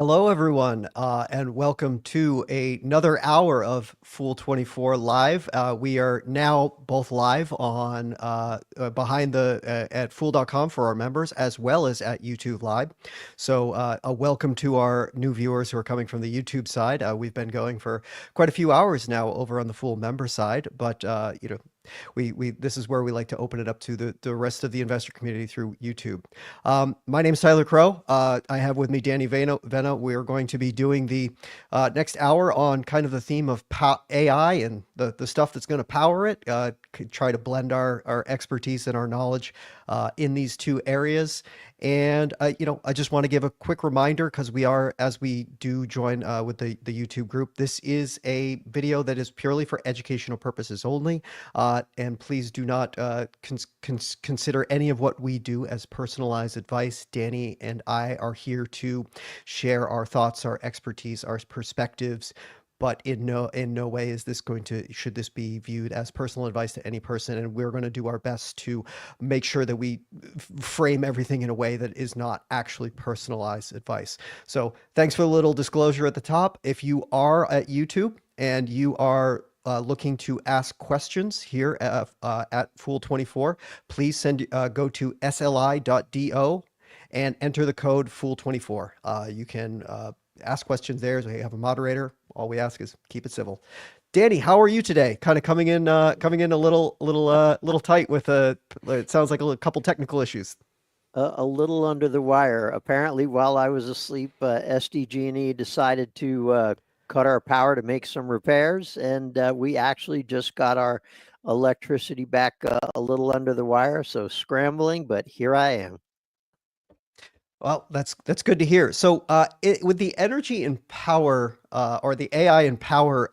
Hello, everyone, and welcome to another hour of Fool24 Live. We are now both live on behind the at Fool.com for our members, as well as at YouTube Live. So, a welcome to our new viewers who are coming from the YouTube side. We've been going for quite a few hours now over on the Fool member side, but we this is where we like to open it up to the rest of the investor community through YouTube. My name is Tyler Crow. I have with me Danny Vena. We are going to be doing the next hour on kind of the theme of AI and the stuff that's going to power it. Try to blend our expertise and our knowledge in these two areas. And I just want to give a quick reminder because we are, as we do join with the YouTube group, this is a video that is purely for educational purposes only. And please do not consider any of what we do as personalized advice. Danny and I are here to share our thoughts, our expertise, our perspectives, but in no way is this should this be viewed as personal advice to any person. And we're going to do our best to make sure that we frame everything in a way that is not actually personalized advice. So thanks for the little disclosure at the top. If you are at YouTube and you are looking to ask questions here at Fool24, please go to sli.do and enter the code Fool24. You can ask questions there. So we have a moderator. All we ask is keep it civil. Danny, how are you today? Kind of coming in a little tight with it sounds like a couple technical issues. A little under the wire. Apparently, while I was asleep, SDG&E decided to cut our power to make some repairs, and we actually just got our electricity back a little under the wire. So scrambling, but here I am. Well, that's good to hear. So, with the energy and power, or the AI and power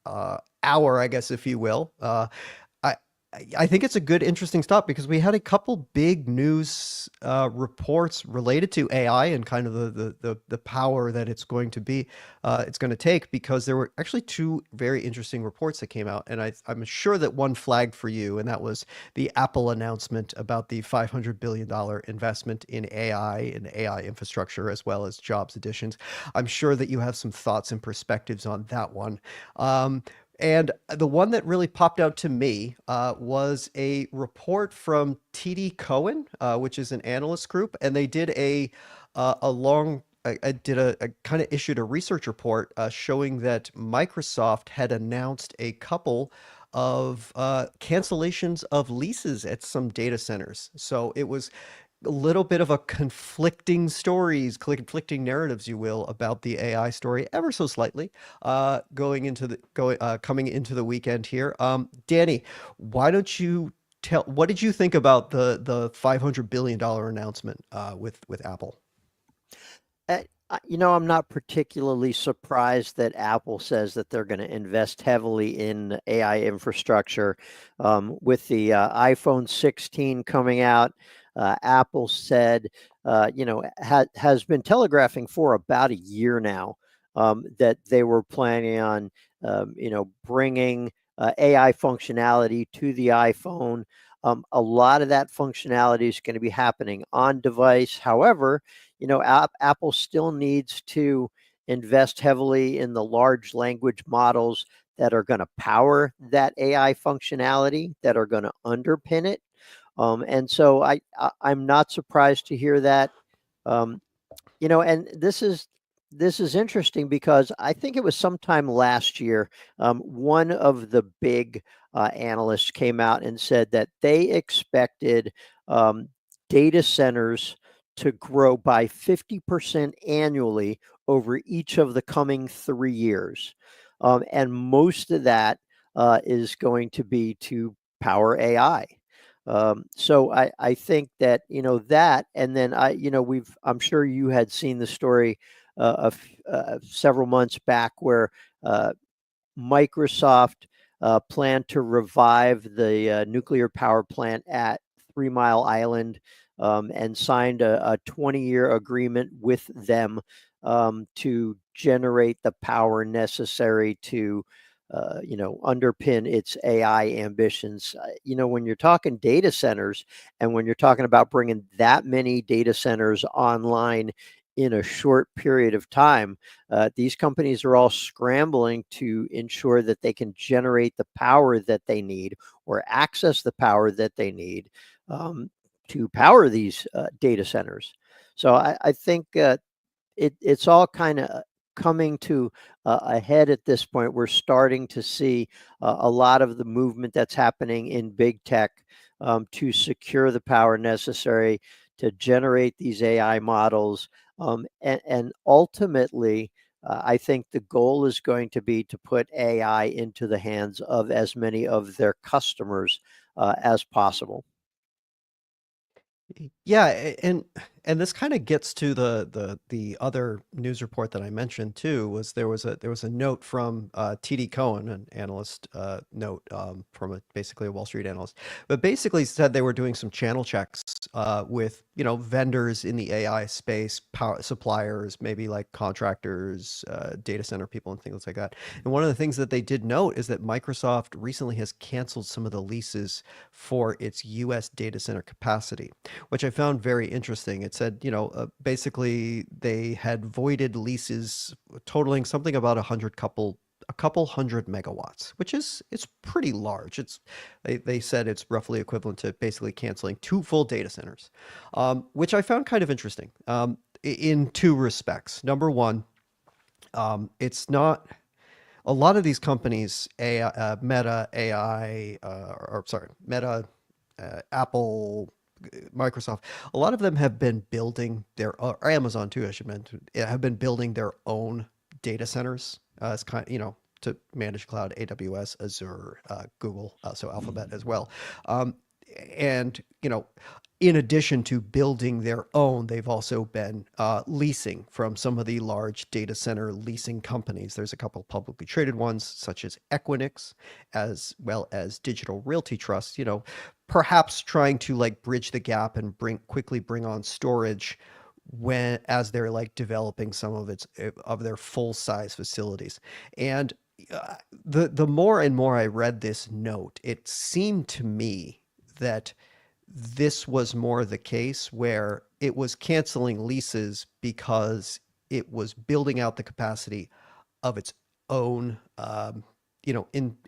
hour, I guess, if you will, I I think it's a good, interesting stop because we had a couple big news reports related to AI and kind of the power that it's going to take, because there were actually two very interesting reports that came out, and I'm sure that one flagged for you, and that was the Apple announcement about the $500 billion investment in AI and AI infrastructure as well as jobs additions. I'm sure that you have some thoughts and perspectives on that one. And the one that really popped out to me was a report from TD Cowen, which is an analyst group, and they did a long did a kind of issued a research report showing that Microsoft had announced a couple of cancellations of leases at some data centers. So it was a little bit of a conflicting narratives, you will, about the AI story, ever so slightly, coming into the weekend here. Danny, why don't you what did you think about the $500 billion announcement with Apple? I'm not particularly surprised that Apple says that they're going to invest heavily in AI infrastructure. With the iPhone 16 coming out, Apple said, has been telegraphing for about a year now that they were planning on, bringing AI functionality to the iPhone. A lot of that functionality is going to be happening on device. However, Apple still needs to invest heavily in the large language models that are going to power that AI functionality, that are going to underpin it. And so I'm not surprised to hear that. And this is interesting because I think it was sometime last year, one of the big analysts came out and said that they expected data centers to grow by 50% annually over each of the coming 3 years. And most of that is going to be to power AI. So I think that, that, and then I'm sure you had seen the story of several months back where Microsoft planned to revive the nuclear power plant at 3 Mile Island, and signed a 20-year agreement with them to generate the power necessary to underpin its AI ambitions. When you're talking data centers and when you're talking about bringing that many data centers online in a short period of time. These companies are all scrambling to ensure that they can generate the power that they need or access the power that they need to power these data centers. So I think it's all kind of coming to a head at this point. We're starting to see a lot of the movement that's happening in big tech to secure the power necessary to generate these AI models. And ultimately, I think the goal is going to be to put AI into the hands of as many of their customers as possible. Yeah, and this kind of gets to the other news report that I mentioned too. Was there was a note from TD Cohen, an analyst note from basically a Wall Street analyst, but basically said they were doing some channel checks with vendors in the AI space, power suppliers, maybe like contractors, data center people, and things like that. And one of the things that they did note is that Microsoft recently has canceled some of the leases for its U.S. data center capacity, which I found very interesting. It said, basically they had voided leases totaling something about a couple hundred megawatts, which is it's pretty large. They said it's roughly equivalent to basically canceling two full data centers, which I found kind of interesting in two respects. Number one, it's not a lot of these companies, Meta, AI, or sorry, Meta, Apple, Microsoft, a lot of them have been building or Amazon too, I should mention, have been building their own data centers. It's kind of, to manage cloud, AWS, Azure, Google, so Alphabet as well. Um, and, in addition to building their own, they've also been leasing from some of the large data center leasing companies. There's a couple publicly traded ones, such as Equinix, as well as Digital Realty Trust, perhaps trying to like bridge the gap and quickly bring on storage as they're like developing some of their full size facilities. And the more and more I read this note, it seemed to me that this was more the case where it was canceling leases because it was building out the capacity of its own,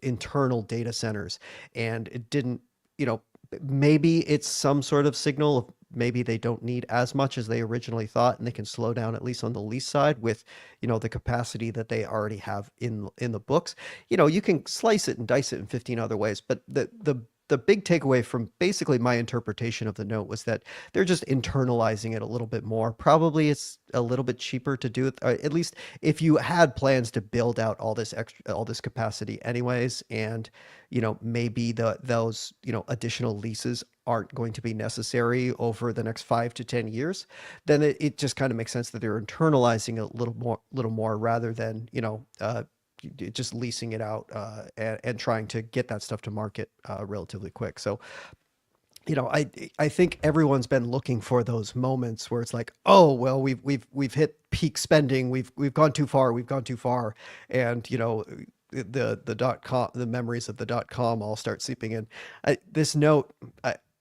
internal data centers, and it didn't, you know, maybe it's some sort of signal of maybe they don't need as much as they originally thought, and they can slow down at least on the lease side with, the capacity that they already have in the books. You can slice it and dice it in 15 other ways, but the big takeaway from basically my interpretation of the note was that they're just internalizing it a little bit more. Probably it's a little bit cheaper to do it, at least if you had plans to build out all this capacity anyways, and maybe those additional leases aren't going to be necessary over the next 5 to 10 years, then it just kind of makes sense that they're internalizing it a little more rather than just leasing it out and trying to get that stuff to market relatively quick. So, I think everyone's been looking for those moments where it's like, oh well, we've hit peak spending, we've gone too far, and the memories of the .com all start seeping in. This note,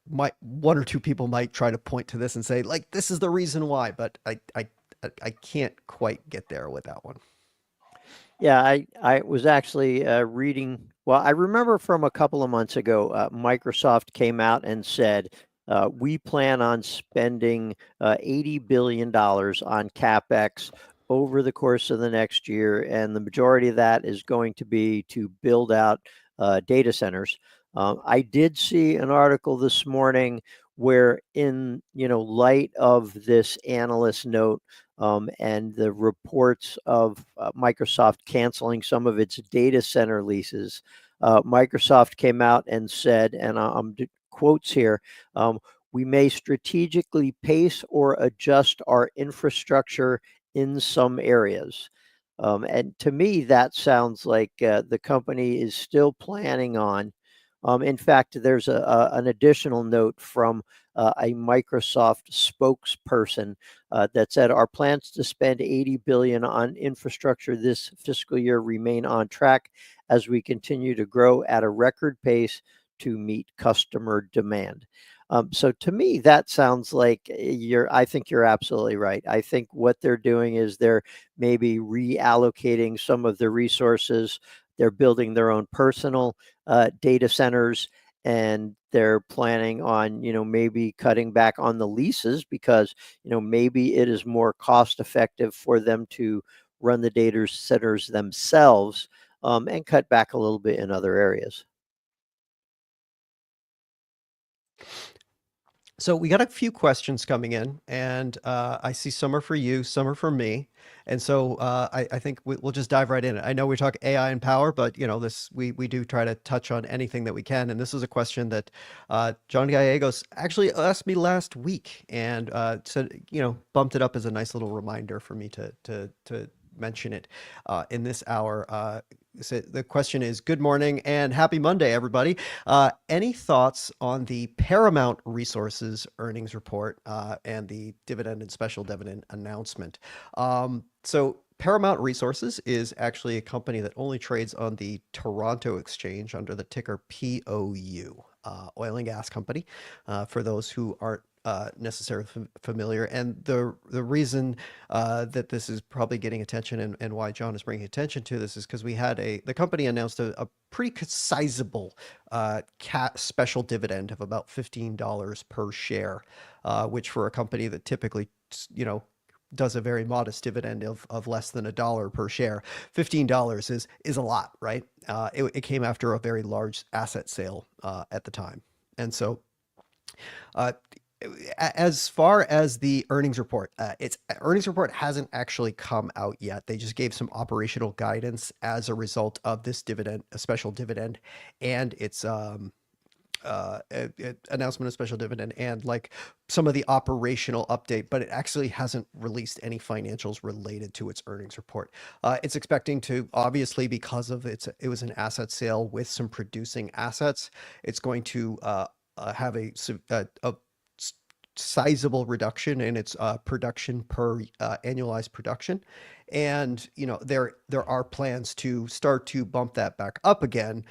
one or two people might try to point to this and say like this is the reason why, but I can't quite get there with that one. Yeah, I was actually reading. Well, I remember from a couple of months ago, Microsoft came out and said, we plan on spending $80 billion on CapEx over the course of the next year. And the majority of that is going to be to build out data centers. I did see an article this morning where in, light of this analyst note, and the reports of Microsoft canceling some of its data center leases, Microsoft came out and said, and I'm quotes here, we may strategically pace or adjust our infrastructure in some areas. And to me, that sounds like the company is still planning on. In fact, there's an additional note from a Microsoft spokesperson that said our plans to spend 80 billion on infrastructure this fiscal year remain on track as we continue to grow at a record pace to meet customer demand. So to me, that sounds like I think you're absolutely right. I think what they're doing is they're maybe reallocating some of the resources. They're building their own personal data centers, and they're planning on, maybe cutting back on the leases because, maybe it is more cost effective for them to run the data centers themselves, and cut back a little bit in other areas. So we got a few questions coming in, and I see some are for you, some are for me, and so I think we'll just dive right in. I know we talk AI and power, but this we do try to touch on anything that we can. And this is a question that John Gallegos actually asked me last week, and said bumped it up as a nice little reminder for me to mention it in this hour. So the question is, good morning and happy Monday, everybody. Any thoughts on the Paramount Resources earnings report and the dividend and special dividend announcement? So Paramount Resources is actually a company that only trades on the Toronto Exchange under the ticker POU, oil and gas company, for those who aren't necessarily familiar. And the reason that this is probably getting attention, and why John is bringing attention to this, is because the company announced a pretty sizable special dividend of about $15 per share, which for a company that typically, does a very modest dividend of less than $1 per share, $15 is a lot, right? It came after a very large asset sale at the time. And so uh, as far as the earnings report, its earnings report hasn't actually come out yet. They just gave some operational guidance as a result of this dividend, a special dividend, and its announcement of special dividend, and like some of the operational update, but it actually hasn't released any financials related to its earnings report. It's expecting to, obviously, because of it was an asset sale with some producing assets. It's going to have a sizable reduction in its production per annualized production, and there are plans to start to bump that back up again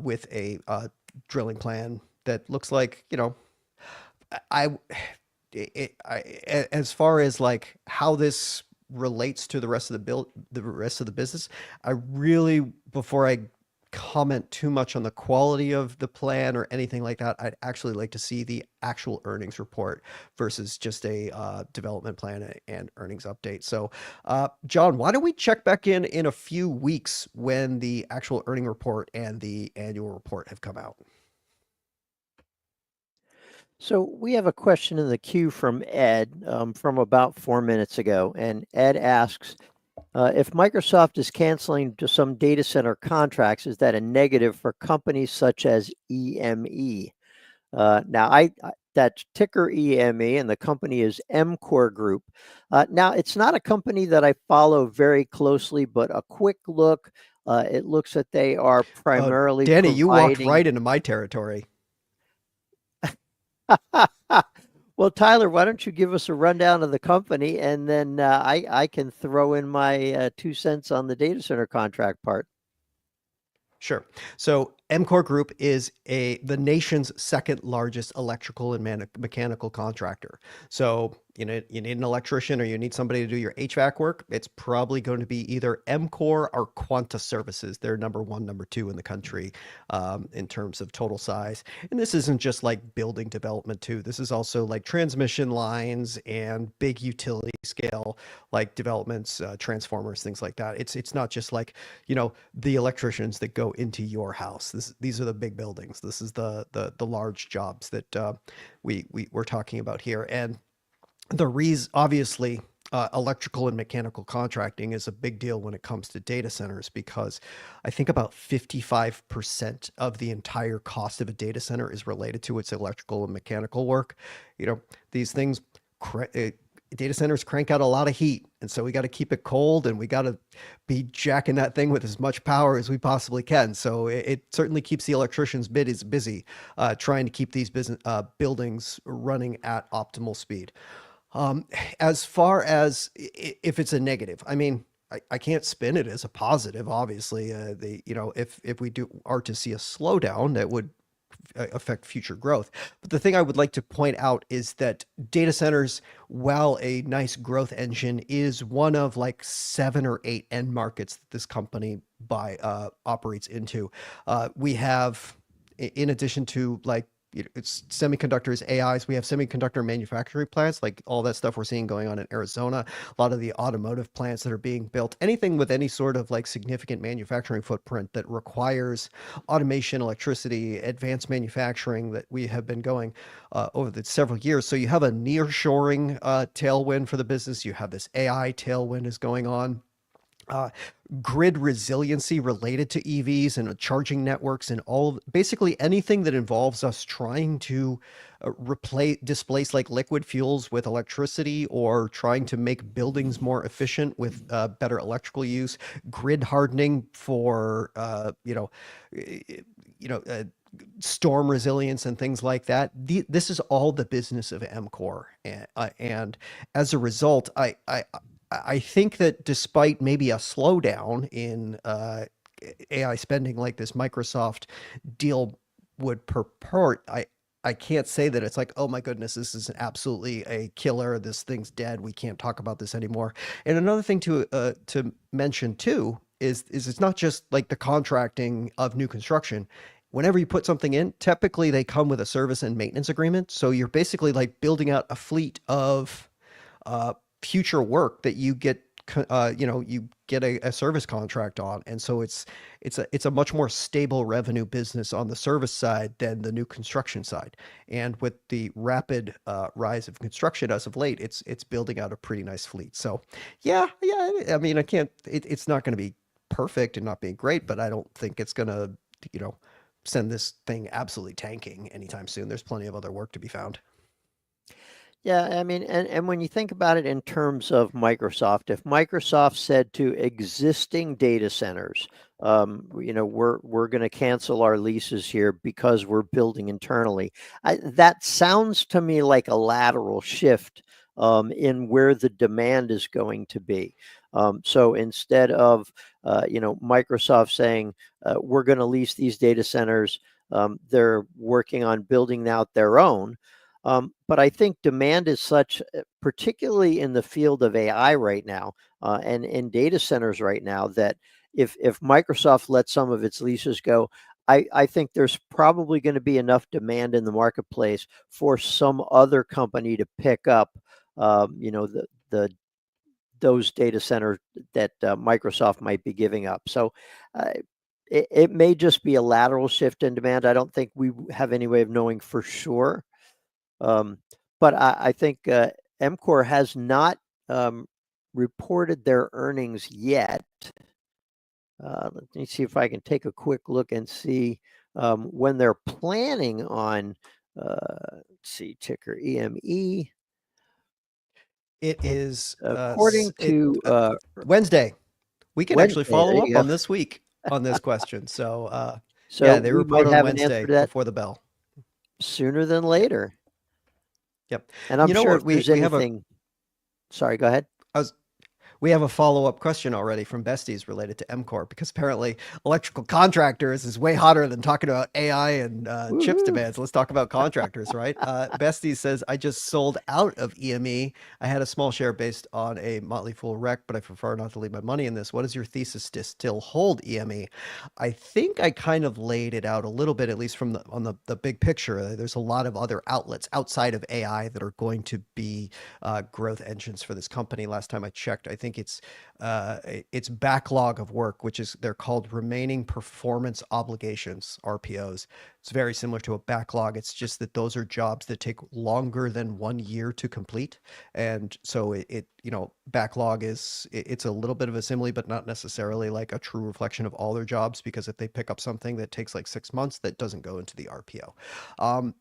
with a drilling plan that looks like, I, as far as like how this relates to the rest of the rest of the business, I really, before I comment too much on the quality of the plan or anything like that, I'd actually like to see the actual earnings report versus just a development plan and earnings update. So, John, why don't we check back in a few weeks when the actual earning report and the annual report have come out? So we have a question in the queue from Ed, from about 4 minutes ago, and Ed asks, if Microsoft is canceling to some data center contracts, is that a negative for companies such as EME? Now, that's ticker EME, and the company is MCore Group. Now, it's not a company that I follow very closely, but a quick look, it looks that they are primarily Danny, you walked providing. right into my territory. Well, Tyler, why don't you give us a rundown of the company, and then I can throw in my 2 cents on the data center contract part. Sure. So MCore Group is the nation's second largest electrical and mechanical contractor. So you need an electrician or you need somebody to do your HVAC work. It's probably going to be either MCore or Quanta Services. They're number one, number two in the country in terms of total size. And this isn't just like building development too. This is also like transmission lines and big utility scale like developments, transformers, things like that. It's not just like the electricians that go into your house. These are the big buildings. This is the large jobs that we're talking about here. And the reason, obviously, electrical and mechanical contracting is a big deal when it comes to data centers, because I think about 55% of the entire cost of a data center is related to its electrical and mechanical work. These things, data centers crank out a lot of heat. And so we got to keep it cold, and we got to be jacking that thing with as much power as we possibly can. So it certainly keeps the electricians busy trying to keep these buildings running at optimal speed. Um, as far as if it's a negative, I mean, I can't spin it as a positive. Obviously, if we are to see a slowdown, that would affect future growth. But the thing I would like to point out is that data centers, while a nice growth engine, is one of like 7 or 8 end markets that this company operates into. We have, in addition to like it's semiconductors, AIs. We have semiconductor manufacturing plants, like all that stuff we're seeing going on in Arizona. A lot of the automotive plants that are being built, anything with any sort of like significant manufacturing footprint that requires automation, electricity, advanced manufacturing that we have been going over the several years. So you have a nearshoring tailwind for the business. You have this AI tailwind is going on. Uh, Grid resiliency related to EVs and charging networks and basically anything that involves us trying to displace like liquid fuels with electricity or trying to make buildings more efficient with better electrical use, grid hardening for you know storm resilience and things like that. This is all the business of MCore, and as a result, I think that despite maybe a slowdown in AI spending like this Microsoft deal would purport, I can't say that it's like, oh my goodness, this is absolutely a killer. This thing's dead. We can't talk about this anymore. And another thing to mention too is it's not just like the contracting of new construction. Whenever you put something in, typically they come with a service and maintenance agreement. So you're basically like building out a fleet of uh, future work that you get you get a service contract on, and so it's a much more stable revenue business on the service side than the new construction side. And with the rapid rise of construction as of late, it's building out a pretty nice fleet. So yeah, I mean, it's not going to be perfect and not being great, but I don't think it's going to you know send this thing absolutely tanking anytime soon. There's plenty of other work to be found. Yeah, I mean, and when you think about it in terms of Microsoft, if Microsoft said to existing data centers, we're going to cancel our leases here because we're building internally, that sounds to me like a lateral shift in where the demand is going to be. So instead of Microsoft saying we're going to lease these data centers, they're working on building out their own. But I think demand is such, particularly in the field of AI right now, and in data centers right now, that if Microsoft lets some of its leases go, I think there's probably going to be enough demand in the marketplace for some other company to pick up, the those data centers that Microsoft might be giving up. So uh, it may just be a lateral shift in demand. I don't think we have any way of knowing for sure. Um, but I think MCore has not reported their earnings yet. Let me see if I can take a quick look and see when they're planning on, let's see, ticker EME. It is According to Wednesday. We can actually Wednesday, there follow you up go. on this week on this question. So, So yeah, they we might report on have an answer Wednesday to that before the bell. sooner than Yep. later. Yep. And I'm You know sure what? if there's anything, sorry, go ahead. I was we have a follow-up question already from Besties related to MCore because apparently electrical contractors is way hotter than talking about AI and chips Woohoo. demands. Let's talk about contractors, right? Besties says, I just sold out of EME. I had a small share based on a Motley Fool rec, but I prefer not to leave my money in this. What is your thesis to still hold EME? I think I kind of laid it out a little bit, at least from the big picture. There's a lot of other outlets outside of AI that are going to be growth engines for this company. Last time I checked, I think it's backlog of work, which is they're called remaining performance obligations (RPOs). It's very similar to a backlog. It's just that those are jobs that take longer than 1 year to complete, and so backlog it's a little bit of a simile, but not necessarily like a true reflection of all their jobs. Because if they pick up something that takes like 6 months, that doesn't go into the RPO.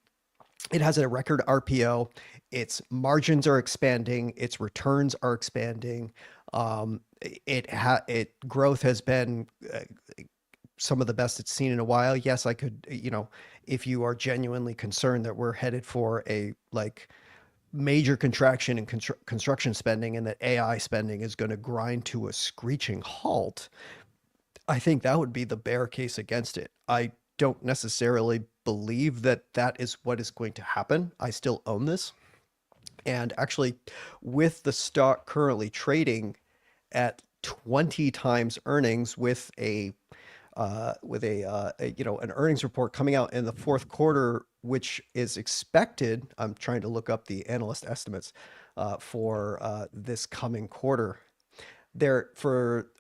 It has a record RPO. Its margins are expanding. Its returns are expanding. It growth has been some of the best it's seen in a while. Yes, I could, if you are genuinely concerned that we're headed for a like major contraction in construction spending and that AI spending is going to grind to a screeching halt, I think that would be the bear case against it. I don't necessarily believe that that is what is going to happen. I still own this. And actually, with the stock currently trading at 20 times earnings with an earnings report coming out in the fourth quarter, which is expected. I'm trying to look up the analyst estimates for this coming quarter. They're for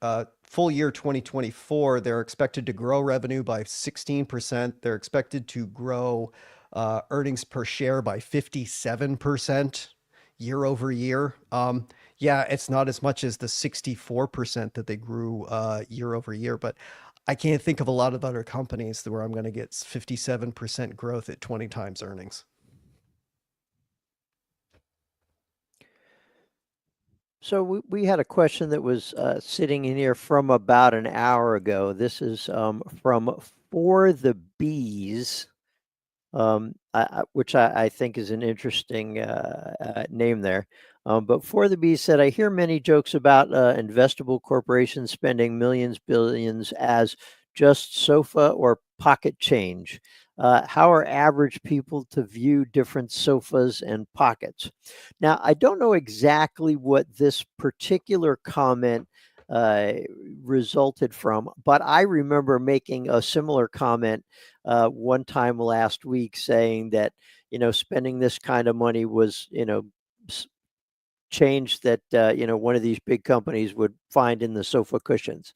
full year 2024, they're expected to grow revenue by 16%. They're expected to grow earnings per share by 57% year over year. Yeah, it's not as much as the 64% that they grew year over year, but I can't think of a lot of other companies where I'm going to get 57% growth at 20 times earnings. So we had a question that was sitting in here from about an hour ago. This is from For the Bees, which I think is an interesting name there. But For the Bees said, I hear many jokes about investable corporations spending millions, billions as just sofa or pocket change. How are average people to view different sofas and pockets? Now, I don't know exactly what this particular comment uh, resulted from, but I remember making a similar comment one time last week saying that, spending this kind of money was, change that, one of these big companies would find in the sofa cushions.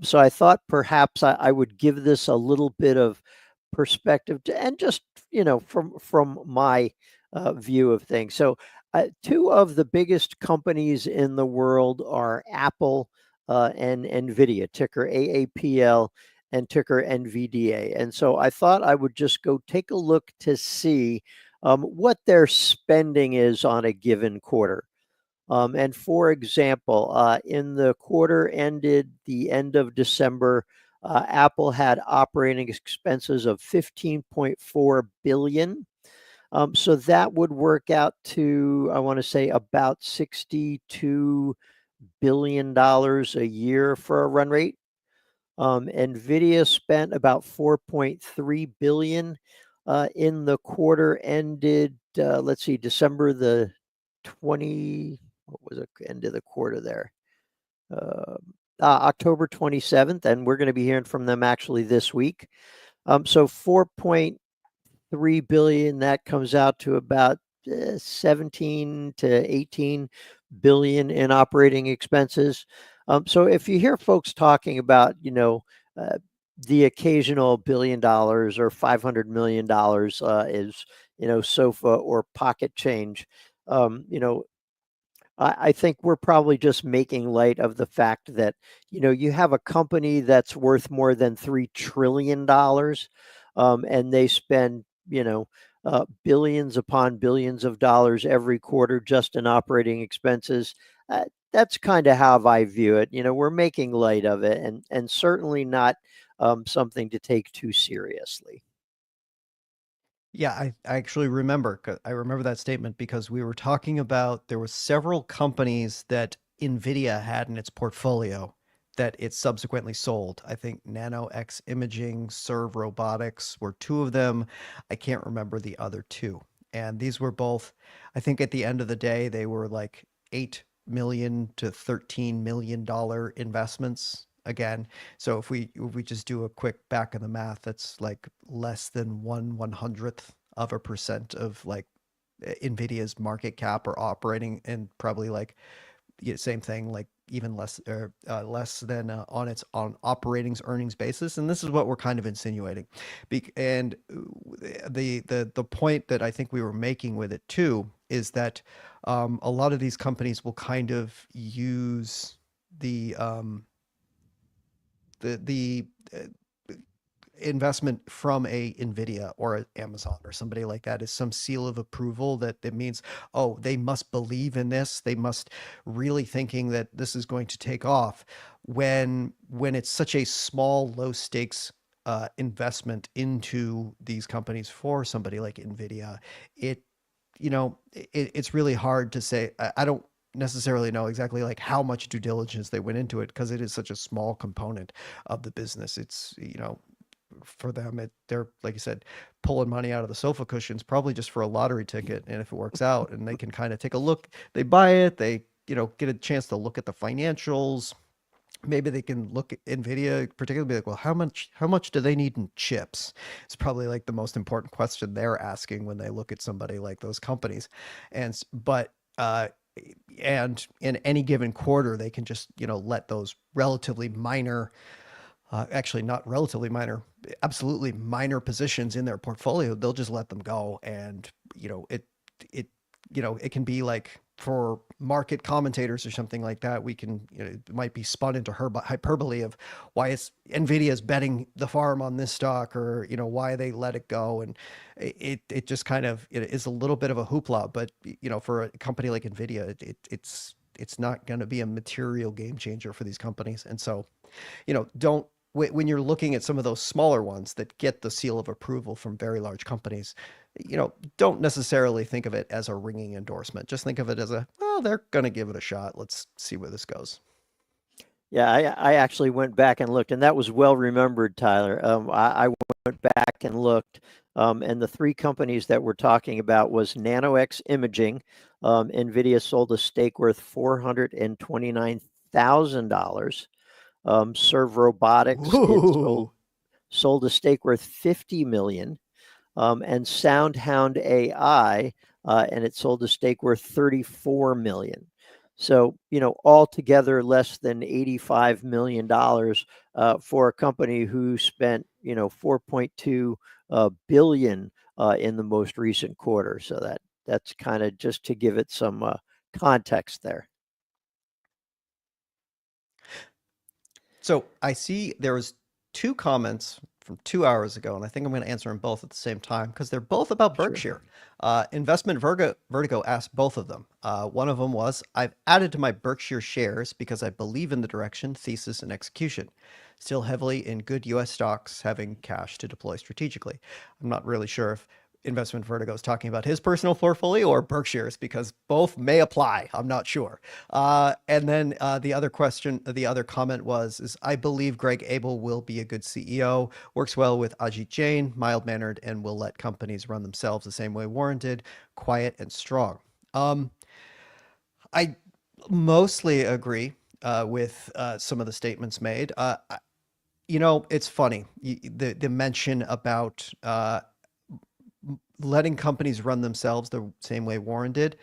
So I thought perhaps I would give this a little bit of perspective and just, from my view of things. So two of the biggest companies in the world are Apple and Nvidia, ticker AAPL and ticker NVDA. And so I thought I would just go take a look to see what their spending is on a given quarter. And for example, in the quarter ended the end of December, Apple had operating expenses of 15.4 billion. So that would work out to, I want to say, about $62 billion a year for a run rate. Nvidia spent about 4.3 billion in the quarter ended. Let's see, December the 20. What was it? End of the quarter there. October 27th, and we're going to be hearing from them actually this week. So 4.3 billion, that comes out to about 17 to 18 billion in operating expenses. So if you hear folks talking about, the occasional $1 billion or $500 million is, sofa or pocket change, I think we're probably just making light of the fact that, you have a company that's worth more than $3 trillion, and they spend, billions upon billions of dollars every quarter just in operating expenses. That's kind of how I view it. We're making light of it, and certainly not something to take too seriously. Yeah, I actually remember. I remember that statement because we were talking about there were several companies that NVIDIA had in its portfolio that it subsequently sold. I think Nano X Imaging, Serve Robotics were two of them. I can't remember the other two. And these were both, I think at the end of the day, they were like 8 million to $13 million investments. Again, so if we just do a quick back of the math, that's like less than 1/100th of a percent of like Nvidia's market cap or operating, and probably like same thing, like even less or less than on its on operating earnings basis. And this is what we're kind of insinuating. And the point that I think we were making with it too is that a lot of these companies will kind of use the the investment from a Nvidia or an Amazon or somebody like that is some seal of approval that it means, oh, they must believe in this, they must really thinking that this is going to take off, when it's such a small low stakes investment into these companies for somebody like Nvidia. It's really hard to say. I don't necessarily know exactly like how much due diligence they went into it because it is such a small component of the business. It's for them, they're like you said, pulling money out of the sofa cushions, probably just for a lottery ticket. And if it works out, and they can kind of take a look, they buy it, they get a chance to look at the financials. Maybe they can look at Nvidia, particularly, be like, well, how much do they need in chips? It's probably like the most important question they're asking when they look at somebody like those companies. But and in any given quarter, they can just let those relatively minor, actually not relatively minor, absolutely minor positions in their portfolio. They'll just let them go, and it it can be like, for market commentators or something like that, we can, it might be spun into hyperbole of why is Nvidia's betting the farm on this stock, or why they let it go. And it just kind of, it is a little bit of a hoopla. But for a company like Nvidia, it's not going to be a material game changer for these companies. And so, don't, when you're looking at some of those smaller ones that get the seal of approval from very large companies, don't necessarily think of it as a ringing endorsement. Just think of it as well, they're going to give it a shot. Let's see where this goes. Yeah, I actually went back and looked, and that was well remembered, Tyler. I went back and looked, and the three companies that we're talking about was NanoX Imaging. NVIDIA sold a stake worth $429,000. Serve Robotics, it Ooh. sold a stake worth $50 million. And SoundHound AI, and it sold a stake worth $34 million. So, altogether less than $85 million for a company who spent, 4.2 billion in the most recent quarter. So that's kind of just to give it some context there. So I see there was two comments from 2 hours ago, and I think I'm going to answer them both at the same time because they're both about Sure. Berkshire. Investment Vertigo asked both of them. One of them was, I've added to my Berkshire shares because I believe in the direction, thesis, and execution. Still heavily in good US stocks, having cash to deploy strategically. I'm not really sure if Investment Vertigo is talking about his personal portfolio or Berkshire's, because both may apply. I'm not sure. And then the other comment is, I believe Greg Abel will be a good CEO, works well with Ajit Jain, mild-mannered, and will let companies run themselves the same way Warren did, quiet and strong. I mostly agree with some of the statements made. It's funny, the mention about letting companies run themselves the same way Warren did.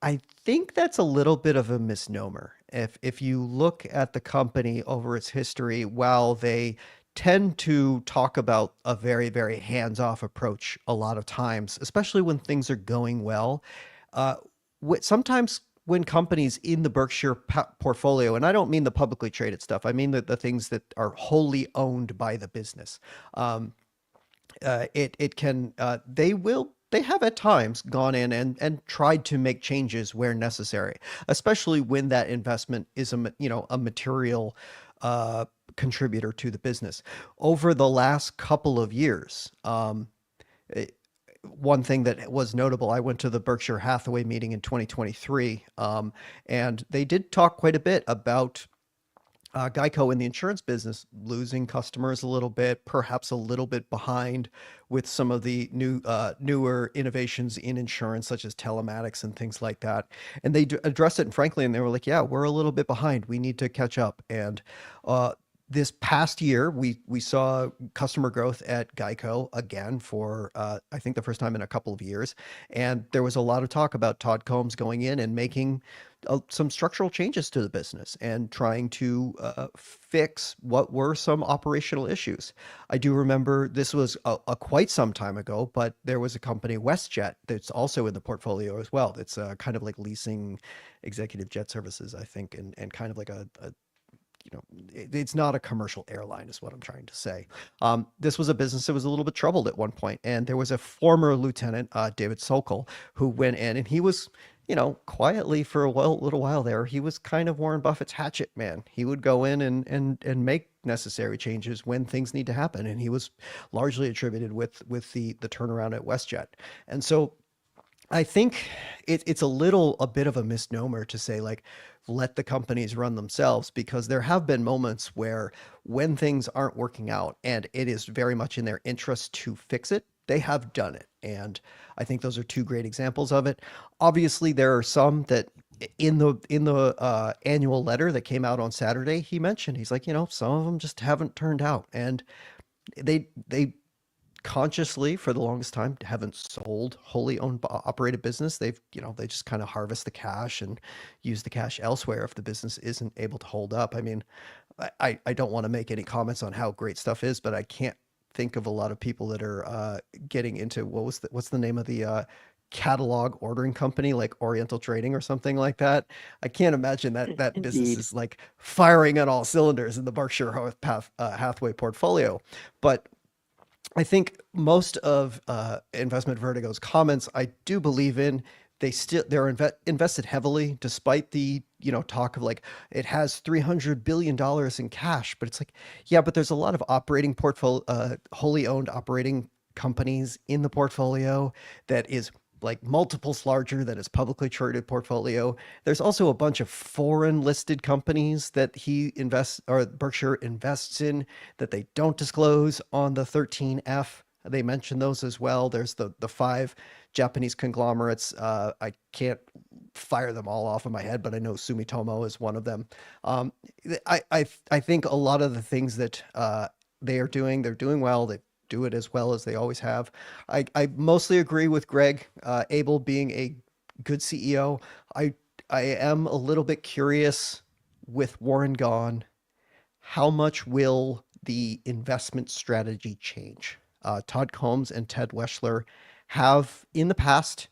I think that's a little bit of a misnomer. If you look at the company over its history, while they tend to talk about a very, very hands-off approach a lot of times, especially when things are going well, uh, sometimes when companies in the Berkshire portfolio, and I don't mean the publicly traded stuff, I mean the things that are wholly owned by the business, it can they have at times gone in and tried to make changes where necessary, especially when that investment is a material contributor to the business. Over the last couple of years, one thing that was notable, I went to the Berkshire Hathaway meeting in 2023, and they did talk quite a bit about Geico in the insurance business losing customers a little bit, perhaps a little bit behind with some of the newer innovations in insurance, such as telematics and things like that. And they addressed it frankly, and they were like, "Yeah, we're a little bit behind. We need to catch up." And this past year, we saw customer growth at Geico again for I think the first time in a couple of years, and there was a lot of talk about Todd Combs going in and making some structural changes to the business and trying to fix what were some operational issues. I do remember this was a quite some time ago, but there was a company, WestJet, that's also in the portfolio as well. It's kind of like leasing executive jet services, I think, and kind of like a it's not a commercial airline is what I'm trying to say. This was a business that was a little bit troubled at one point, and there was a former lieutenant, David Sokol, who went in, and he was, quietly for little while there, he was kind of Warren Buffett's hatchet man. He would go in and make necessary changes when things need to happen, and he was largely attributed with the turnaround at WestJet. And so I think it's a bit of a misnomer to say like let the companies run themselves, because there have been moments where when things aren't working out and it is very much in their interest to fix it, they have done it. And I think those are two great examples of it. Obviously, there are some that in the annual letter that came out on Saturday, he mentioned he's like, some of them just haven't turned out, and they consciously for the longest time haven't sold wholly owned operated business. They just kind of harvest the cash and use the cash elsewhere if the business isn't able to hold up. I mean, I don't want to make any comments on how great stuff is, but I can't think of a lot of people that are getting into what's the name of the catalog ordering company, like Oriental Trading or something like that. I can't imagine that business Indeed. is like firing on all cylinders in the Hathaway portfolio. But I think most of Investment Vertigo's comments, I do believe in. They're invested heavily, despite the talk of like it has $300 billion in cash. But it's like, yeah, but there's a lot of operating portfolio, wholly owned operating companies in the portfolio that is like multiples larger than its publicly traded portfolio. There's also a bunch of foreign listed companies that he invests or Berkshire invests in that they don't disclose on the 13F. They mention those as well. There's the five Japanese conglomerates. I can't fire them all off of my head, but I know Sumitomo is one of them. Um, I think a lot of the things that they're doing well. They do it as well as they always have. I mostly agree with Greg Abel being a good CEO. I I am a little bit curious with Warren gone, how much will the investment strategy change? Todd Combs and Ted Weschler have in the past.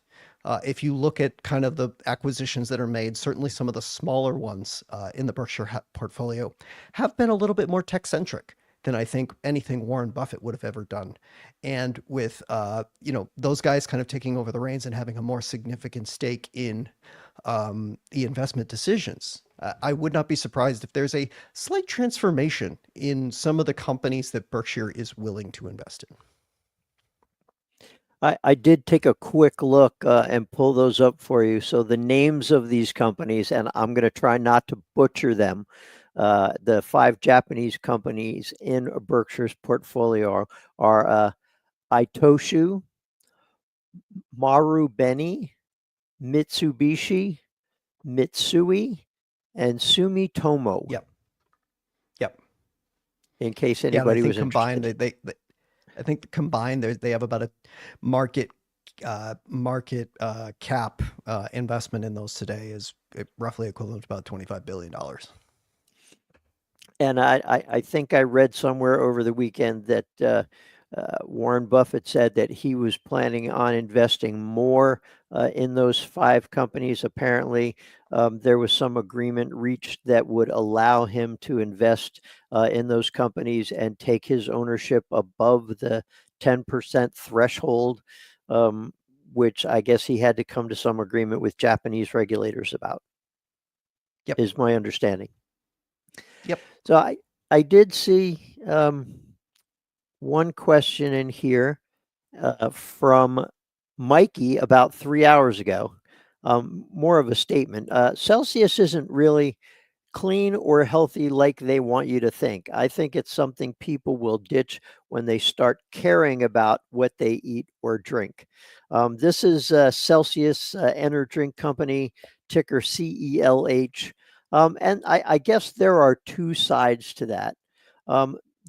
If you look at kind of the acquisitions that are made, certainly some of the smaller ones in the Berkshire portfolio have been a little bit more tech centric than I think anything Warren Buffett would have ever done. And with those guys kind of taking over the reins and having a more significant stake in the investment decisions, I would not be surprised if there's a slight transformation in some of the companies that Berkshire is willing to invest in. I did take a quick look and pull those up for you. So the names of these companies, and I'm going to try not to butcher them. The five Japanese companies in Berkshire's portfolio are Itoshu, Marubeni, Mitsubishi, Mitsui, and Sumitomo, Yep. Yep. in case Yeah, and I anybody think was combined, interested. I think combined they have about a market cap investment in those today is roughly equivalent to about $25 billion. And I think I read somewhere over the weekend that Warren Buffett said that he was planning on investing more in those five companies. Apparently, there was some agreement reached that would allow him to invest in those companies and take his ownership above the 10% threshold, which I guess he had to come to some agreement with Japanese regulators about, Yep. is my understanding. Yep. So I did see one question in here from Mikey about 3 hours ago. More of a statement. Celsius isn't really clean or healthy like they want you to think. I think it's something people will ditch when they start caring about what they eat or drink. This is Celsius Energy Drink Company, ticker CELH. And I guess there are two sides to that.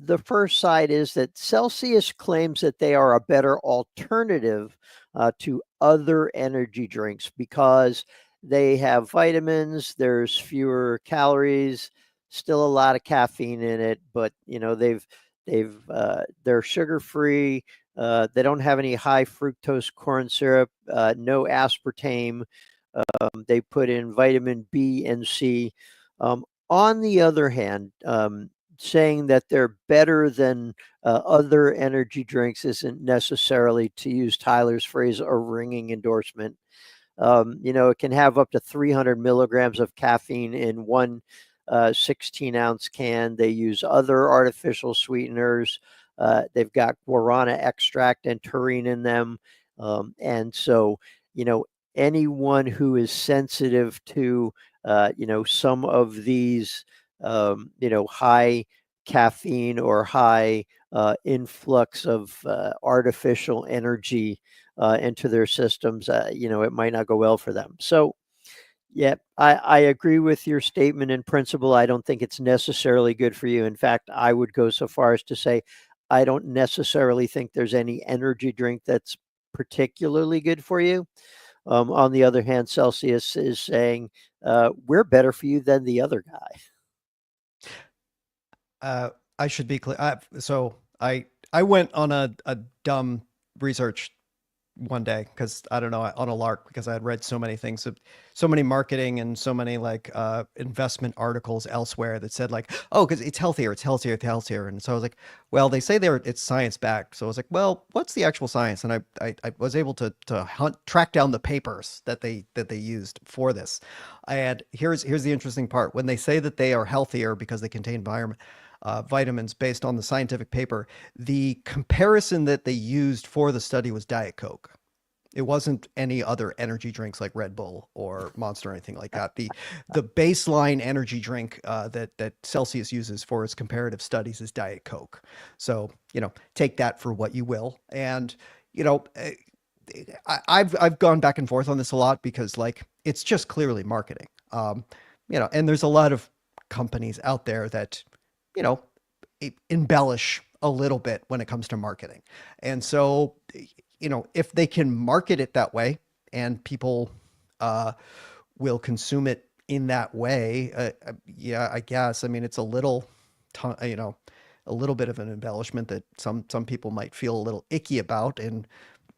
The first side is that Celsius claims that they are a better alternative to other energy drinks because they have vitamins, there's fewer calories, still a lot of caffeine in it, but they're sugar free. They don't have any high fructose corn syrup, no aspartame. They put in vitamin B and C. On the other hand, saying that they're better than other energy drinks isn't necessarily, to use Tyler's phrase, a ringing endorsement. It can have up to 300 milligrams of caffeine in one 16-ounce can. They use other artificial sweeteners. They've got guarana extract and taurine in them. And so anyone who is sensitive to, some of these, high caffeine or high influx of artificial energy into their systems, it might not go well for them. So, yeah, I agree with your statement in principle. I don't think it's necessarily good for you. In fact, I would go so far as to say I don't necessarily think there's any energy drink that's particularly good for you. On the other hand, Celsius is saying we're better for you than the other guy. I should be clear. So I went on a dumb research one day because I don't know, on a lark, because I had read so many things, so many marketing and so many like investment articles elsewhere that said like, oh, because it's healthier, it's healthier, it's healthier. And so I was like, well, they say it's science backed. So I was like, well, what's the actual science? And I was able to track down the papers that they used for this. And here's the interesting part. When they say that they are healthier because they contain vitamins based on the scientific paper, the comparison that they used for the study was Diet Coke. It wasn't any other energy drinks like Red Bull or Monster or anything like that. The baseline energy drink that Celsius uses for its comparative studies is Diet Coke. So take that for what you will. And you know, I've gone back and forth on this a lot because like it's just clearly marketing. And there's a lot of companies out there that you know embellish a little bit when it comes to marketing. And so, if they can market it that way and people will consume it in that way, yeah, I guess. I mean, it's a little, a little bit of an embellishment that some people might feel a little icky about, and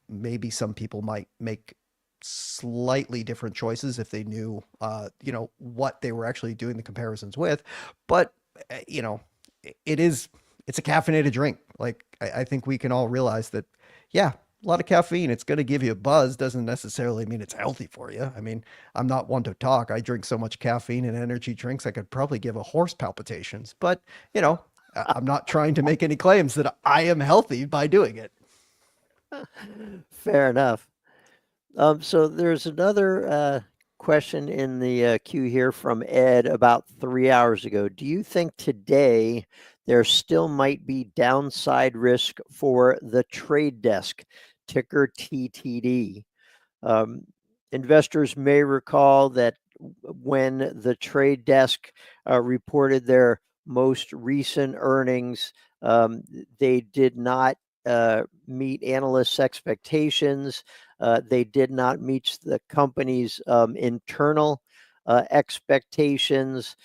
maybe some people might make slightly different choices if they knew, what they were actually doing the comparisons with. But, you know, it is it's a caffeinated drink. Like I think we can all realize that, yeah, a lot of caffeine. It's going to give you a buzz. Doesn't necessarily mean it's healthy for you. I mean, I'm not one to talk. I drink so much caffeine and energy drinks, I could probably give a horse palpitations. But I'm not trying to make any claims that I am healthy by doing it. Fair enough. So there's another question in the queue here from Ed about 3 hours ago. Do you think today there still might be downside risk for the trade desk, ticker TTD? Um, Investors may recall that when the trade desk reported their most recent earnings, they did not meet analysts' expectations. They did not meet the company's internal expectations.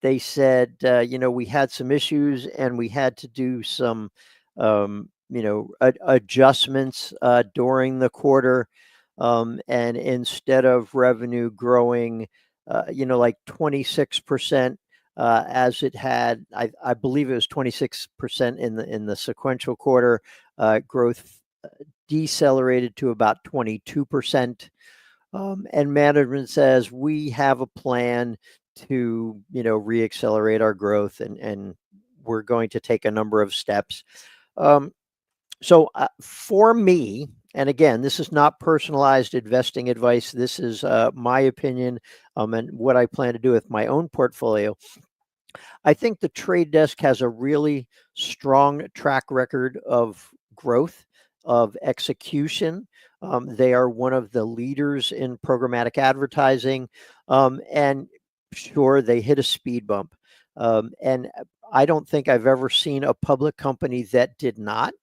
They said, we had some issues and we had to do some, adjustments during the quarter. And instead of revenue growing, like 26%, as it had, I believe it was 26% in the sequential quarter, growth decelerated to about 22%. And management says we have a plan to reaccelerate our growth, and we're going to take a number of steps. So for me, and again, this is not personalized investing advice. This is my opinion and what I plan to do with my own portfolio. I think the trade desk has a really strong track record of growth, of execution. They are one of the leaders in programmatic advertising. And sure, they hit a speed bump. And I don't think I've ever seen a public company that did not.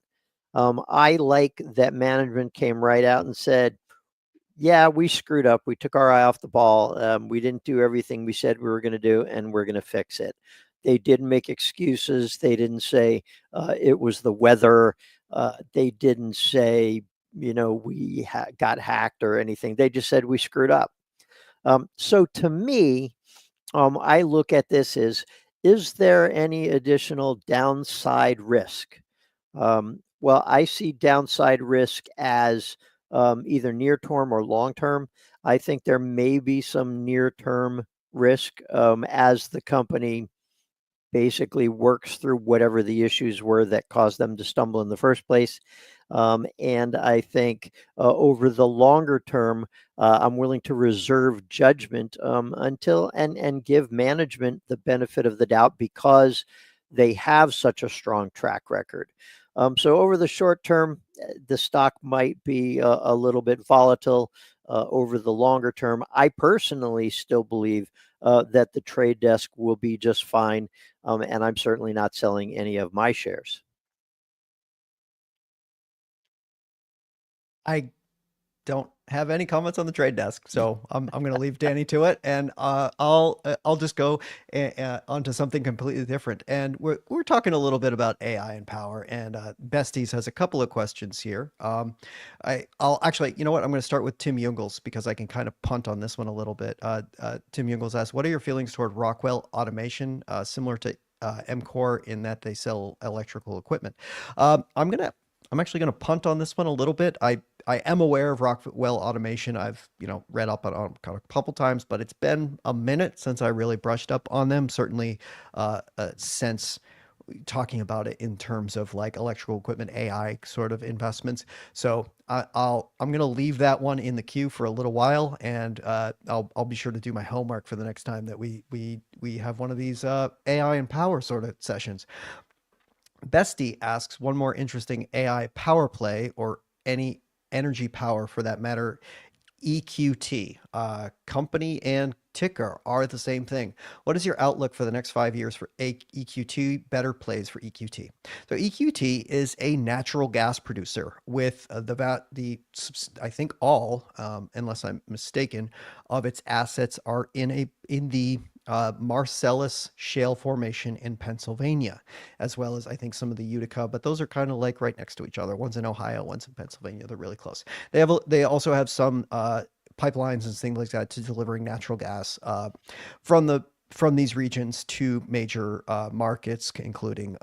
I like that management came right out and said, yeah, we screwed up. We took our eye off the ball. We didn't do everything we said we were going to do, and we're going to fix it. They didn't make excuses. They didn't say it was the weather. They didn't say, we got hacked or anything. They just said we screwed up. So to me, I look at this as, is there any additional downside risk? Well, I see downside risk as either near term or long term. I think there may be some near term risk as the company basically works through whatever the issues were that caused them to stumble in the first place. And I think over the longer term, I'm willing to reserve judgment until and give management the benefit of the doubt because they have such a strong track record. So over the short term, the stock might be a little bit volatile. Over the longer term, I personally still believe that the trade desk will be just fine, and I'm certainly not selling any of my shares. I don't have any comments on the trade desk, so I'm going to leave Danny to it, and I'll just go onto something completely different. And we're talking a little bit about AI and power, and Besties has a couple of questions here. I'll actually, you know what? I'm going to start with Tim Jungels because I can kind of punt on this one a little bit. Tim Jungels asks, "What are your feelings toward Rockwell Automation, similar to MCore in that they sell electrical equipment?" I'm actually going to punt on this one a little bit. I am aware of Rockwell Automation. I've, read up on a couple times, but it's been a minute since I really brushed up on them. Certainly, since talking about it in terms of like electrical equipment AI sort of investments. So I'm going to leave that one in the queue for a little while, and I'll be sure to do my homework for the next time that we have one of these AI and power sort of sessions. Bestie asks, one more interesting AI power play or any energy power for that matter. EQT, company and ticker are the same thing. What is your outlook for the next 5 years for EQT? Better plays for EQT. So EQT is a natural gas producer with I think all, unless I'm mistaken, of its assets are in the Marcellus Shale Formation in Pennsylvania, as well as I think some of the Utica, but those are kind of like right next to each other. One's in Ohio, one's in Pennsylvania. They're really close. They also have some pipelines and things like that to delivering natural gas from these regions to major markets, including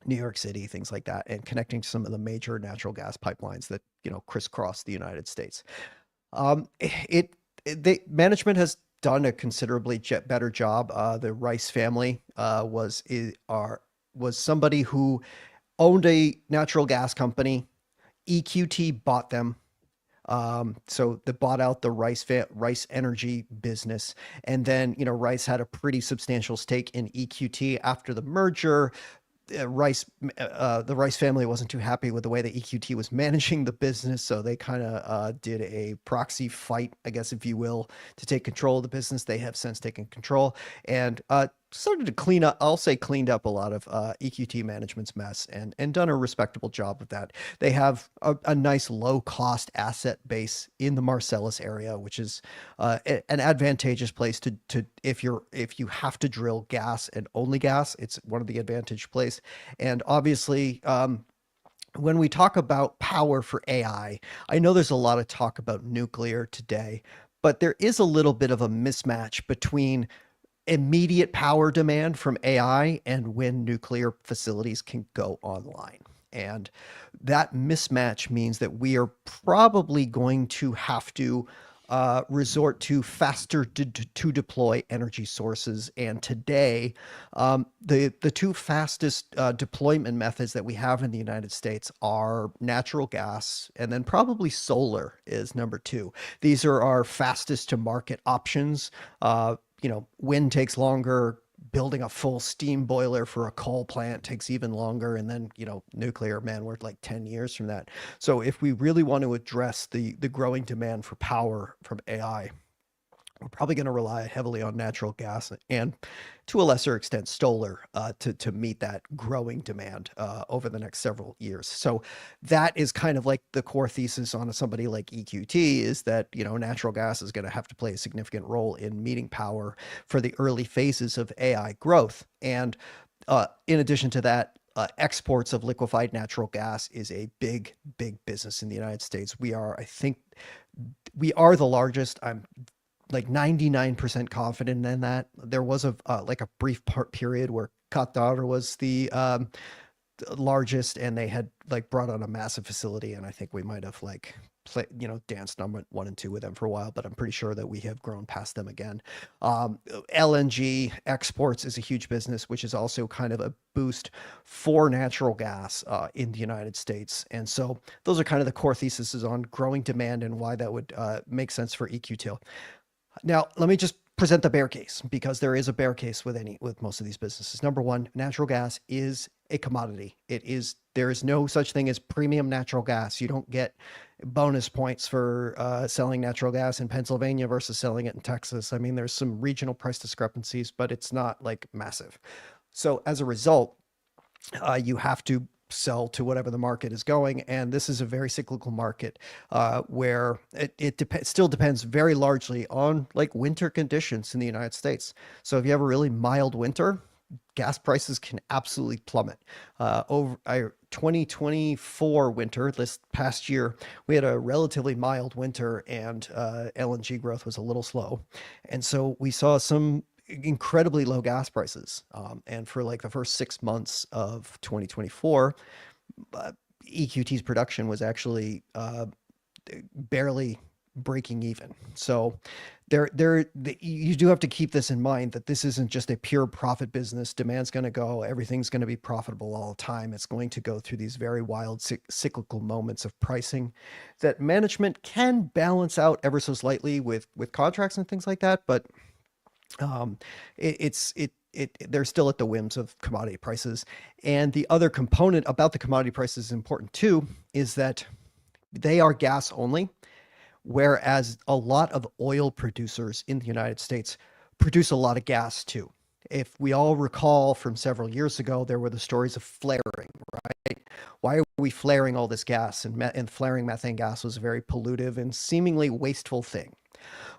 New York City, things like that, and connecting to some of the major natural gas pipelines that crisscross the United States. The management has done a considerably better job. The Rice family was somebody who owned a natural gas company. EQT bought them. So they bought out the Rice Energy business, and then Rice had a pretty substantial stake in EQT after the merger. The Rice family wasn't too happy with the way that EQT was managing the business, so they kind of did a proxy fight, I guess, if you will, to take control of the business. They have since taken control and started to cleaned up a lot of EQT management's mess and done a respectable job of that. They have a nice low cost asset base in the Marcellus area, which is an advantageous place to if you have to drill gas and only gas. It's one of the advantage places. And obviously, when we talk about power for AI, I know there's a lot of talk about nuclear today, but there is a little bit of a mismatch between immediate power demand from AI and when nuclear facilities can go online. And that mismatch means that we are probably going to have to resort to faster to deploy energy sources. And today, the two fastest deployment methods that we have in the United States are natural gas, and then probably solar is number two. These are our fastest to market options. Wind takes longer. Building a full steam boiler for a coal plant takes even longer. And then, nuclear, man, we're like 10 years from that. So if we really want to address the growing demand for power from AI, we're probably going to rely heavily on natural gas and, to a lesser extent, solar to meet that growing demand over the next several years. So that is kind of like the core thesis on somebody like EQT is that natural gas is going to have to play a significant role in meeting power for the early phases of AI growth. And in addition to that, exports of liquefied natural gas is a big, big business in the United States. I think we are the largest. I'm like 99% confident in that. There was like a brief period where Qatar was the largest, and they had like brought on a massive facility, and I think we might have like danced number 1 and 2 with them for a while, but I'm pretty sure that we have grown past them again. LNG exports is a huge business, which is also kind of a boost for natural gas in the United States. And so those are kind of the core theses on growing demand and why that would make sense for EQT. Now, let me just present the bear case, because there is a bear case with most of these businesses. Number one, natural gas is a commodity. There is no such thing as premium natural gas. You don't get bonus points for selling natural gas in Pennsylvania versus selling it in Texas. I mean, there's some regional price discrepancies, but it's not like massive. So as a result, you have to sell to whatever the market is going. And this is a very cyclical market where it still depends very largely on like winter conditions in the United States. So if you have a really mild winter, gas prices can absolutely plummet. Over 2024 winter, this past year, we had a relatively mild winter, and LNG growth was a little slow. And so we saw some incredibly low gas prices. And for like the first 6 months of 2024, EQT's production was actually barely breaking even. So you do have to keep this in mind, that this isn't just a pure profit business. Demand's going to go, everything's going to be profitable all the time. It's going to go through these very wild cyclical moments of pricing that management can balance out ever so slightly with contracts and things like that. But they're still at the whims of commodity prices. And the other component about the commodity prices is important too, is that they are gas only, whereas a lot of oil producers in the United States produce a lot of gas too. If we all recall from several years ago, there were the stories of flaring, right? Why are we flaring all this gas? And flaring methane gas was a very pollutive and seemingly wasteful thing.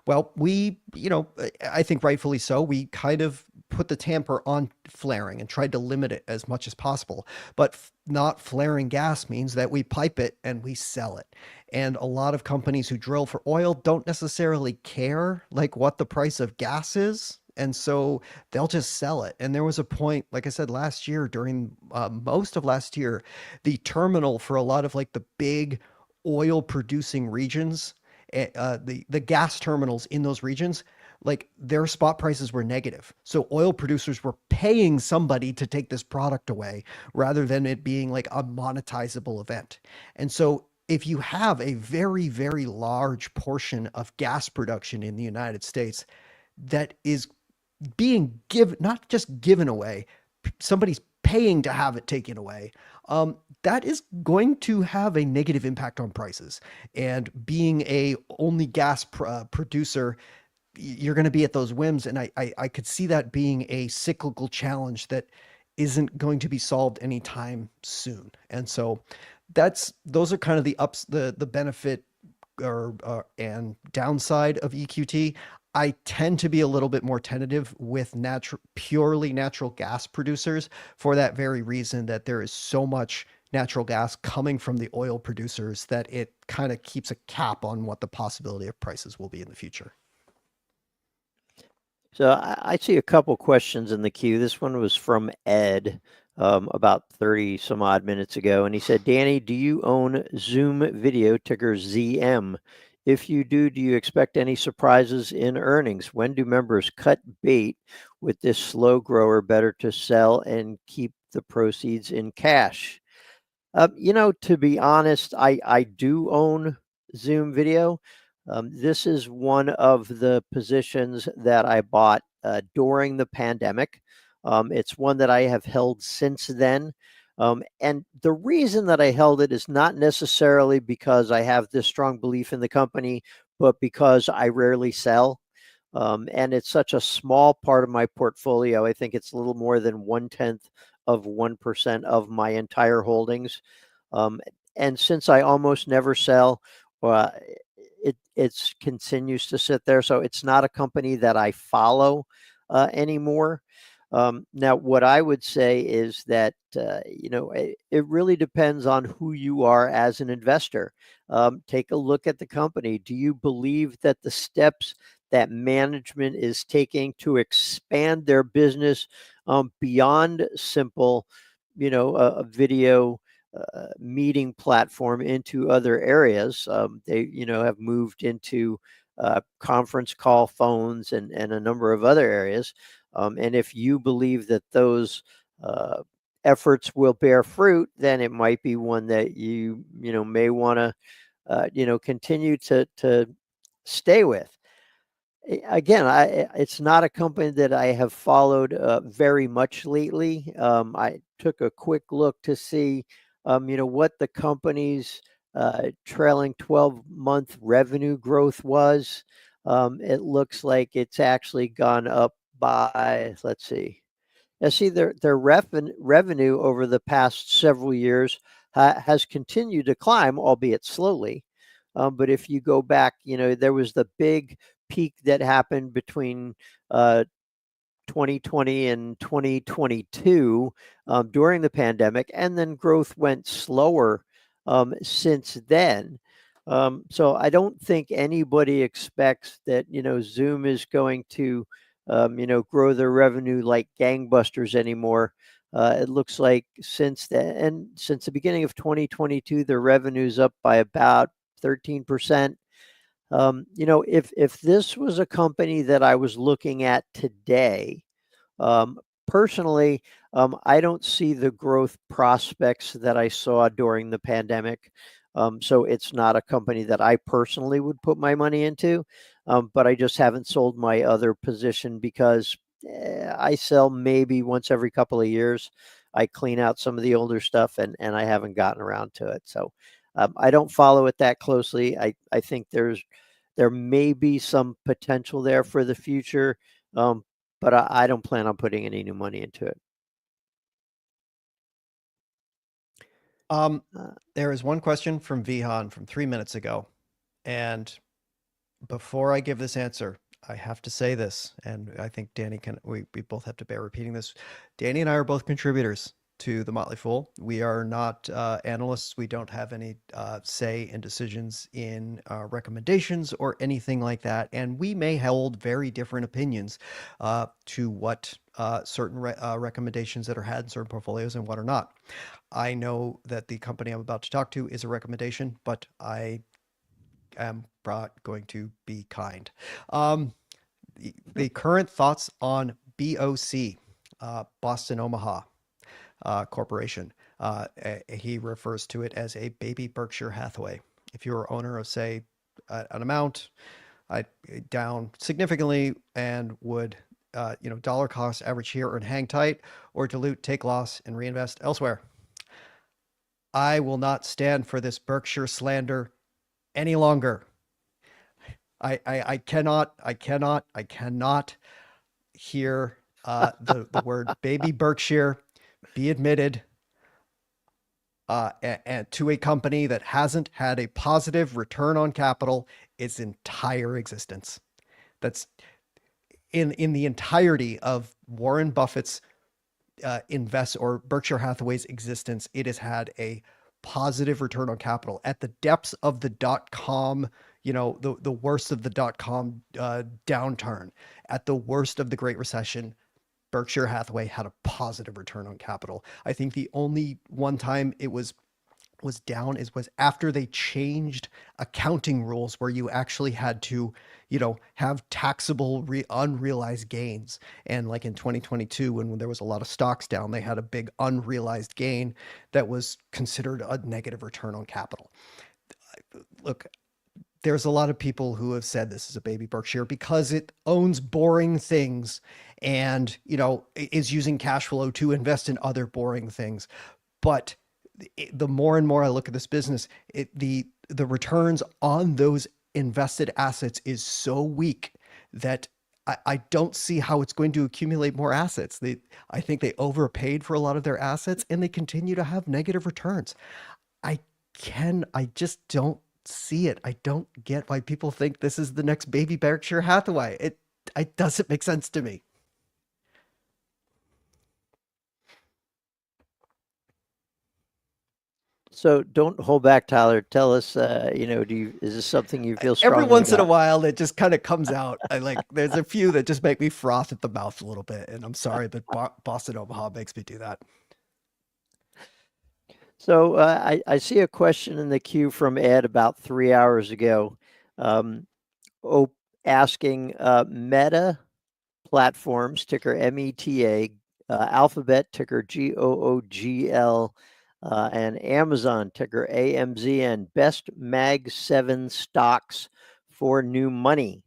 Well, I think rightfully so, we kind of put the tamper on flaring and tried to limit it as much as possible. But not flaring gas means that we pipe it and we sell it. And a lot of companies who drill for oil don't necessarily care like what the price of gas is. And so they'll just sell it. And there was a point, like I said, last year, during most of last year, the terminal for a lot of like the big oil producing regions, the gas terminals in those regions, like their spot prices were negative. So oil producers were paying somebody to take this product away rather than it being like a monetizable event. And so if you have a very, very large portion of gas production in the United States that is being given, not just given away, somebody's paying to have it taken away, that is going to have a negative impact on prices. And being a only gas producer, you're going to be at those whims. And I could see that being a cyclical challenge that isn't going to be solved anytime soon. And so those are kind of the benefit and downside of EQT. I tend to be a little bit more tentative with purely natural gas producers for that very reason, that there is so much natural gas coming from the oil producers that it kind of keeps a cap on what the possibility of prices will be in the future. So I see a couple questions in the queue. This one was from Ed about 30 some odd minutes ago. And he said, Danny, do you own Zoom Video, ticker ZM? If you do you expect any surprises in earnings? When do members cut bait with this slow grower? Better to sell and keep the proceeds in cash? To be honest, I do own Zoom Video. This is one of the positions that I bought during the pandemic. It's one that I have held since then. And the reason that I held it is not necessarily because I have this strong belief in the company, but because I rarely sell. And it's such a small part of my portfolio. I think it's a little more than 0.1% of my entire holdings. And since I almost never sell, it continues to sit there. So it's not a company that I follow anymore. Now, what I would say is that, it really depends on who you are as an investor. Take a look at the company. Do you believe that the steps that management is taking to expand their business beyond simple, a video meeting platform into other areas. They, have moved into conference call phones and a number of other areas. And if you believe that those efforts will bear fruit, then it might be one that you may want to continue to stay with. Again, it's not a company that I have followed very much lately. I took a quick look to see, what the company's trailing 12-month revenue growth was. It looks like it's actually gone up by, let's see. See, their revenue over the past several years has continued to climb, albeit slowly. But if you go back, there was the big peak that happened between 2020 and 2022 during the pandemic, and then growth went slower since then. So I don't think anybody expects that Zoom is going to grow their revenue like gangbusters anymore. It looks like since the beginning of 2022, their revenue's up by about 13%. If this was a company that I was looking at today, personally, I don't see the growth prospects that I saw during the pandemic. So it's not a company that I personally would put my money into, but I just haven't sold my other position because I sell maybe once every couple of years. I clean out some of the older stuff and I haven't gotten around to it. So I don't follow it that closely. I think there may be some potential there for the future, but I don't plan on putting any new money into it. There is one question from Vihan from 3 minutes ago, and before I give this answer, I have to say this, and I think Danny we both have to bear repeating this. Danny and I are both contributors to the Motley Fool. We are not analysts. We don't have any say in decisions in recommendations or anything like that. And we may hold very different opinions to what certain recommendations that are had in certain portfolios and what are not. I know that the company I'm about to talk to is a recommendation, but I am not going to be kind. The current thoughts on BOC, Boston Omaha Corporation. He refers to it as a baby Berkshire Hathaway. If you're owner of, say, an amount, I'd down significantly and would, dollar cost average here or hang tight, or dilute, take loss, and reinvest elsewhere. I will not stand for this Berkshire slander any longer. I cannot hear the word baby Berkshire be admitted and to a company that hasn't had a positive return on capital its entire existence. That's in the entirety of Warren Buffett's or Berkshire Hathaway's existence. It has had a positive return on capital at the depths of the .com, the worst of the .com downturn, at the worst of the Great Recession. Berkshire Hathaway had a positive return on capital. I think the only one time it was down was after they changed accounting rules where you actually had to, have taxable unrealized gains. And like in 2022, when there was a lot of stocks down, they had a big unrealized gain that was considered a negative return on capital. Look, there's a lot of people who have said this is a baby Berkshire because it owns boring things and, is using cash flow to invest in other boring things. But the more and more I look at this business, the returns on those invested assets is so weak that I don't see how it's going to accumulate more assets. I think they overpaid for a lot of their assets and they continue to have negative returns. I just don't see it. I don't get why people think this is the next baby Berkshire Hathaway. It doesn't make sense to me. So don't hold back, Tyler. Tell us, is this something you feel strongly Every once in a about? while, it just kind of comes out. There's a few that just make me froth at the mouth a little bit, and I'm sorry, but Boston Omaha makes me do that. So I see a question in the queue from Ed about 3 hours ago, um, asking Meta Platforms, ticker META, Alphabet, ticker GOOGL, and Amazon, ticker AMZN, best Mag 7 stocks for new money.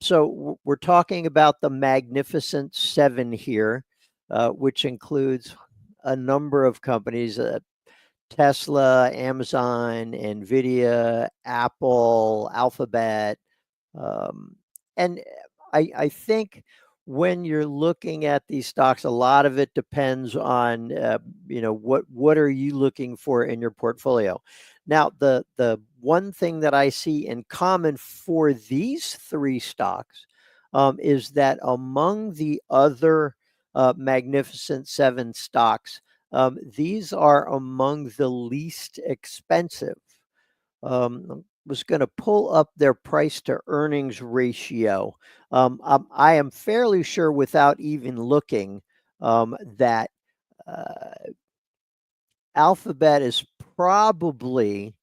So we're talking about the Magnificent Seven here, which includes a number of companies, Tesla, Amazon, Nvidia, Apple, Alphabet. And I think when you're looking at these stocks, a lot of it depends on, what are you looking for in your portfolio. Now, the one thing that I see in common for these three stocks is that among the other Magnificent Seven stocks, these are among the least expensive. I was going to pull up their price to earnings ratio. I am fairly sure without even looking that Alphabet is probably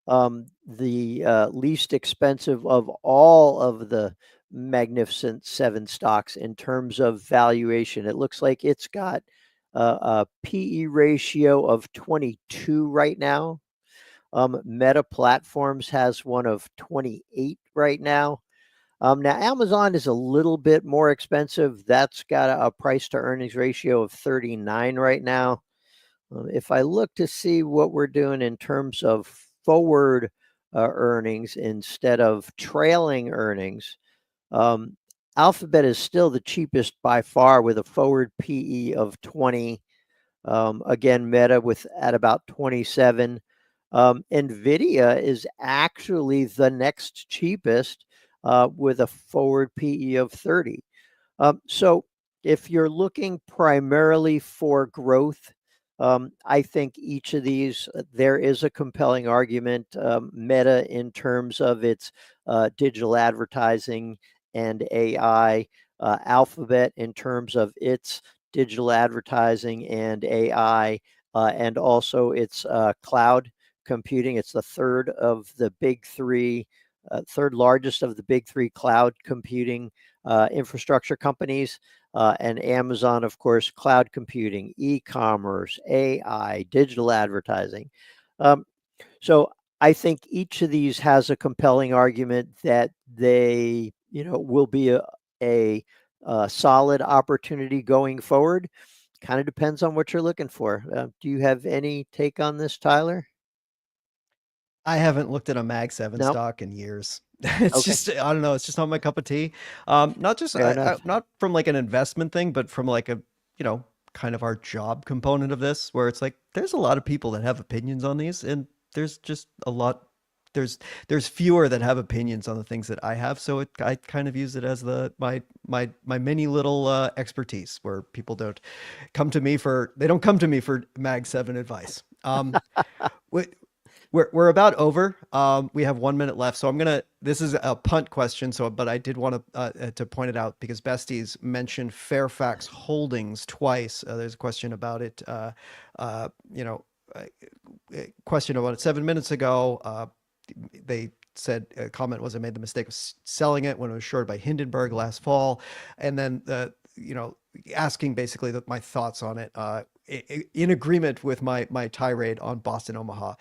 the least expensive of all of the Magnificent Seven stocks in terms of valuation. It looks like it's got a PE ratio of 22 right now. Meta Platforms has one of 28 right now. Now, Amazon is a little bit more expensive. That's got a price to earnings ratio of 39 right now. If I look to see what we're doing in terms of forward earnings instead of trailing earnings, Alphabet is still the cheapest by far with a forward PE of 20. Again, Meta at about 27. Nvidia is actually the next cheapest with a forward PE of 30. So if you're looking primarily for growth, I think each of these, there is a compelling argument. Meta in terms of its digital advertising and AI, Alphabet in terms of its digital advertising and AI, and also its cloud computing. It's the third of the big three, third largest of the big three cloud computing infrastructure companies. And Amazon, of course, cloud computing, e-commerce, AI, digital advertising. So I think each of these has a compelling argument that they, will be a solid opportunity going forward. Kind of depends on what you're looking for. Do you have any take on this, Tyler? I haven't looked at a Mag 7 No? stock in years. It's Okay. just, I don't know, it's just not my cup of tea. Not just, Fair enough. not from like an investment thing, but from like a, kind of our job component of this, where it's like, there's a lot of people that have opinions on these, and there's just a lot, there's fewer that have opinions on the things that I have. So I kind of use it as my mini little expertise, where people they don't come to me for Mag 7 advice. What, we're about over. We have 1 minute left, so this is a punt question. But I did want to point it out because Besties mentioned Fairfax Holdings twice. There's a question about it. Question about it 7 minutes ago. They said a comment was I made the mistake of selling it when it was shorted by Hindenburg last fall, and then asking basically my thoughts on it, in agreement with my tirade on Boston Omaha,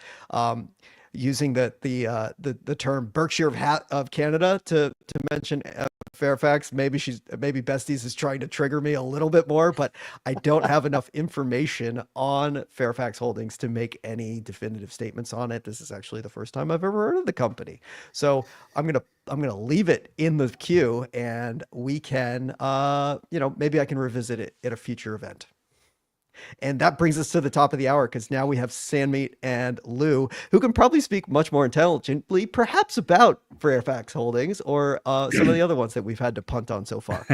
using the term Berkshire of Canada to mention Fairfax. Maybe Besties is trying to trigger me a little bit more, but I don't have enough information on Fairfax Holdings to make any definitive statements on it. This is actually the first time I've ever heard of the company, so I'm gonna leave it in the queue, and we can maybe I can revisit it at a future event. And that brings us to the top of the hour, because now we have Sandmeat and Lou, who can probably speak much more intelligently, perhaps about Fairfax Holdings or some of the other ones that we've had to punt on so far.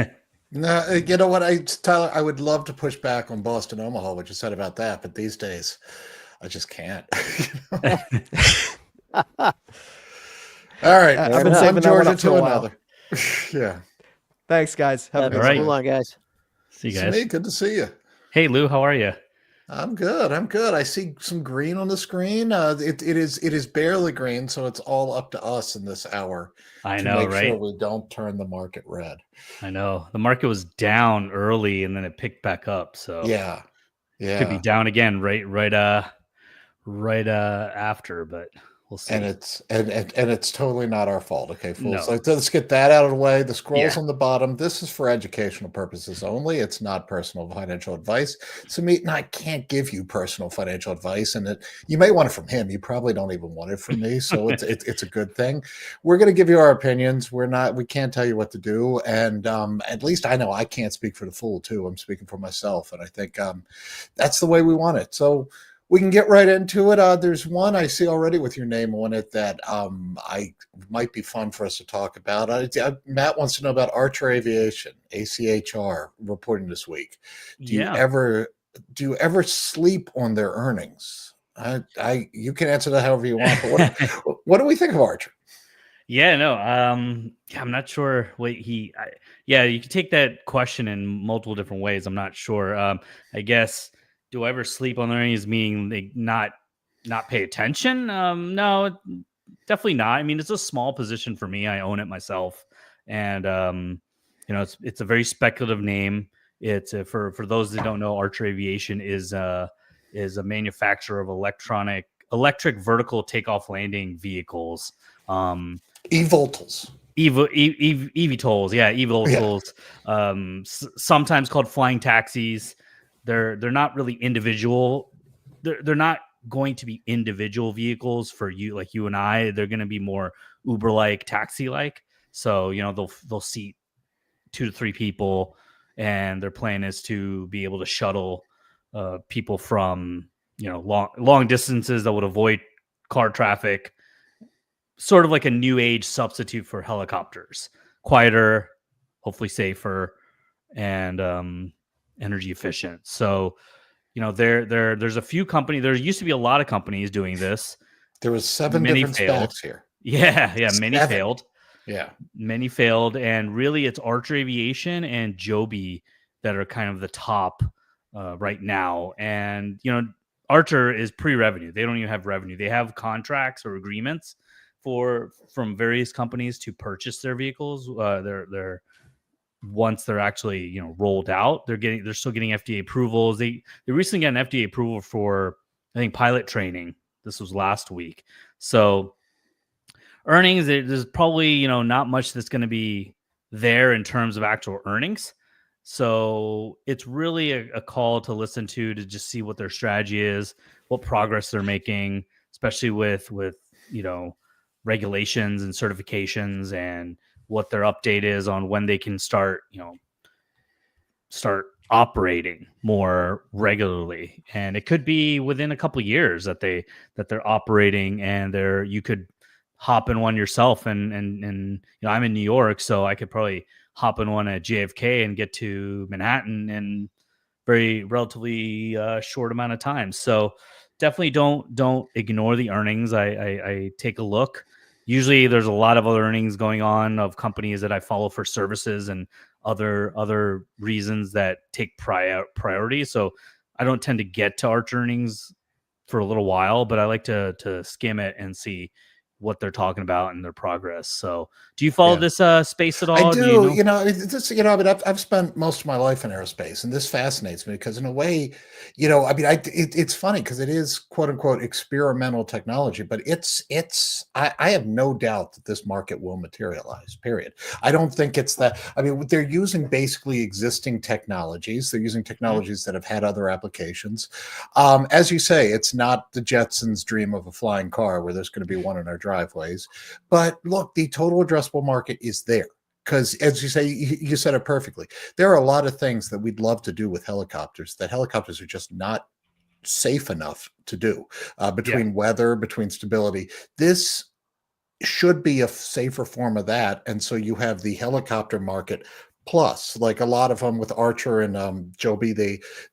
No, you know what, Tyler, I would love to push back on Boston Omaha, what you said about that, but these days I just can't. All right, I've from been saving one that one Georgia up for to a while. another. Yeah. Thanks, guys. Have a good All right. So long, guys. See you guys. Sweet, good to see you. Hey, Lou, how are you? I'm good. I'm good. I see some green on the screen. It is barely green, so it's all up to us in this hour I to know, make sure right? we don't turn the market red. I know. The market was down early and then it picked back up. So Yeah, could be yeah. down again right after, but we'll And see. it's totally not our fault. Okay, fools. No. Let's get that out of the way. The scrolls Yeah. on the bottom. This is for educational purposes only. It's not personal financial advice. Samit and I can't give you personal financial advice, and you may want it from him. You probably don't even want it from me, so it's a good thing. We're going to give you our opinions. We can't tell you what to do, and at least I know I can't speak for the fool too. I'm speaking for myself, and I think that's the way we want it. So we can get right into it. There's one I see already with your name on it that I might be fun for us to talk about. Matt wants to know about Archer Aviation, ACHR, reporting this week. Do you Yeah. ever sleep on their earnings? You can answer that however you want. But what do we think of Archer? Yeah, no. Yeah, I'm not sure what yeah, you can take that question in multiple different ways. I'm not sure. I guess, do I ever sleep on the earnings, meaning they not pay attention? No, definitely not. I mean, it's a small position for me. I own it myself, and it's a very speculative name. It's for those that don't know, Archer Aviation is a manufacturer of electric vertical takeoff landing vehicles. eVTOLs. eVTOLs, yeah, eVTOLs. Sometimes called flying taxis. They're not really individual. They're not going to be individual vehicles for you, like you and I. They're going to be more Uber-like, taxi-like. So they'll seat 2 to 3 people, and their plan is to be able to shuttle people from long distances that would avoid car traffic, sort of like a new age substitute for helicopters. Quieter, hopefully safer, and energy efficient. So there's a few companies. There used to be a lot of companies doing this. There was 7 Many different failed. specs here. Yeah, many 7. failed. Yeah. Many failed, and really it's Archer Aviation and Joby that are kind of the top right now. And Archer is pre-revenue. They don't even have revenue. They have contracts or agreements from various companies to purchase their vehicles. They're once they're actually rolled out, they're still getting FDA approvals. They recently got an FDA approval for, I think, pilot training. This was last week. So earnings, there's probably not much that's going to be there in terms of actual earnings. So it's really a call to listen to just see what their strategy is, what progress they're making, especially with regulations and certifications, and what their update is on when they can start operating more regularly. And it could be within a couple of years that they're operating, and you could hop in one yourself. And I'm in New York, so I could probably hop in one at JFK and get to Manhattan in very relatively short amount of time. So definitely don't ignore the earnings. I take a look. Usually there's a lot of other earnings going on of companies that I follow for services and other reasons that take priority. So I don't tend to get to Arch earnings for a little while, but I like to skim it and see what they're talking about and their progress. So do you follow this space at all? I do. You know? I mean, I've spent most of my life in aerospace, and this fascinates me because, in a way, I mean, it's funny because it is quote unquote experimental technology, but I have no doubt that this market will materialize. Period. I don't think it's that. I mean, they're using basically existing technologies. They're using technologies that have had other applications. As you say, it's not the Jetsons' dream of a flying car where there's going to be one in our driveways. But look, the total addressable market is there. Because, as you say, you said it perfectly. There are a lot of things that we'd love to do with helicopters that helicopters are just not safe enough to do, between weather, between stability. This should be a safer form of that. And so you have the helicopter market. Plus, like a lot of them with Archer and Joby,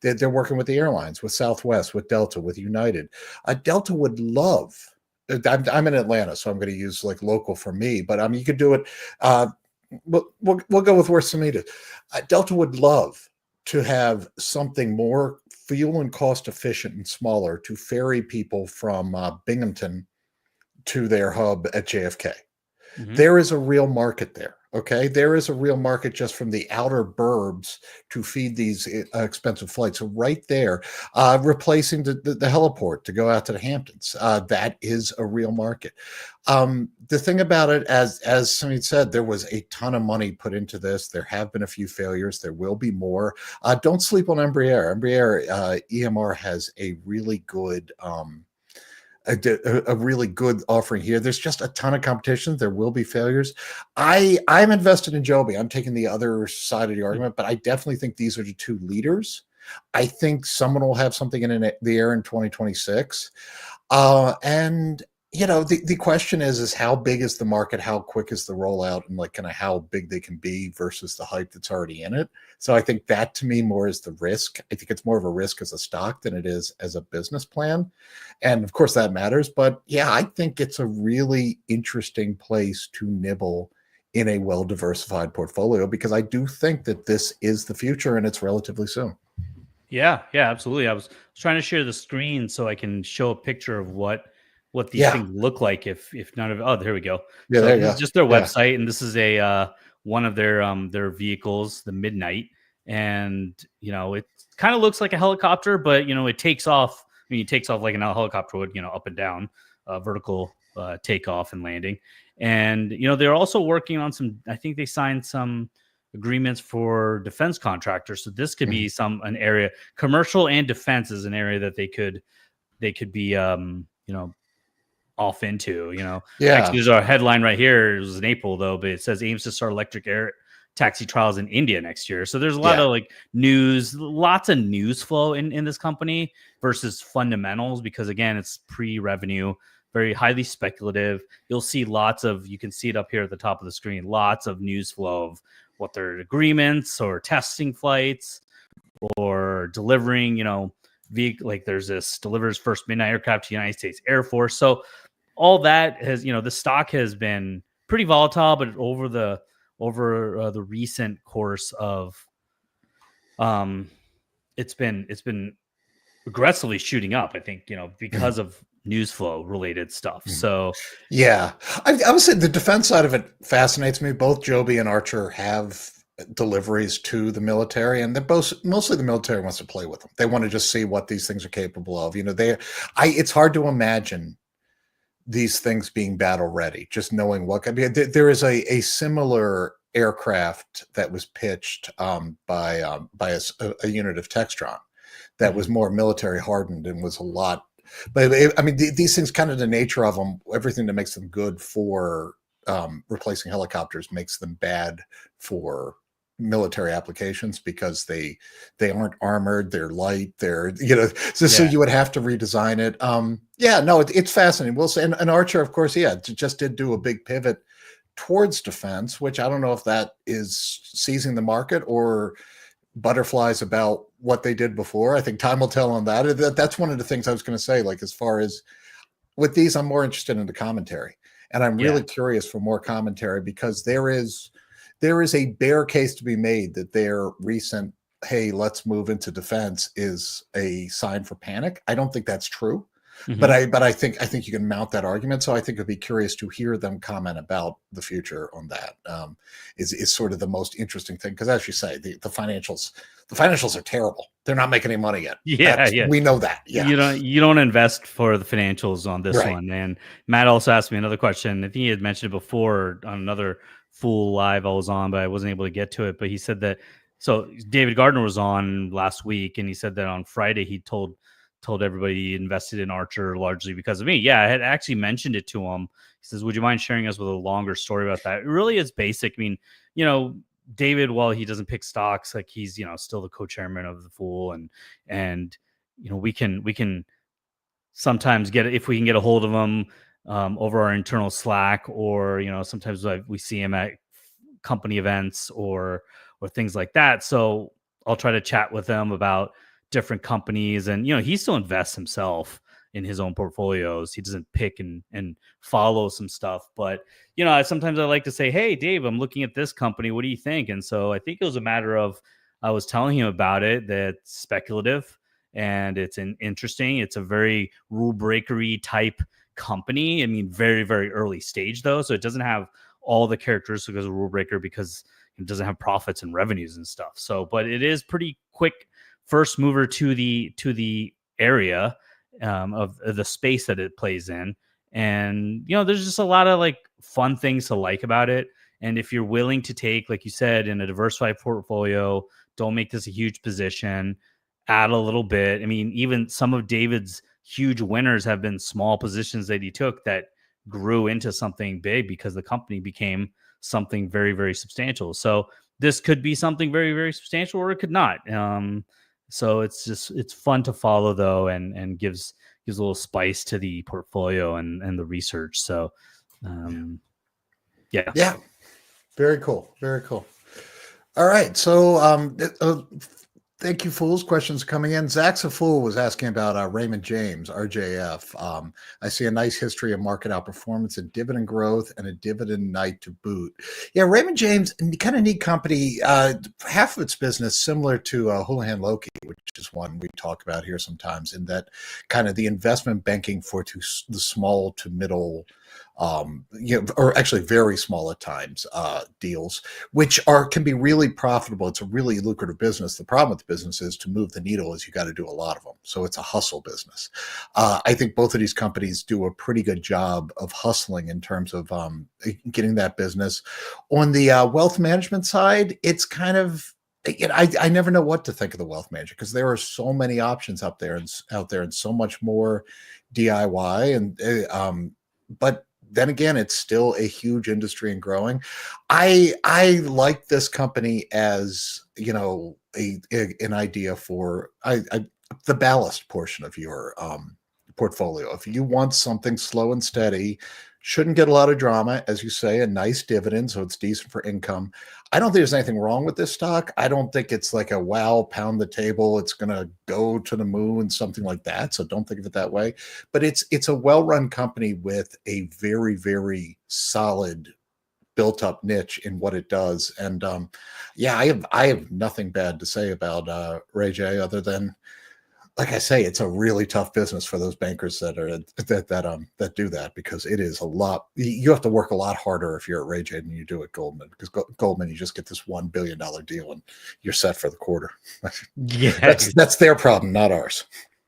they're working with the airlines, with Southwest, with Delta, with United. Delta would love. I'm in Atlanta, so I'm going to use like local for me. But I mean, you could do it. We'll go with where Samita. Delta would love to have something more fuel and cost efficient and smaller to ferry people from Binghamton to their hub at JFK. There is a real market there. Okay. There is a real market just from the outer burbs to feed these expensive flights. So right there, replacing the heliport to go out to the Hamptons. That is a real market. The thing about it, as somebody said, there was a ton of money put into this. There have been a few failures. There will be more. Don't sleep on Embraer. Embraer EMR has a really good a really good offering here. There's just a ton of competition. There will be failures. I'm invested in Joby. I'm taking the other side of the argument, but I definitely think these are the two leaders. I think someone will have something in the air in 2026. And the question is how big is the market? How quick is the rollout, and like kind of how big they can be versus the hype that's already in it. So I think that to me more is the risk. I think it's more of a risk as a stock than it is as a business plan. And of course that matters, but yeah, I think it's a really interesting place to nibble in a well-diversified portfolio, because I do think that this is the future and it's relatively soon. Yeah, absolutely. I was trying to share the screen so I can show a picture of what these things look like if none of there we go. Yeah, so there you this go. is just their website, and this is a one of their vehicles, the Midnight, and it kind of looks like a helicopter, but it takes off. I mean, it takes off like a helicopter would, up and down, vertical takeoff and landing. And they're also working on some. I think they signed some agreements for defense contractors. So this could be an area, commercial and defense is an area that they could be off into. Actually, there's our headline right here. It was in April though, but it says aims to start electric air taxi trials in India next year. So there's a lot of news, lots of news flow in this company versus fundamentals, because again, it's pre-revenue, very highly speculative. You'll see you can see it up here at the top of the screen, lots of news flow of what their agreements or testing flights or delivering, like there's this delivers first Midnight aircraft to the United States Air Force. So all that has, the stock has been pretty volatile, but over the recent course of, it's been aggressively shooting up, I think, because of news flow related stuff. So yeah, I would say the defense side of it fascinates me. Both Joby and Archer have deliveries to the military, and mostly the military wants to play with them. They want to just see what these things are capable of. It's hard to imagine these things being battle ready, just knowing what could be. There is a similar aircraft that was pitched by a unit of Textron that was more military hardened and was a lot. But I mean, these things, kind of the nature of them, everything that makes them good for replacing helicopters makes them bad for military applications, because they aren't armored, they're light, so you would have to redesign it. It's fascinating. We'll say, and Archer, of course, just did do a big pivot towards defense, which I don't know if that is seizing the market or butterflies about what they did before. I think time will tell on that. That's one of the things I was going to say, like, as far as with these, I'm more interested in the commentary, and I'm really curious for more commentary, because there is a bear case to be made that their recent, hey, let's move into defense, is a sign for panic. I don't think that's true. But I think you can mount that argument. So I think I'd be curious to hear them comment about the future on that. Is sort of the most interesting thing, because as you say, the financials are terrible. They're not making any money yet. We know that. Yeah, you don't invest for the financials on this one. And Matt also asked me another question. I think he had mentioned it before on another Fool Live I was on, but I wasn't able to get to it. But he said that, so David Gardner was on last week, and he said that on Friday he told everybody he invested in Archer largely because of me. Yeah, I had actually mentioned it to him. He says, would you mind sharing us with a longer story about that? It really is basic. I mean, David, while he doesn't pick stocks, like he's, still the co-chairman of the Fool, and we can sometimes if we can get a hold of him over our internal Slack, or, sometimes we see him at company events or things like that. So I'll try to chat with him about different companies, and he still invests himself in his own portfolios. He doesn't pick and follow some stuff, but sometimes I like to say, hey Dave, I'm looking at this company, what do you think? And so I think it was a matter of, I was telling him about it, that's speculative, and it's interesting. It's a very rule breakery type company. I mean, very, very early stage though. So it doesn't have all the characteristics of a rule breaker because it doesn't have profits and revenues and stuff. So, but it is pretty quick first mover to the area of the space that it plays in. And, there's just a lot of like fun things to like about it. And if you're willing to take, like you said, in a diversified portfolio, don't make this a huge position, add a little bit. I mean, even some of David's huge winners have been small positions that he took that grew into something big because the company became something very, very substantial. So this could be something very, very substantial, or it could not. So it's fun to follow though, and gives a little spice to the portfolio and the research. So yeah. Very cool. Very cool. All right. So thank you, Fools. Questions coming in. Zach's a Fool was asking about Raymond James, RJF. I see a nice history of market outperformance and dividend growth and a dividend night to boot. Yeah, Raymond James, kind of neat company. Half of its business similar to Houlihan Lokey, which is one we talk about here sometimes, in that kind of the investment banking for the small to middle or actually very small at times deals, which can be really profitable. It's a really lucrative business. The problem with the business is to move the needle is you got to do a lot of them. So it's a hustle business. I think both of these companies do a pretty good job of hustling in terms of getting that business. On the wealth management side, it's kind of, I never know what to think of the wealth manager because there are so many options out there and so much more DIY but then again, it's still a huge industry and growing. I like this company as an idea for the ballast portion of your portfolio. If you want something slow and steady, shouldn't get a lot of drama, as you say, a nice dividend, so it's decent for income. I don't think there's anything wrong with this stock. I don't think it's like a wow, pound the table, it's going to go to the moon, something like that. So don't think of it that way. But it's a well-run company with a very, very solid built-up niche in what it does. And I have nothing bad to say about Ray J other than, like I say, it's a really tough business for those bankers that do that, because it is a lot. You have to work a lot harder if you're at Ray J than you do at Goldman, because Goldman, you just get this $1 billion deal and you're set for the quarter. Yeah, that's their problem, not ours.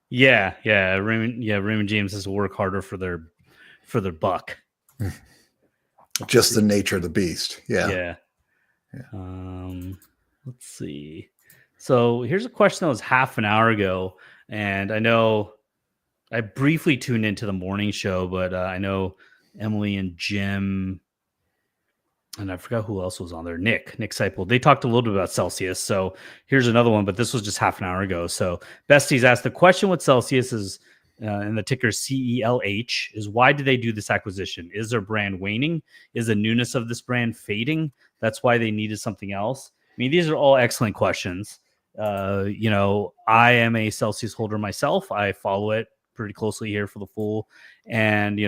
Yeah. Raymond James has to work harder for their buck. Just the nature of the beast. Yeah. Let's see. So here's a question that was half an hour ago. And I know I briefly tuned into the morning show, but I know Emily and Jim, and I forgot who else was on there. Nick Seipel. They talked a little bit about Celsius. So here's another one, but this was just half an hour ago. So Besties asked, the question with Celsius is, and the ticker CELH, is why did they do this acquisition? Is their brand waning? Is the newness of this brand fading? That's why they needed something else. I mean, these are all excellent questions. I am a Celsius holder myself. I follow it pretty closely here for the Fool. And,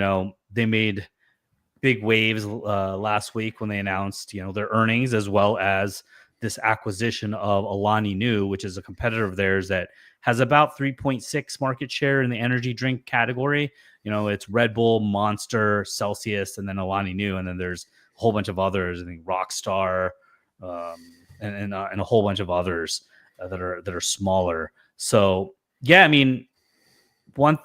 they made big waves last week when they announced, their earnings, as well as this acquisition of Alani Nu, which is a competitor of theirs that has about 3.6 market share in the energy drink category. It's Red Bull, Monster, Celsius, and then Alani Nu. And then there's a whole bunch of others. I think Rockstar, and a whole bunch of others that are smaller. So yeah, I mean,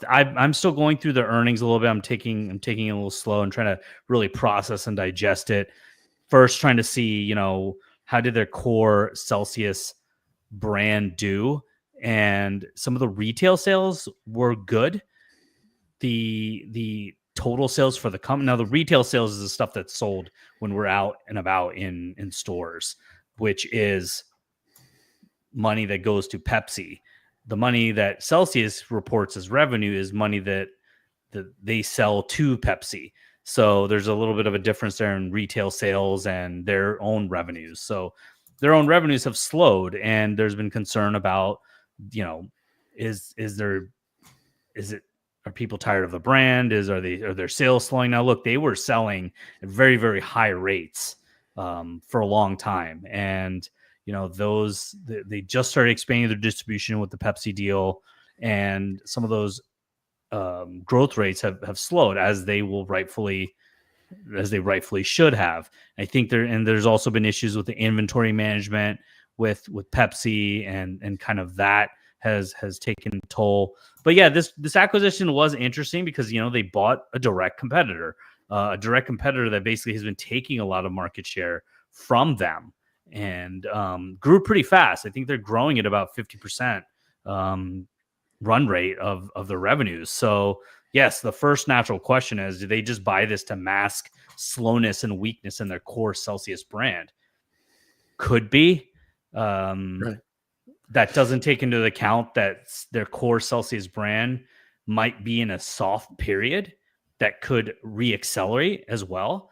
I'm still going through the earnings a little bit. I'm taking it a little slow and trying to really process and digest it. First, trying to see, how did their core Celsius brand do? And some of the retail sales were good. The total sales for the company. Now, the retail sales is the stuff that's sold when we're out and about in stores, which is money that goes to Pepsi. The money that Celsius reports as revenue is money that they sell to Pepsi. So there's a little bit of a difference there in retail sales and their own revenues. So their own revenues have slowed, and there's been concern about, are people tired of the brand? Are their sales slowing now? Look, they were selling at very, very high rates for a long time, and they just started expanding their distribution with the Pepsi deal. and some of those growth rates have slowed as they rightfully should have. I think there's also been issues with the inventory management with Pepsi, and kind of that has taken a toll. But yeah, this acquisition was interesting because they bought a direct competitor that basically has been taking a lot of market share from them, and grew pretty fast. I think they're growing at about 50% run rate of their revenues. So yes, the first natural question is, do they just buy this to mask slowness and weakness in their core Celsius brand? Could be. Right. That doesn't take into account that their core Celsius brand might be in a soft period that could reaccelerate as well.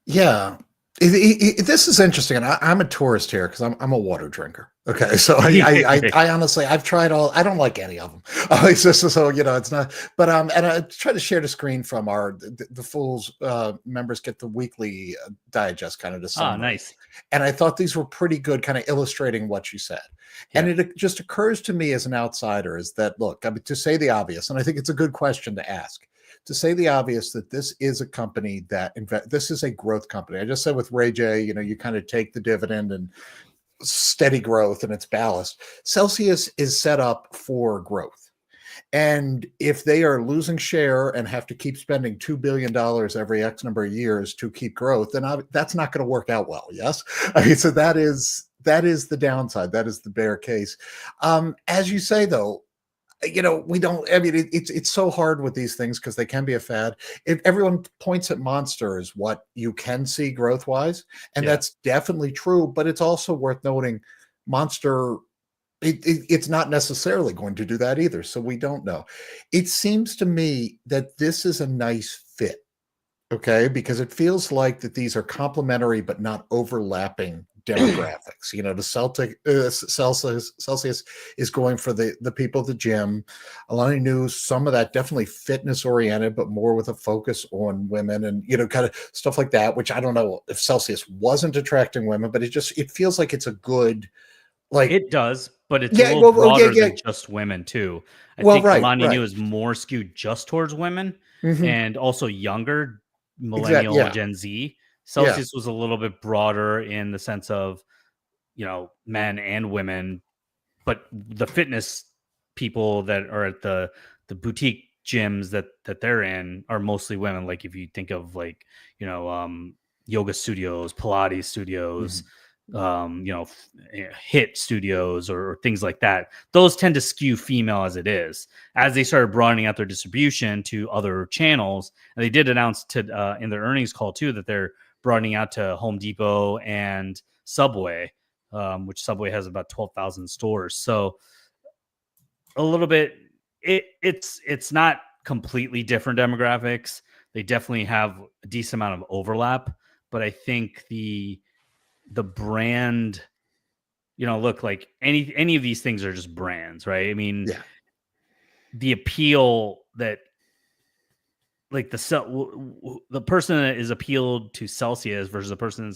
Yeah. This is interesting, and I'm a tourist here because I'm a water drinker. Okay, so I honestly, I've tried all. I don't like any of them. It's just so it's not. But and I try to share the screen from the Fools members get the weekly digest kind of the summary. Nice. And I thought these were pretty good, kind of illustrating what you said. Yeah. And it just occurs to me as an outsider is that, look, I mean, to say the obvious, and I think it's a good question to ask. To say the obvious, that this is a company that this is a growth company. I just said with Ray J, you kind of take the dividend and steady growth and it's ballast. Celsius is set up for growth. And if they are losing share and have to keep spending $2 billion every X number of years to keep growth, then that's not going to work out well. Yes. I mean, so that is the downside. That is the bear case. As you say, though, we don't, I mean, it's so hard with these things because they can be a fad. If everyone points at Monster as what you can see growth wise, and that's definitely true, but it's also worth noting Monster, it's not necessarily going to do that either. So we don't know. It seems to me that this is a nice fit. Okay. Because it feels like that these are complementary, but not overlapping demographics. The Celsius is going for the people at the gym. Alani Nu, some of that definitely fitness oriented, but more with a focus on women and kind of stuff like that, which I don't know if Celsius wasn't attracting women, but it feels like it's a good, like, it does, but it's a little broader than just women too. I think Alani Nu is more skewed just towards women, and also younger millennial Gen Z. Celsius was a little bit broader in the sense of, men and women, but the fitness people that are at the boutique gyms that they're in are mostly women. Like if you think of yoga studios, Pilates studios, HIIT studios or things like that, those tend to skew female as it is. As they started broadening out their distribution to other channels, and they did announce in their earnings call too that they're broadening out to Home Depot and Subway, which Subway has about 12,000 stores. So a little bit, it's not completely different demographics. They definitely have a decent amount of overlap, but I think the brand, look, like any of these things are just brands, right? I mean, the appeal that, like the person that is appealed to Celsius versus the person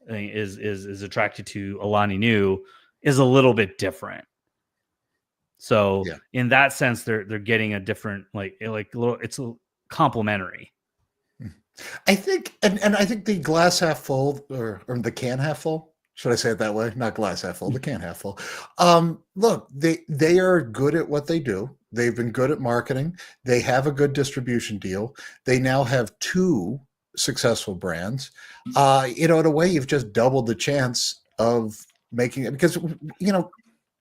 is attracted to Alani Nu is a little bit different. So in that sense, they're getting a different, it's complementary. I think, and I think the glass half full or the can half full. Should I say it that way? Not glass half full, the can half full. Look, they are good at what they do. They've been good at marketing. They have a good distribution deal. They now have 2 successful brands. In a way, you've just doubled the chance of making it because,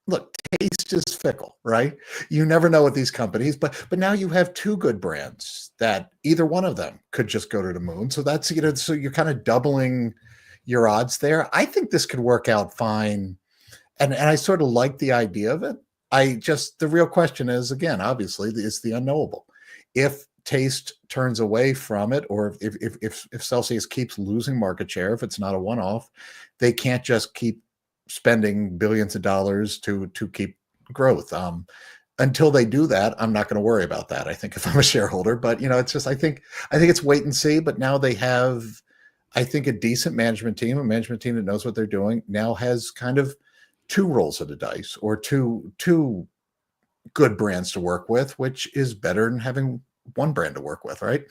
look, taste is fickle, right? You never know with these companies, but now you have 2 good brands that either one of them could just go to the moon. So that's, so you're kind of doubling your odds there. I think this could work out fine. And I sort of like the idea of it. The real question is, again, obviously, is the unknowable. If taste turns away from it, or if Celsius keeps losing market share, if it's not a one-off, they can't just keep spending billions of dollars to keep growth. Until they do that, I'm not going to worry about that. I think if I'm a shareholder, but it's just, I think it's wait and see. But now they have, I think, a decent management team that knows what they're doing, now has kind of two rolls of the dice or two good brands to work with, which is better than having one brand to work with, right?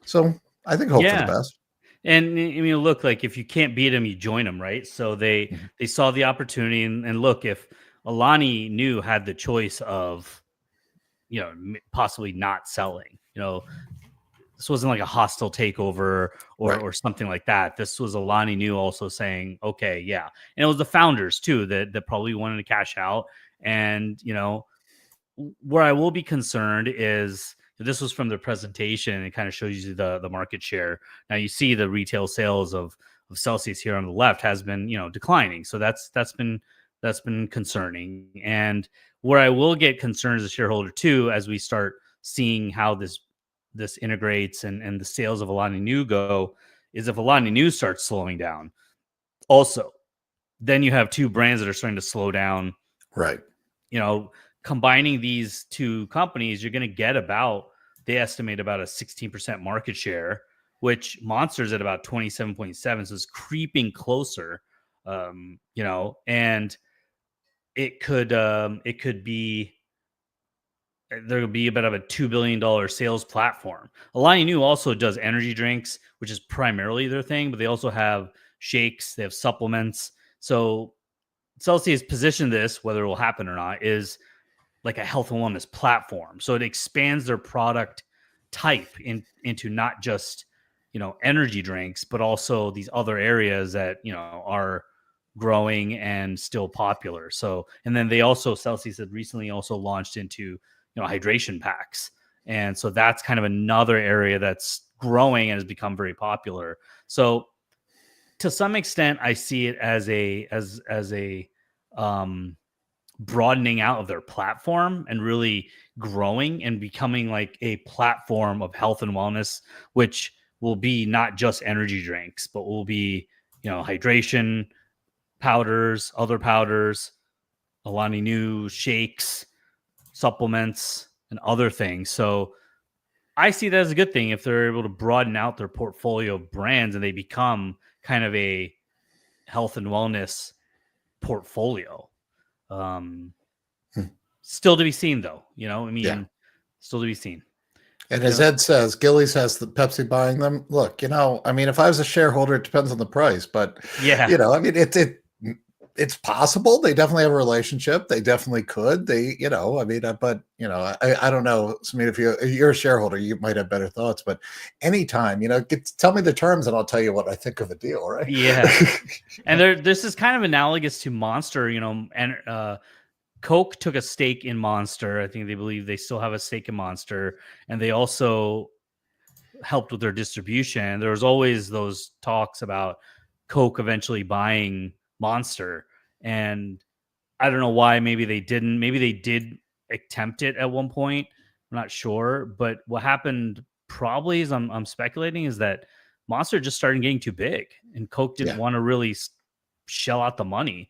So I think hope for the Yeah. best. And I mean, look, like if you can't beat them, you join them, right? So they saw the opportunity, and look, if Alani Nu had the choice of, possibly not selling, this wasn't like a hostile takeover Right. or something like that. This was Alani Nu also saying, okay, yeah, and it was the founders too that probably wanted to cash out, and where I will be concerned is this was from the presentation. It kind of shows you the market share. Now you see the retail sales of Celsius here on the left has been declining. So that's been concerning. And where I will get concerned as a shareholder too, as we start seeing how this integrates and the sales of Alani Nu go, is if Alani Nu starts slowing down. Also, then you have two brands that are starting to slow down. Right. Combining these two companies, you're going to get they estimate about a 16% market share, which Monster's at about 27.7. So it's creeping closer, and it could be, there could be about a $2 billion sales platform. Alani Nu also does energy drinks, which is primarily their thing, but they also have shakes, they have supplements. So Celsius positioned this, whether it will happen or not, is like a health and wellness platform. So it expands their product type into not just, energy drinks, but also these other areas that, are growing and still popular. So, and then Celsius had recently also launched into, hydration packs. And so that's kind of another area that's growing and has become very popular. So to some extent, I see it as a broadening out of their platform and really growing and becoming like a platform of health and wellness, which will be not just energy drinks, but will be, hydration powders, other powders, Alani Nu shakes, supplements, and other things. So I see that as a good thing if they're able to broaden out their portfolio of brands and they become kind of a health and wellness portfolio. Still to be seen, though. Still to be seen. And as Ed says, Gillies has the Pepsi buying them. Look, if I was a shareholder, it depends on the price, but yeah, it's possible. They definitely have a relationship. They definitely could. I don't know. I mean, if you're a shareholder, you might have better thoughts, but anytime, tell me the terms and I'll tell you what I think of a deal. Right. Yeah. And this is kind of analogous to Monster, and Coke took a stake in Monster. I think they believe they still have a stake in Monster, and they also helped with their distribution. There was always those talks about Coke eventually buying Monster, and I don't know why. Maybe they didn't. Maybe they did attempt it at one point. I'm not sure, but what happened probably is I'm speculating is that Monster just started getting too big, and Coke didn't want to really shell out the money.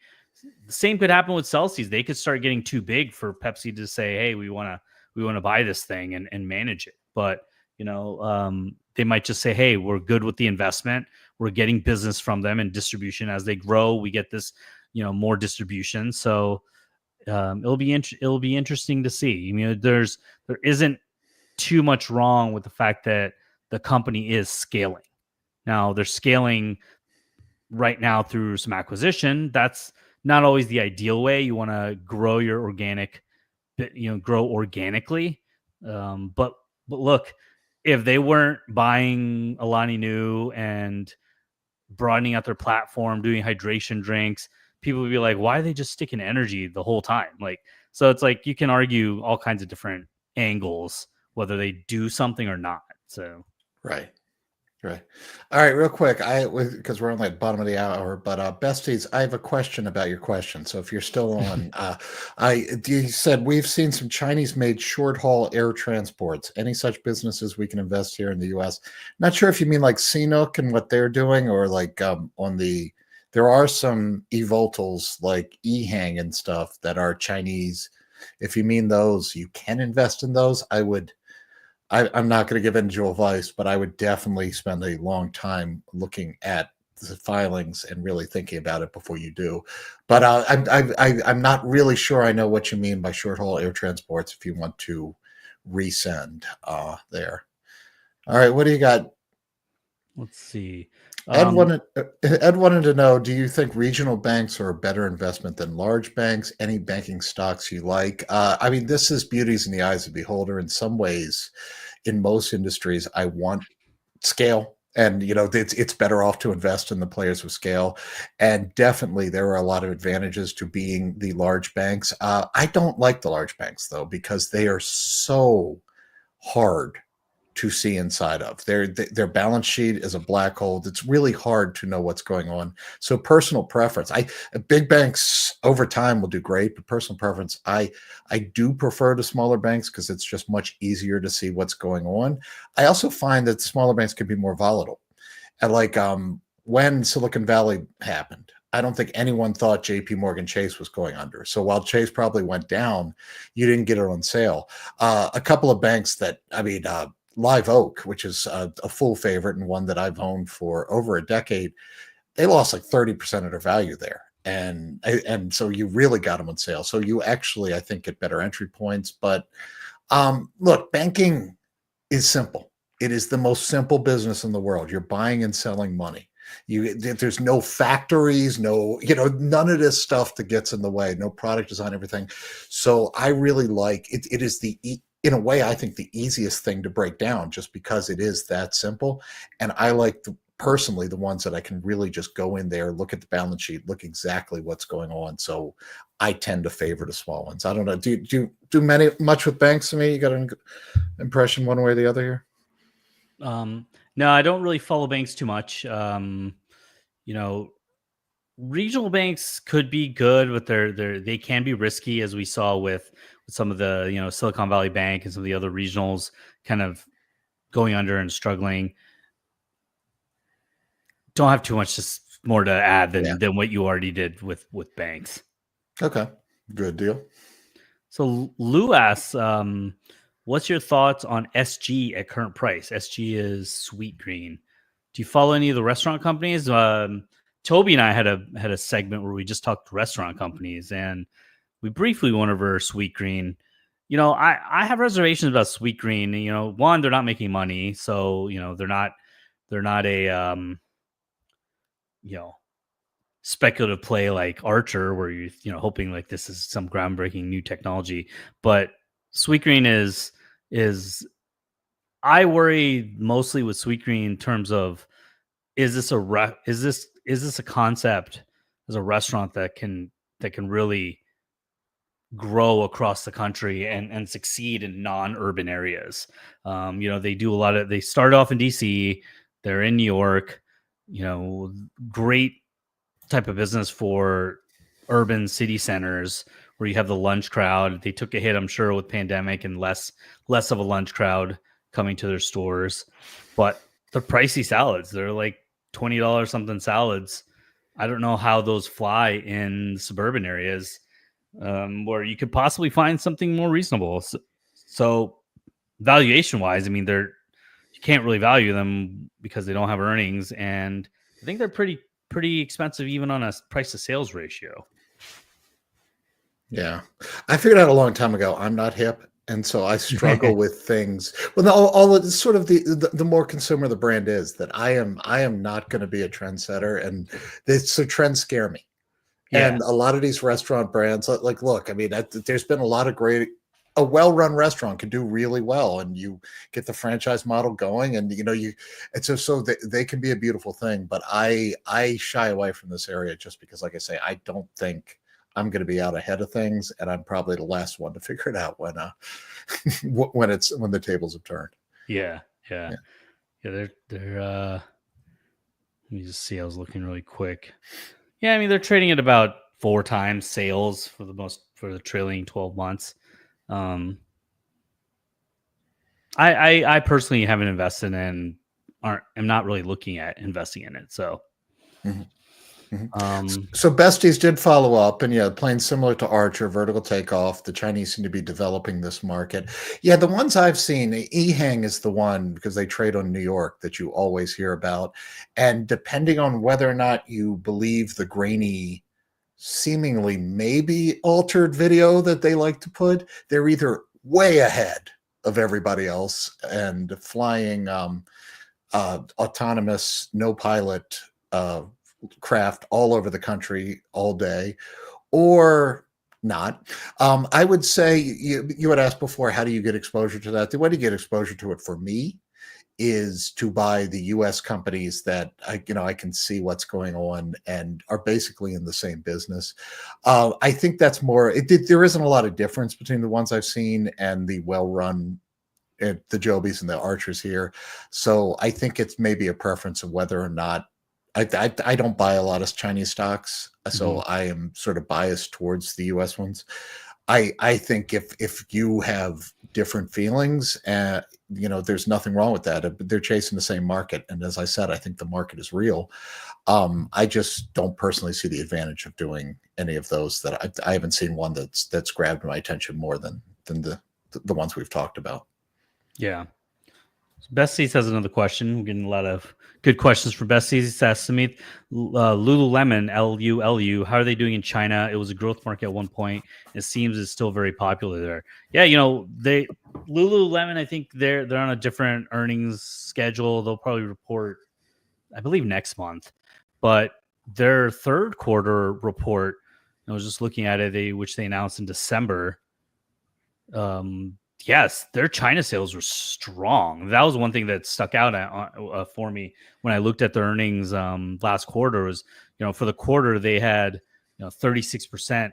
The same could happen with Celsius. They could start getting too big for Pepsi to say, "Hey, we want to buy this thing and manage it." But they might just say, "Hey, we're good with the investment. We're getting business from them and distribution as they grow. We get this, more distribution." So it'll be interesting to see. There isn't too much wrong with the fact that the company is scaling. Now they're scaling right now through some acquisition. That's not always the ideal way. You want to grow your grow organically. But look, if they weren't buying Alani Nu and broadening out their platform, doing hydration drinks, people would be like, why are they just sticking energy the whole time? So it's like, you can argue all kinds of different angles, whether they do something or not. So, right. All right, real quick, because we're only at the bottom of the hour, but besties, I have a question about your question. So if you're still on, you said we've seen some Chinese-made short-haul air transports. Any such businesses we can invest here in the U.S.? Not sure if you mean like CNOOC and what they're doing, or like there are some eVTOLs like eHang and stuff that are Chinese. If you mean those, you can invest in those. I'm not going to give individual advice, but I would definitely spend a long time looking at the filings and really thinking about it before you do. But I'm not really sure I know what you mean by short haul air transports if you want to resend there. All right, what do you got? Let's see. Ed wanted to know, do you think regional banks are a better investment than large banks? Any banking stocks you like? I mean, this is beauties in the eyes of the beholder. In some ways, in most industries, I want scale. And, it's better off to invest in the players with scale. And definitely there are a lot of advantages to being the large banks. I don't like the large banks, though, because they are so hard to see inside of. Their balance sheet is a black hole. It's really hard to know what's going on. So personal preference. Big banks over time will do great, but personal preference, I do prefer to smaller banks because it's just much easier to see what's going on. I also find that smaller banks can be more volatile. And like when Silicon Valley happened, I don't think anyone thought JP Morgan Chase was going under. So while Chase probably went down, you didn't get it on sale. A couple of banks that, Live Oak, which is a full favorite and one that I've owned for over a decade, they lost like 30% of their value there. And so you really got them on sale. So you actually, I think, get better entry points. But look, banking is simple. It is the most simple business in the world. You're buying and selling money. There's no factories, none of this stuff that gets in the way, no product design, everything. So I really like it. It is in a way, I think the easiest thing to break down just because it is that simple. And I like personally the ones that I can really just go in there, look at the balance sheet, look exactly what's going on. So I tend to favor the small ones. I don't know. Do you do much with banks? To me, you got an impression one way or the other here? No, I don't really follow banks too much. Regional banks could be good, but they can be risky, as we saw with some of the Silicon Valley Bank and some of the other regionals kind of going under and struggling. Don't have too much more to add than what you already did with banks. Okay, good deal. So Lou asks, what's your thoughts on SG at current price? SG is Sweet Green. Do you follow any of the restaurant companies? Toby and I had a segment where we just talked restaurant companies, and we briefly went over Sweet Green. I have reservations about Sweet Green. One, they're not making money, so they're not a speculative play like Archer, where you're hoping like this is some groundbreaking new technology. But Sweet Green is I worry mostly with Sweet Green in terms of is this a concept as a restaurant that can really grow across the country and succeed in non-urban areas. They started off in DC, they're in New York, great type of business for urban city centers where you have the lunch crowd. They took a hit, I'm sure, with pandemic and less of a lunch crowd coming to their stores, but they're pricey salads. They're like $20 something salads. I don't know how those fly in suburban areas where you could possibly find something more reasonable. So valuation wise, you can't really value them because they don't have earnings, and I think they're pretty expensive even on a price to sales ratio. Yeah, I figured out a long time ago I'm not hip, and so I struggle with things. Well, all of sort of the more consumer the brand is, that I am not going to be a trendsetter, and so trends scare me. Yeah. And a lot of these restaurant brands, like, look, there's been a lot of a well-run restaurant can do really well, and you get the franchise model going, and it's just so they can be a beautiful thing. But I shy away from this area just because, like I say, I don't think I'm going to be out ahead of things, and I'm probably the last one to figure it out when the tables have turned. Yeah. They're let me just see. I was looking really quick. Yeah, they're trading at about 4 times sales for the trailing 12 months. I personally haven't invested in, am not really looking at investing in it. So, So Besties did follow up, and yeah, playing similar to Archer, vertical takeoff. The Chinese seem to be developing this market. Yeah, the ones I've seen, Ehang is the one because they trade on New York that you always hear about. And depending on whether or not you believe the grainy, seemingly maybe altered video that they like to put, they're either way ahead of everybody else and flying autonomous, no pilot craft all over the country all day, or not. I would say you had asked before, how do you get exposure to that? The way to get exposure to it for me is to buy the US companies that I can see what's going on and are basically in the same business. I think that's more, there isn't a lot of difference between the ones I've seen and the well-run the Jobies and the Archers here. So I think it's maybe a preference of whether or not I don't buy a lot of Chinese stocks, so I am sort of biased towards the U.S. ones. I think if you have different feelings, there's nothing wrong with that. They're chasing the same market, and as I said, I think the market is real. I just don't personally see the advantage of doing any of those. That I haven't seen one that's grabbed my attention more than the ones we've talked about. Yeah. Besties has another question. We're getting a lot of good questions for Besties. He says, Samith, Lululemon, LULU, how are they doing in China? It was a growth market at one point. It seems it's still very popular there. Yeah, Lululemon, I think they're on a different earnings schedule. They'll probably report, I believe, next month. But their third quarter report, I was just looking at it, which they announced in December. Yes, their China sales were strong. That was one thing that stuck out for me when I looked at the earnings last quarter. Was for the quarter they had 36%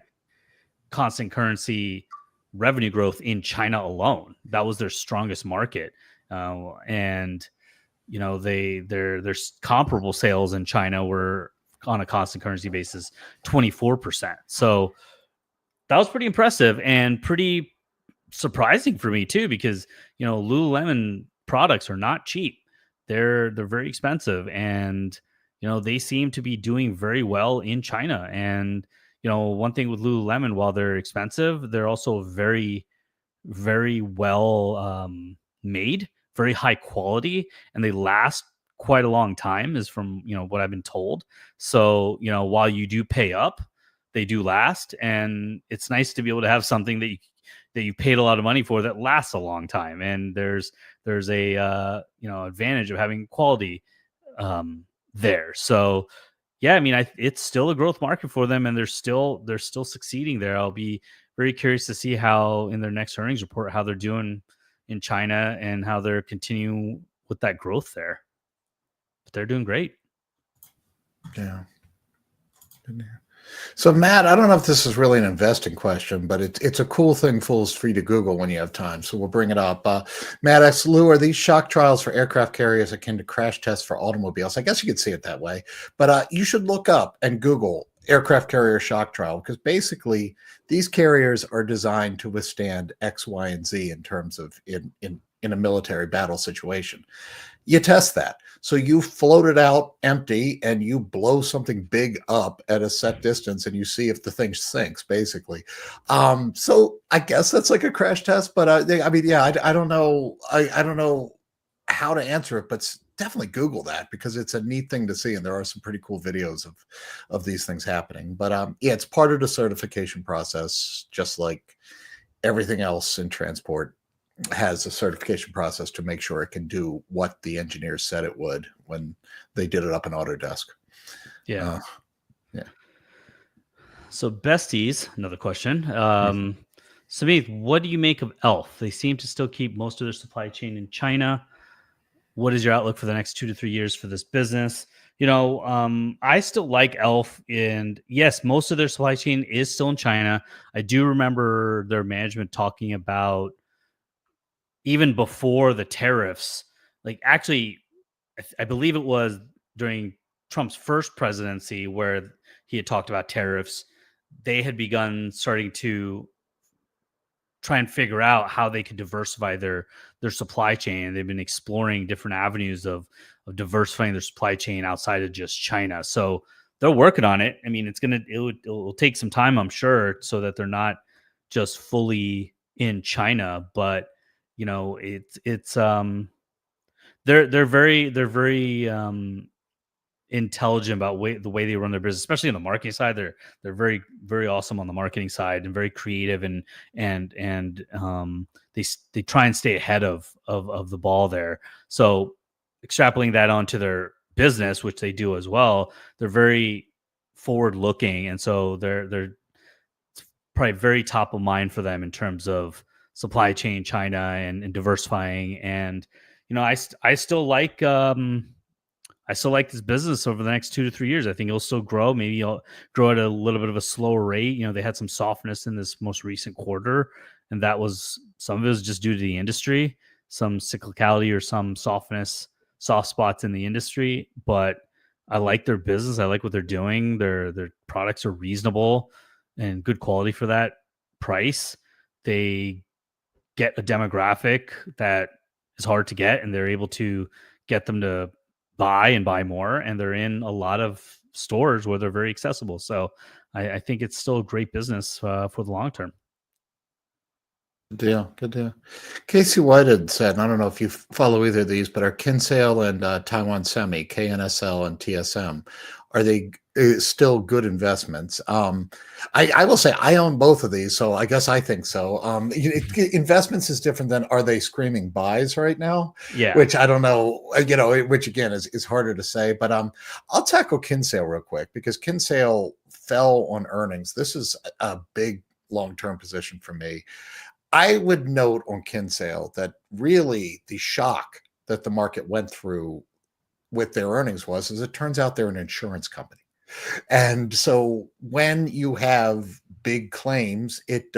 constant currency revenue growth in China alone. That was their strongest market, and their comparable sales in China were on a constant currency basis 24%. So that was pretty impressive and pretty surprising for me too, because Lululemon products are not cheap. They're very expensive, and they seem to be doing very well in China. And one thing with Lululemon, while they're expensive, they're also very, very well made, very high quality, and they last quite a long time, is from what I've been told. So while you do pay up, they do last, and it's nice to be able to have something that you paid a lot of money for that lasts a long time. And there's a advantage of having quality there. So yeah, I mean, it's still a growth market for them, and they're still succeeding there. I'll be very curious to see how in their next earnings report how they're doing in China and how they're continuing with that growth there. But they're doing great. Yeah. So Matt, I don't know if this is really an investing question, but it's a cool thing Fool's free to Google when you have time. So we'll bring it up. Matt asks, Lou, are these shock trials for aircraft carriers akin to crash tests for automobiles? I guess you could see it that way, but you should look up and Google aircraft carrier shock trial, because basically these carriers are designed to withstand X, Y, and Z in terms of in a military battle situation. You test that. So you float it out empty and you blow something big up at a set distance and you see if the thing sinks, basically. So I guess that's like a crash test, but I don't know. I don't know how to answer it, but definitely Google that, because it's a neat thing to see. And there are some pretty cool videos of these things happening. But yeah, it's part of the certification process, just like everything else in transport has a certification process to make sure it can do what the engineers said it would when they did it up in Autodesk. Yeah. Yeah. So Besties, another question. Samith, what do you make of ELF? They seem to still keep most of their supply chain in China. What is your outlook for the next 2 to 3 years for this business? I still like ELF, and yes, most of their supply chain is still in China. I do remember their management talking about, even before the tariffs, like actually, I believe it was during Trump's first presidency where he had talked about tariffs. They had begun starting to try and figure out how they could diversify their supply chain. They've been exploring different avenues of diversifying their supply chain outside of just China. So they're working on it. I mean, it'll take some time, I'm sure, so that they're not just fully in China, but it's they're very intelligent about the way they run their business, especially on the marketing side. They're very, very awesome on the marketing side and very creative, and they try and stay ahead of the ball there. So extrapolating that onto their business, which they do as well, they're very forward looking, and so they're probably very top of mind for them in terms of supply chain China and diversifying. And I still like this business over the next 2 to 3 years. I think it'll still grow. Maybe it'll grow at a little bit of a slower rate. They had some softness in this most recent quarter, and that was some of it was just due to the industry, some cyclicality or some soft spots in the industry. But I like their business. I like what they're doing. Their products are reasonable and good quality for that price. They get a demographic that is hard to get, and they're able to get them to buy more, and they're in a lot of stores where they're very accessible. So I think it's still a great business for the long term. Good deal. Good deal. Casey Whitehead said, and I don't know if you follow either of these, but are Kinsale and Taiwan Semi, KNSL and TSM, are they still good investments? I will say I own both of these, so I guess I think so. Investments is different than are they screaming buys right now? Yeah. Which I don't know, which again is harder to say. But I'll tackle Kinsale real quick because Kinsale fell on earnings. This is a big long-term position for me. I would note on Kinsale that really the shock that the market went through with their earnings is it turns out they're an insurance company. And so when you have big claims, it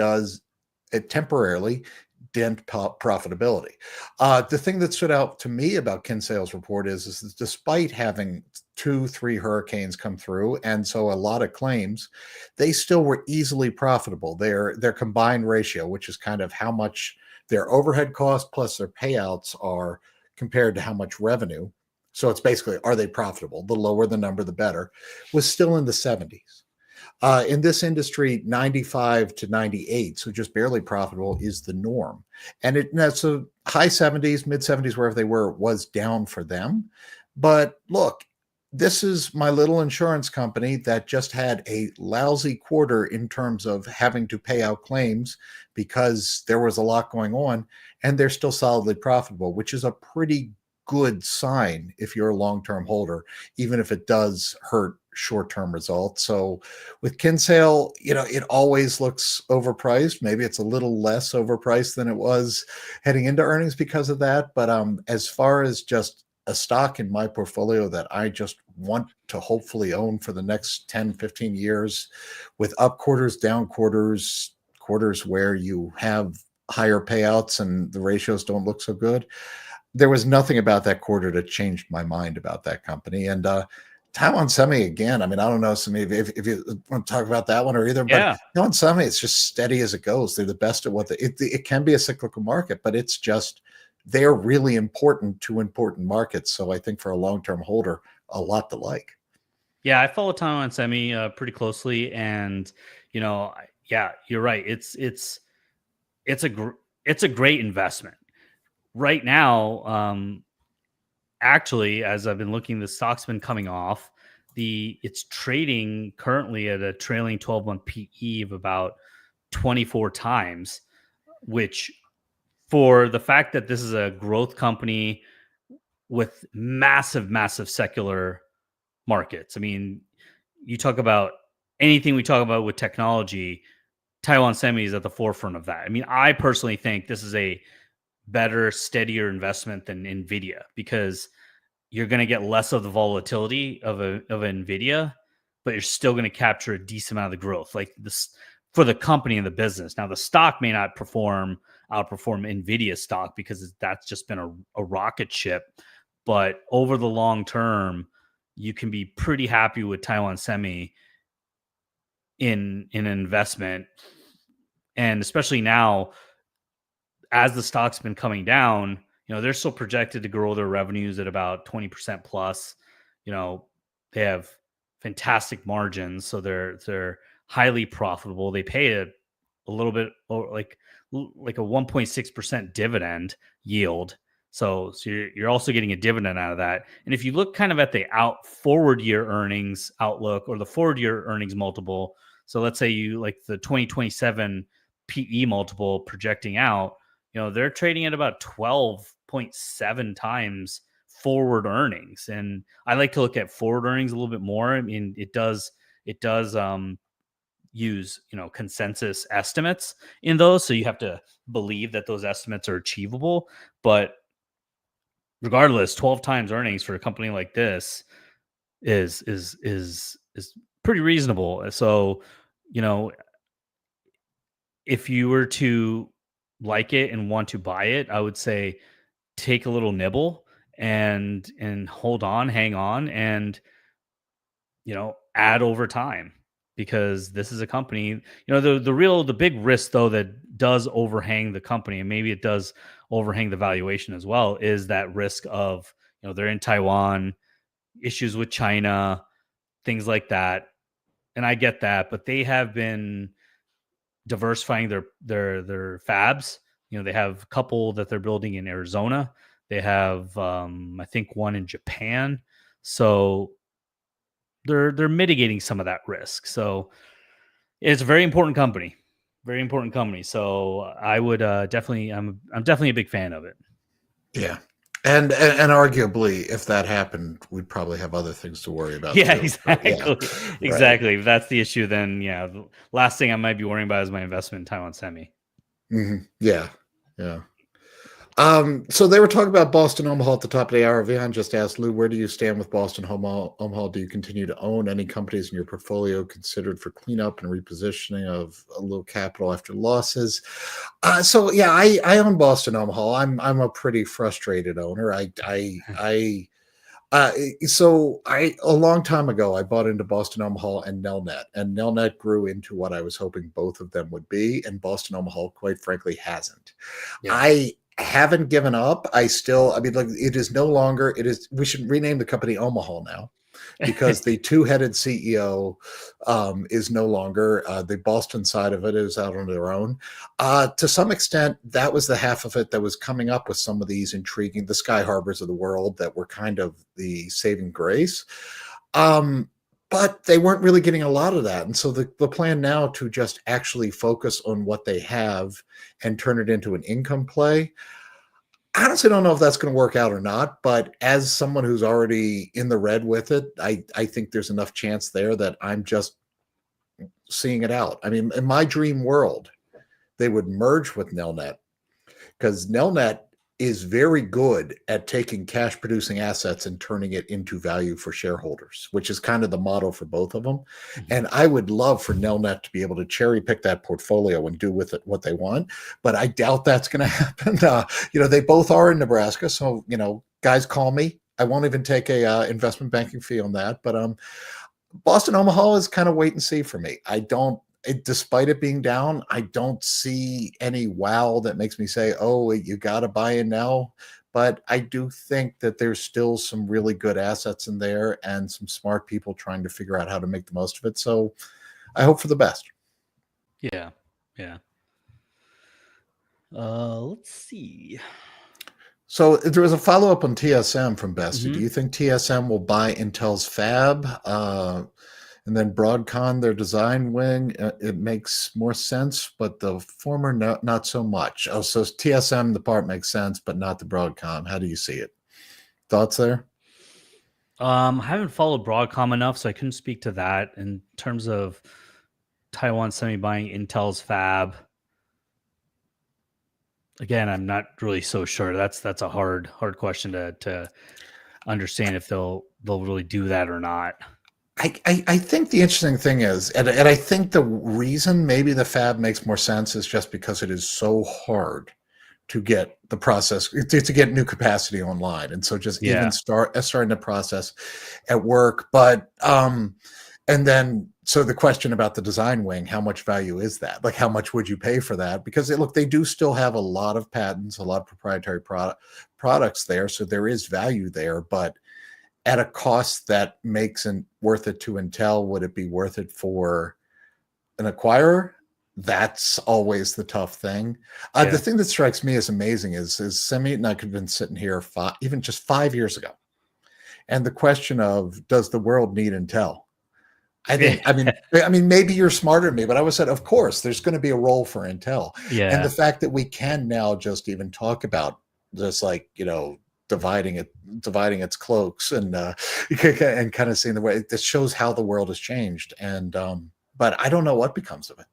temporarily dent profitability. The thing that stood out to me about Kinsale's report is that despite having 2-3 hurricanes come through, and so a lot of claims, they still were easily profitable. Their combined ratio, which is kind of how much their overhead costs plus their payouts are compared to how much revenue. So it's basically, are they profitable? The lower the number, the better, was still in the 70s. In this industry, 95 to 98, so just barely profitable, is the norm. And so high 70s, mid 70s, wherever they were, was down for them. But look, this is my little insurance company that just had a lousy quarter in terms of having to pay out claims because there was a lot going on, and they're still solidly profitable, which is a pretty good sign if you're a long-term holder, even if it does hurt short-term results. So with Kinsale, it always looks overpriced. Maybe it's a little less overpriced than it was heading into earnings because of that. But as far as just a stock in my portfolio that I just want to hopefully own for the next 10, 15 years with up quarters, down quarters where you have higher payouts and the ratios don't look so good, there was nothing about that quarter that changed my mind about that company. And Taiwan Semi, again, I mean, I don't know, if you want to talk about that one or either, but Taiwan Semi, it's just steady as it goes. They're the best at what it can be a cyclical market, but it's just, they're really important to important markets. So I think for a long-term holder, a lot to like. Yeah, I follow Taiwan Semi pretty closely, and yeah, you're right. It's a great investment right now. Actually, as I've been looking, the stock's been coming off. It's trading currently at a trailing 12-month PE of about 24 times, which, for the fact that this is a growth company with massive secular markets. I mean, you talk about anything we talk about with technology, Taiwan Semi is at the forefront of that. I mean, I personally think this is a better, steadier investment than Nvidia, because you're going to get less of the volatility of Nvidia, but you're still going to capture a decent amount of the growth, like this for the company and the business. Now, the stock may not outperform Nvidia stock because that's just been a rocket ship, but over the long term, you can be pretty happy with Taiwan Semi in an investment. And especially now, as the stock's been coming down, they're still projected to grow their revenues at about 20% plus. They have fantastic margins, so they're highly profitable. They pay a little bit like a 1.6% dividend yield. So you're also getting a dividend out of that. And if you look kind of at the forward year earnings outlook or the forward year earnings multiple, so let's say you like the 2027 PE multiple projecting out, they're trading at about 12.7 times forward earnings. And I like to look at forward earnings a little bit more. I mean, it does use consensus estimates in those, so you have to believe that those estimates are achievable. But regardless, 12 times earnings for a company like this is pretty reasonable. So if you were to like it and want to buy it, I would say take a little nibble and hold on, hang on, and add over time, because this is a company, the big risk though that does overhang the company, and maybe it does overhang the valuation as well, is that risk of, they're in Taiwan, issues with China, things like that. And I get that, but they have been diversifying their fabs. They have a couple that they're building in Arizona. They have, I think, one in Japan. So they're mitigating some of that risk. So it's a very important company, very important company. So I would definitely, I'm definitely a big fan of it. Yeah. And arguably, if that happened, we'd probably have other things to worry about. Yeah, too. exactly. Yeah. Exactly. Right. If that's the issue, then the last thing I might be worrying about is my investment in Taiwan Semi. Mm-hmm. Yeah. Yeah. So they were talking about Boston Omaha at the top of the hour. Vihan just asked, Lou, where do you stand with Boston Omaha? Do you continue to own any companies in your portfolio considered for cleanup and repositioning of a little capital after losses? So yeah, I own Boston Omaha. I'm a pretty frustrated owner. So a long time ago, I bought into Boston Omaha and Nelnet, and Nelnet grew into what I was hoping both of them would be, and Boston Omaha, quite frankly, hasn't. Yeah. I haven't given up. Like, it is no longer, we should rename the company Omaha now, because the two-headed CEO is no longer, the Boston side of it is out on their own. To some extent, that was the half of it that was coming up with some of these intriguing, the Sky Harbors of the world that were kind of the saving grace. But they weren't really getting a lot of that. And so the plan now to just actually focus on what they have and turn it into an income play, I honestly don't know if that's going to work out or not, but as someone who's already in the red with it, I think there's enough chance there that I'm just seeing it out. I mean, in my dream world, they would merge with Nelnet, because Nelnet is very good at taking cash producing assets and turning it into value for shareholders, which is kind of the model for both of them. Mm-hmm. And I would love for Nelnet to be able to cherry pick that portfolio and do with it what they want, but I doubt that's going to happen. They both are in Nebraska. So, guys, call me. I won't even take a investment banking fee on that, but Boston Omaha is kind of wait and see for me. Despite it being down, I don't see any wow that makes me say, oh, you got to buy in now. But I do think that there's still some really good assets in there and some smart people trying to figure out how to make the most of it. So I hope for the best. Yeah. Yeah. Let's see. So there was a follow-up on TSM from Bessie. Mm-hmm. Do you think TSM will buy Intel's fab? And then Broadcom, their design wing, it makes more sense, but the former, not so much. Oh, so TSM, the part makes sense, but not the Broadcom. How do you see it? Thoughts there? I haven't followed Broadcom enough, so I couldn't speak to that. In terms of Taiwan Semi buying Intel's fab, again, I'm not really so sure. That's a hard question to understand if they'll really do that or not. I think the interesting thing is, and I think the reason maybe the fab makes more sense is just because it is so hard to get the process, to get new capacity online. And so just even starting the process at work. But, and then, so the question about the design wing, how much value is that? Like, how much would you pay for that? Because they do still have a lot of patents, a lot of proprietary products there. So there is value there, but at a cost that makes it worth it to Intel. Would it be worth it for an acquirer? That's always the tough thing. The thing that strikes me as amazing is Samit and I could have been sitting here even just 5 years ago, and the question of, does the world need Intel? I think, I mean, maybe you're smarter than me, but I would said, of course, there's going to be a role for Intel. And the fact that we can now just even talk about just like, dividing its cloaks and kind of seeing the way this shows how the world has changed. And but I don't know what becomes of it.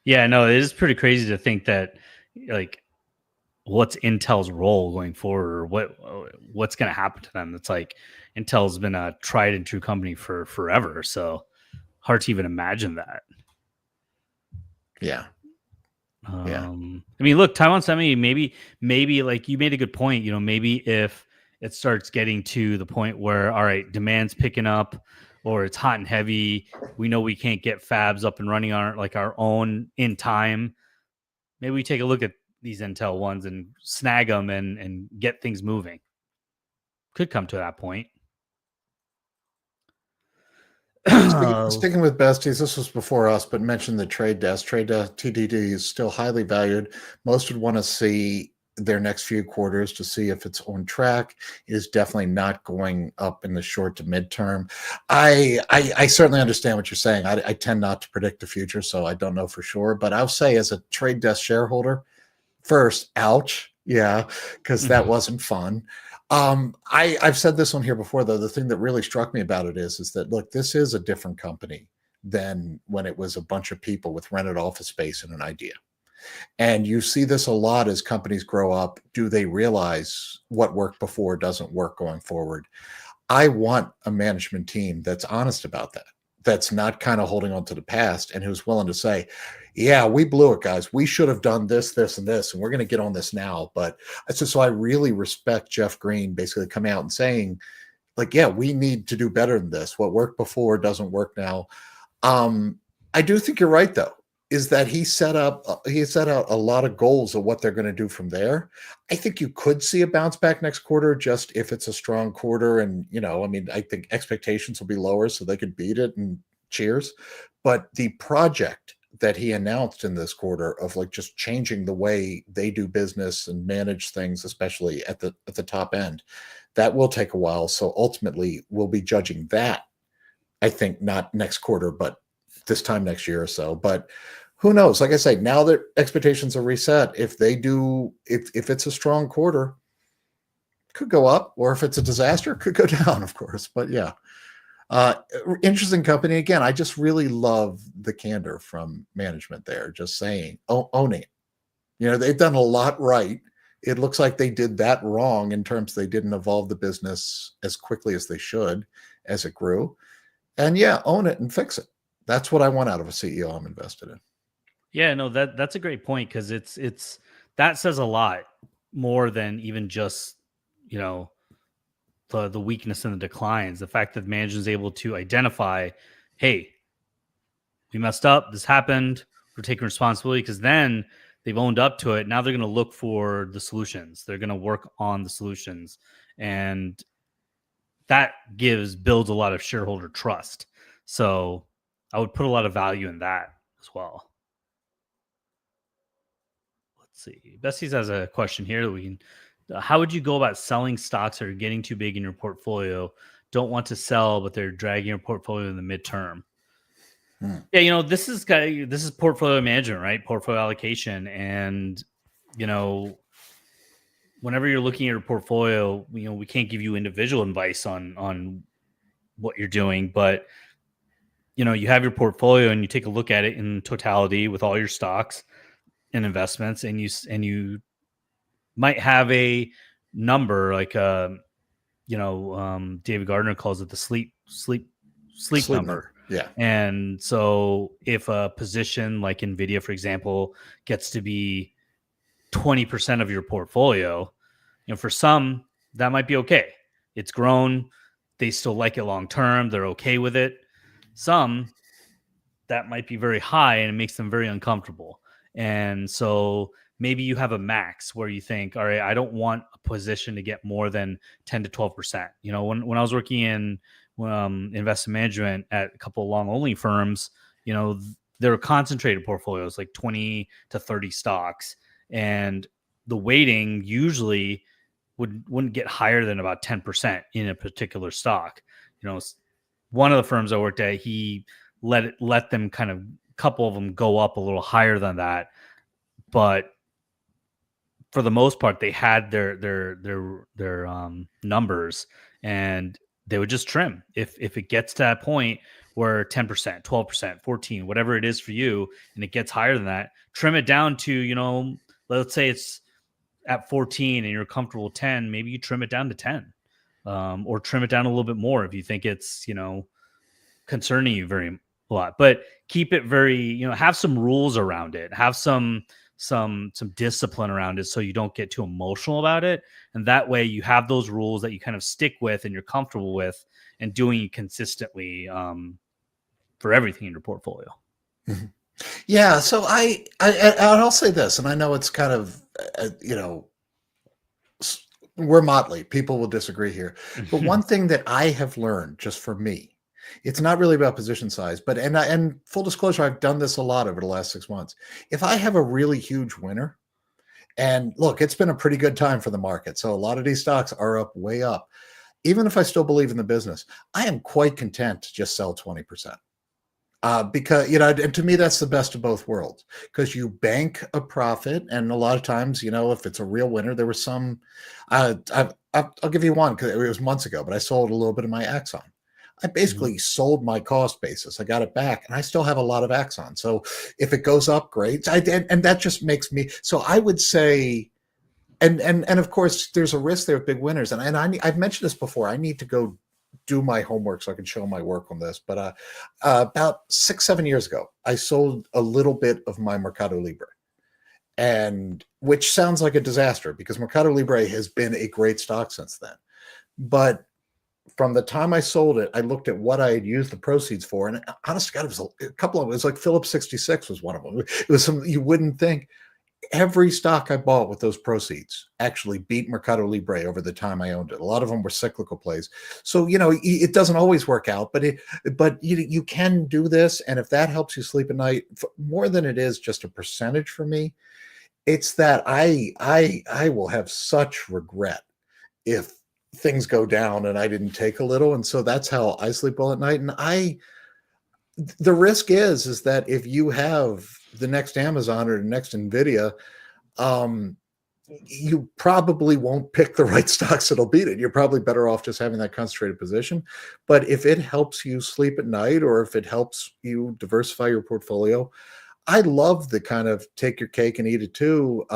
Yeah, no, it is pretty crazy to think that, like, what's Intel's role going forward, or what's going to happen to them. It's like Intel's been a tried and true company for forever, so hard to even imagine that. Yeah. I mean, look, Taiwan Semi, maybe like you made a good point, maybe if it starts getting to the point where, all right, demand's picking up, or it's hot and heavy, we know we can't get fabs up and running on our own in time, maybe we take a look at these Intel ones and snag them and get things moving. Could come to that point. Sticking with besties, this was before us, but mentioned the trade desk. Trade desk TDD is still highly valued. Most would want to see their next few quarters to see if it's on track. It is definitely not going up in the short to midterm. I certainly understand what you're saying. I tend not to predict the future, so I don't know for sure. But I'll say, as a trade desk shareholder, first, ouch, yeah, because that wasn't fun. I've said this on here before, though. The thing that really struck me about it is that, look, this is a different company than when it was a bunch of people with rented office space and an idea. And you see this a lot as companies grow up. Do they realize what worked before doesn't work going forward? I want a management team that's honest about that, that's not kind of holding on to the past, and who's willing to say, yeah, we blew it, guys. We should have done this, this, and this, and we're going to get on this now. But so I really respect Jeff Green basically coming out and saying, like, yeah, we need to do better than this. What worked before doesn't work now. I do think you're right, though, is that he set out a lot of goals of what they're going to do from there. I think you could see a bounce back next quarter, just if it's a strong quarter. And, I think expectations will be lower so they could beat it, and cheers. But the project that he announced in this quarter of like just changing the way they do business and manage things, especially at the top end, that will take a while. So ultimately we'll be judging that, I think, not next quarter, but this time next year or so. But who knows? Like I say, now that expectations are reset, if it's a strong quarter, it could go up, or if it's a disaster, it could go down, of course. But yeah, interesting company. Again, I just really love the candor from management there, just saying, owning it. They've done a lot right. It looks like they did that wrong in terms they didn't evolve the business as quickly as they should as it grew. And yeah, own it and fix it. That's what I want out of a CEO I'm invested in. Yeah, no, that's a great point, because it's that says a lot more than even just the weakness and the declines. The fact that management is able to identify, hey, we messed up, this happened, we're taking responsibility, because then they've owned up to it. Now they're going to look for the solutions. They're going to work on the solutions, and that builds a lot of shareholder trust. So I would put a lot of value in that as well. Let's see. Besties has a question here that we can. How would you go about selling stocks that are getting too big in your portfolio? Don't want to sell, but they're dragging your portfolio in the midterm. Yeah, this is portfolio management, right? Portfolio allocation, and whenever you're looking at your portfolio, we can't give you individual advice on what you're doing, but you have your portfolio and you take a look at it in totality with all your stocks and investments, and you might have a number like David Gardner calls it the sleep number. Yeah. And so if a position like Nvidia, for example, gets to be 20% of your portfolio, for some that might be okay. It's grown, they still like it long term, they're okay with it. Some that might be very high and it makes them very uncomfortable. And so maybe you have a max where you think, all right, I don't want a position to get more than 10 to 12%. You know, when I was working in investment management at a couple of long only firms, you know, there were concentrated portfolios, like 20 to 30 stocks, and the weighting usually wouldn't get higher than about 10% in a particular stock. You know, one of the firms I worked at, he let them kind of, couple of them go up a little higher than that, but for the most part, they had their numbers, and they would just trim if it gets to that point where 10%, 12%, 14, whatever it is for you, and it gets higher than that, trim it down to, you know, let's say it's at 14 and you're comfortable with 10, maybe you trim it down to 10, or trim it down a little bit more if you think it's, you know, concerning you very a lot. But keep it very, you know, have some rules around it, have some discipline around it, so you don't get too emotional about it, and that way you have those rules that you kind of stick with and you're comfortable with, and doing it consistently for everything in your portfolio. Yeah, so I'll say this, and I know it's kind of you know, we're Motley, people will disagree here, but one thing that I have learned just for me, it's not really about position size, but and full disclosure, I've done this a lot over the last 6 months. If I have a really huge winner, and look, it's been a pretty good time for the market, so a lot of these stocks are up, way up. Even if I still believe in the business, I am quite content to just sell 20%. Because, you know, and to me, that's the best of both worlds, because you bank a profit. And a lot of times, you know, if it's a real winner, there was some, I'll give you one, because it was months ago, but I sold a little bit of my Axon. I basically sold my cost basis. I got it back, and I still have a lot of Axon. So if it goes up, great. And that just makes me, so I would say, and of course, there's a risk there of big winners. And I've mentioned this before. I need to go do my homework so I can show my work on this. But about 6-7 years ago, I sold a little bit of my Mercado Libre, and which sounds like a disaster, because Mercado Libre has been a great stock since then. But from the time I sold it, I looked at what I had used the proceeds for, and honest to God, it was a couple of them. It was like Phillips 66 was one of them. It was some you wouldn't think. Every stock I bought with those proceeds actually beat Mercado Libre over the time I owned it. A lot of them were cyclical plays. So, you know, it doesn't always work out, but you can do this. And if that helps you sleep at night, more than it is just a percentage for me, it's that I will have such regret if things go down and I didn't take a little. And so that's how I sleep well at night. And the risk is that if you have the next Amazon or the next Nvidia, you probably won't pick the right stocks that'll beat it. You're probably better off just having that concentrated position. But if it helps you sleep at night, or if it helps you diversify your portfolio, I love the kind of take your cake and eat it too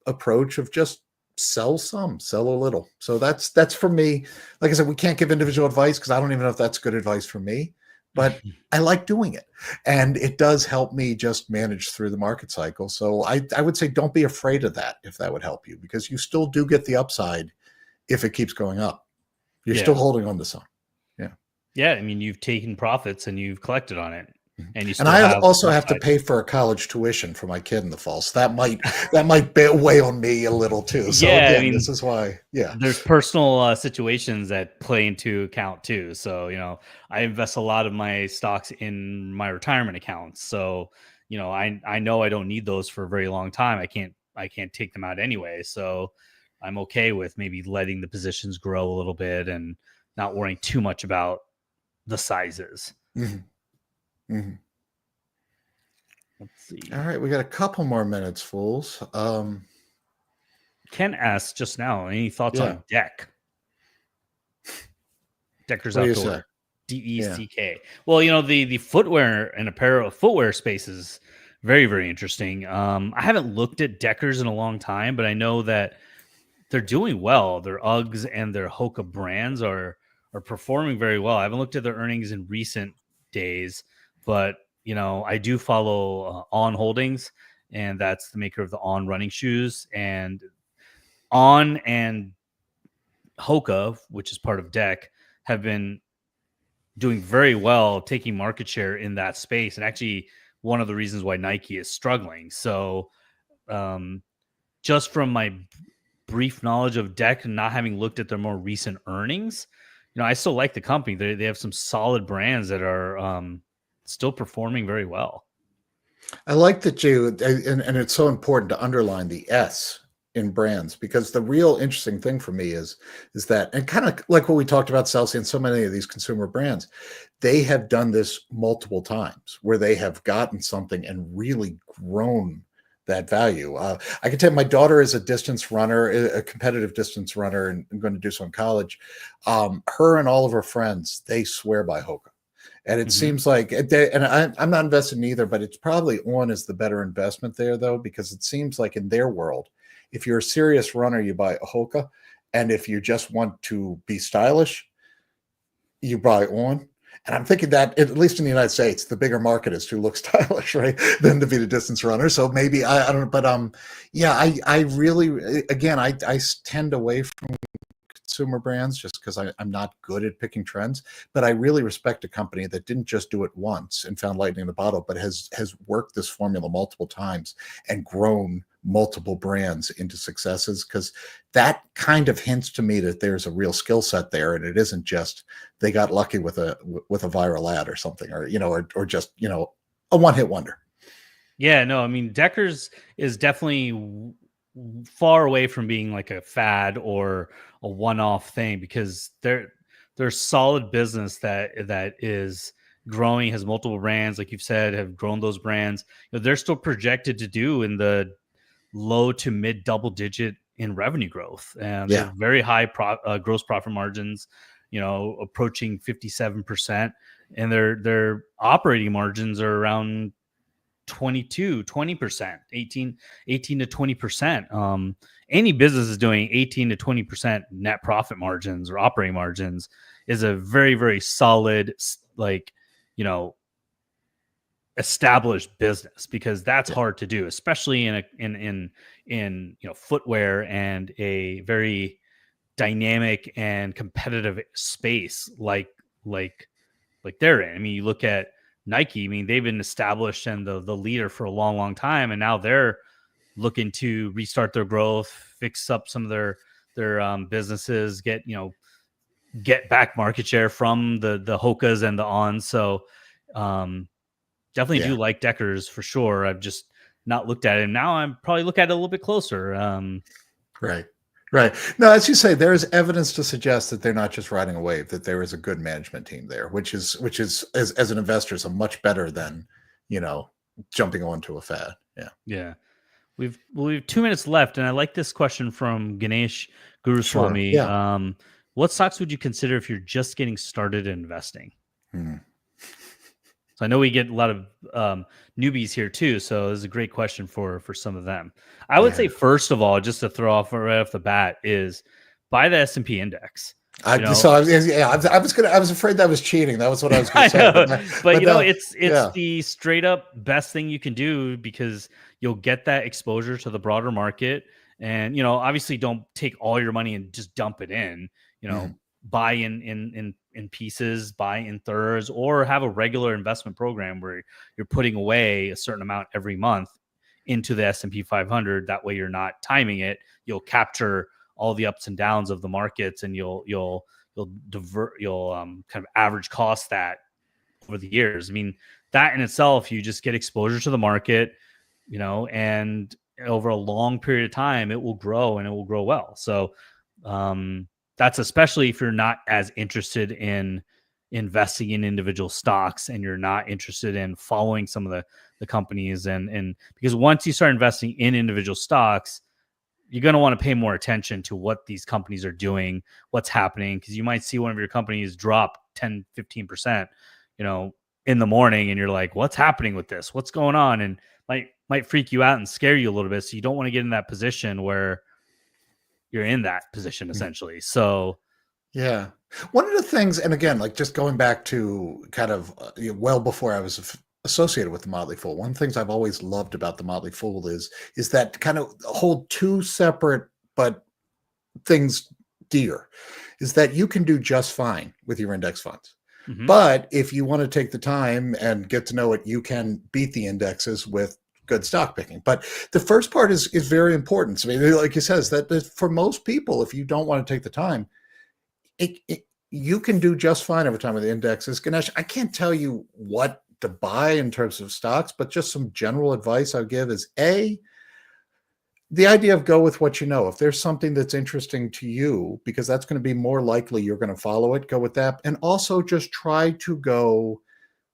approach of just sell some, sell a little. So that's for me. Like I said, we can't give individual advice, because I don't even know if that's good advice for me, but I like doing it, and it does help me just manage through the market cycle. So I would say don't be afraid of that, if that would help you, because you still do get the upside if it keeps going up. You're still holding on to some. Yeah, I mean, you've taken profits and you've collected on it, and you still And I have also have to upside. pay for a college tuition for my kid in the fall, so that might weigh on me a little too. So Yeah, I again, mean, this is why. Yeah. there's personal situations that play into account too. So, you know, I invest a lot of my stocks in my retirement accounts. So, you know, I know I don't need those for a very long time. I can't take them out anyway. So I'm okay with maybe letting the positions grow a little bit and not worrying too much about the sizes. Mm-hmm. Mm-hmm. Let's see. All right, we got a couple more minutes, fools. Ken asked just now, any thoughts on Deck? Deckers What do you Outdoor. say? DECK. Well, you know, the footwear and apparel footwear space is very, very interesting. I haven't looked at Deckers in a long time, but I know that they're doing well. Their Uggs and their Hoka brands are performing very well. I haven't looked at their earnings in recent days, but you know, I do follow On Holdings, and that's the maker of the On running shoes. And On and Hoka, which is part of Deck, have been doing very well, taking market share in that space, and actually one of the reasons why Nike is struggling. So just from my brief knowledge of Deck and not having looked at their more recent earnings, I still like the company. They have some solid brands that are still performing very well. I like that and it's so important to underline the S in brands, because the real interesting thing for me is that, and kind of like what we talked about Celsius and so many of these consumer brands, they have done this multiple times where they have gotten something and really grown that value. I can tell you, my daughter is a distance runner, a competitive distance runner, and I'm going to do so in college. Her and all of her friends, they swear by Hoka. And it seems like, I'm not invested in either, but it's probably On is the better investment there, though, because it seems like in their world, if you're a serious runner, you buy a Hoka. And if you just want to be stylish, you buy On. And I'm thinking that, at least in the United States, the bigger market is to look stylish, right, than to be the distance runner. So maybe, I don't know, but yeah, I really, again, I tend away from consumer brands just because I'm not good at picking trends, but I really respect a company that didn't just do it once and found lightning in the bottle, but has worked this formula multiple times and grown multiple brands into successes, because that kind of hints to me that there's a real skill set there, and it isn't just they got lucky with a viral ad or something, or or just a one-hit wonder. Yeah, no, I mean, Deckers is definitely far away from being like a fad or a one-off thing, because they're solid business that is growing, has multiple brands, like you've said, have grown those brands. They're still projected to do in the low to mid double digit in revenue growth, and they're very high gross profit margins, approaching 57%, and their operating margins are around 20%, 18 to 20%. Any business is doing 18 to 20% net profit margins or operating margins is a very, very solid, established business, because that's hard to do, especially in footwear and a very dynamic and competitive space like they're in. I mean, you look at Nike. I mean, they've been established and the leader for a long, long time, and now they're looking to restart their growth, fix up some of their businesses, get back market share from the Hokas and the Ons. So definitely do like Deckers for sure. I've just not looked at it, and now I'm probably look at it a little bit closer. Right. No, as you say, there is evidence to suggest that they're not just riding a wave, that there is a good management team there, which is as an investor is a much better than, jumping onto a fad. Yeah. Yeah. We've 2 minutes left, and I like this question from Ganesh Guruswamy. Sure. Yeah. What stocks would you consider if you're just getting started in investing? So I know we get a lot of newbies here too, so this is a great question for some of them. I would say, first of all, just to throw off right off the bat, is buy the S&P index. I was afraid that was cheating. That was what I was going to say. But it's the straight up best thing you can do, because you'll get that exposure to the broader market, and obviously don't take all your money and just dump it in. Buy in pieces, buy in thirds, or have a regular investment program where you're putting away a certain amount every month into the S&P 500. That way you're not timing it. You'll capture all the ups and downs of the markets, and you'll kind of average cost that over the years. I mean, that in itself, you just get exposure to the market, and over a long period of time, it will grow, and it will grow well. So, that's especially if you're not as interested in investing in individual stocks, and you're not interested in following some of the companies. And because once you start investing in individual stocks, you're going to want to pay more attention to what these companies are doing, what's happening, because you might see one of your companies drop 10, 15%, in the morning, and you're like, what's happening with this? What's going on? And might freak you out and scare you a little bit. So you don't want to get in that position where you're in that position essentially. So yeah, one of the things, and again, like just going back to kind of well before I was associated with the Motley Fool, one of the things I've always loved about the Motley Fool is that kind of hold two separate but things dear, is that you can do just fine with your index funds. But if you want to take the time and get to know it, you can beat the indexes with good stock picking. But the first part is very important. So, I mean, like he says, that for most people, if you don't want to take the time, you can do just fine over time with the indexes. Ganesh, I can't tell you what to buy in terms of stocks, but just some general advice I'll give is the idea of go with what you know. If there's something that's interesting to you, because that's going to be more likely you're going to follow it, go with that. And also just try to go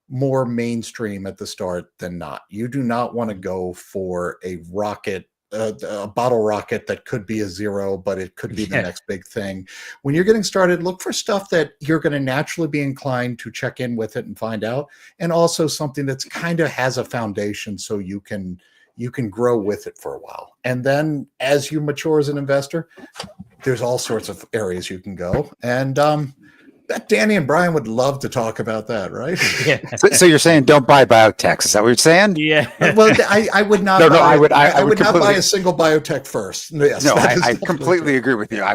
more mainstream at the start than not. You do not want to go for a rocket, a bottle rocket that could be a zero, but it could be the next big thing. When you're getting started, look for stuff that you're going to naturally be inclined to check in with it and find out, and also something that's kind of has a foundation so you can grow with it for a while. And then as you mature as an investor, there's all sorts of areas you can go. And bet Danny and Brian would love to talk about that, right? Yeah. So you're saying don't buy biotechs? Is that what you're saying? Yeah. Well, I would not. No, buy, I would not buy completely- a single biotech first. Yes, No, that is I definitely completely true. agree with you. Yeah.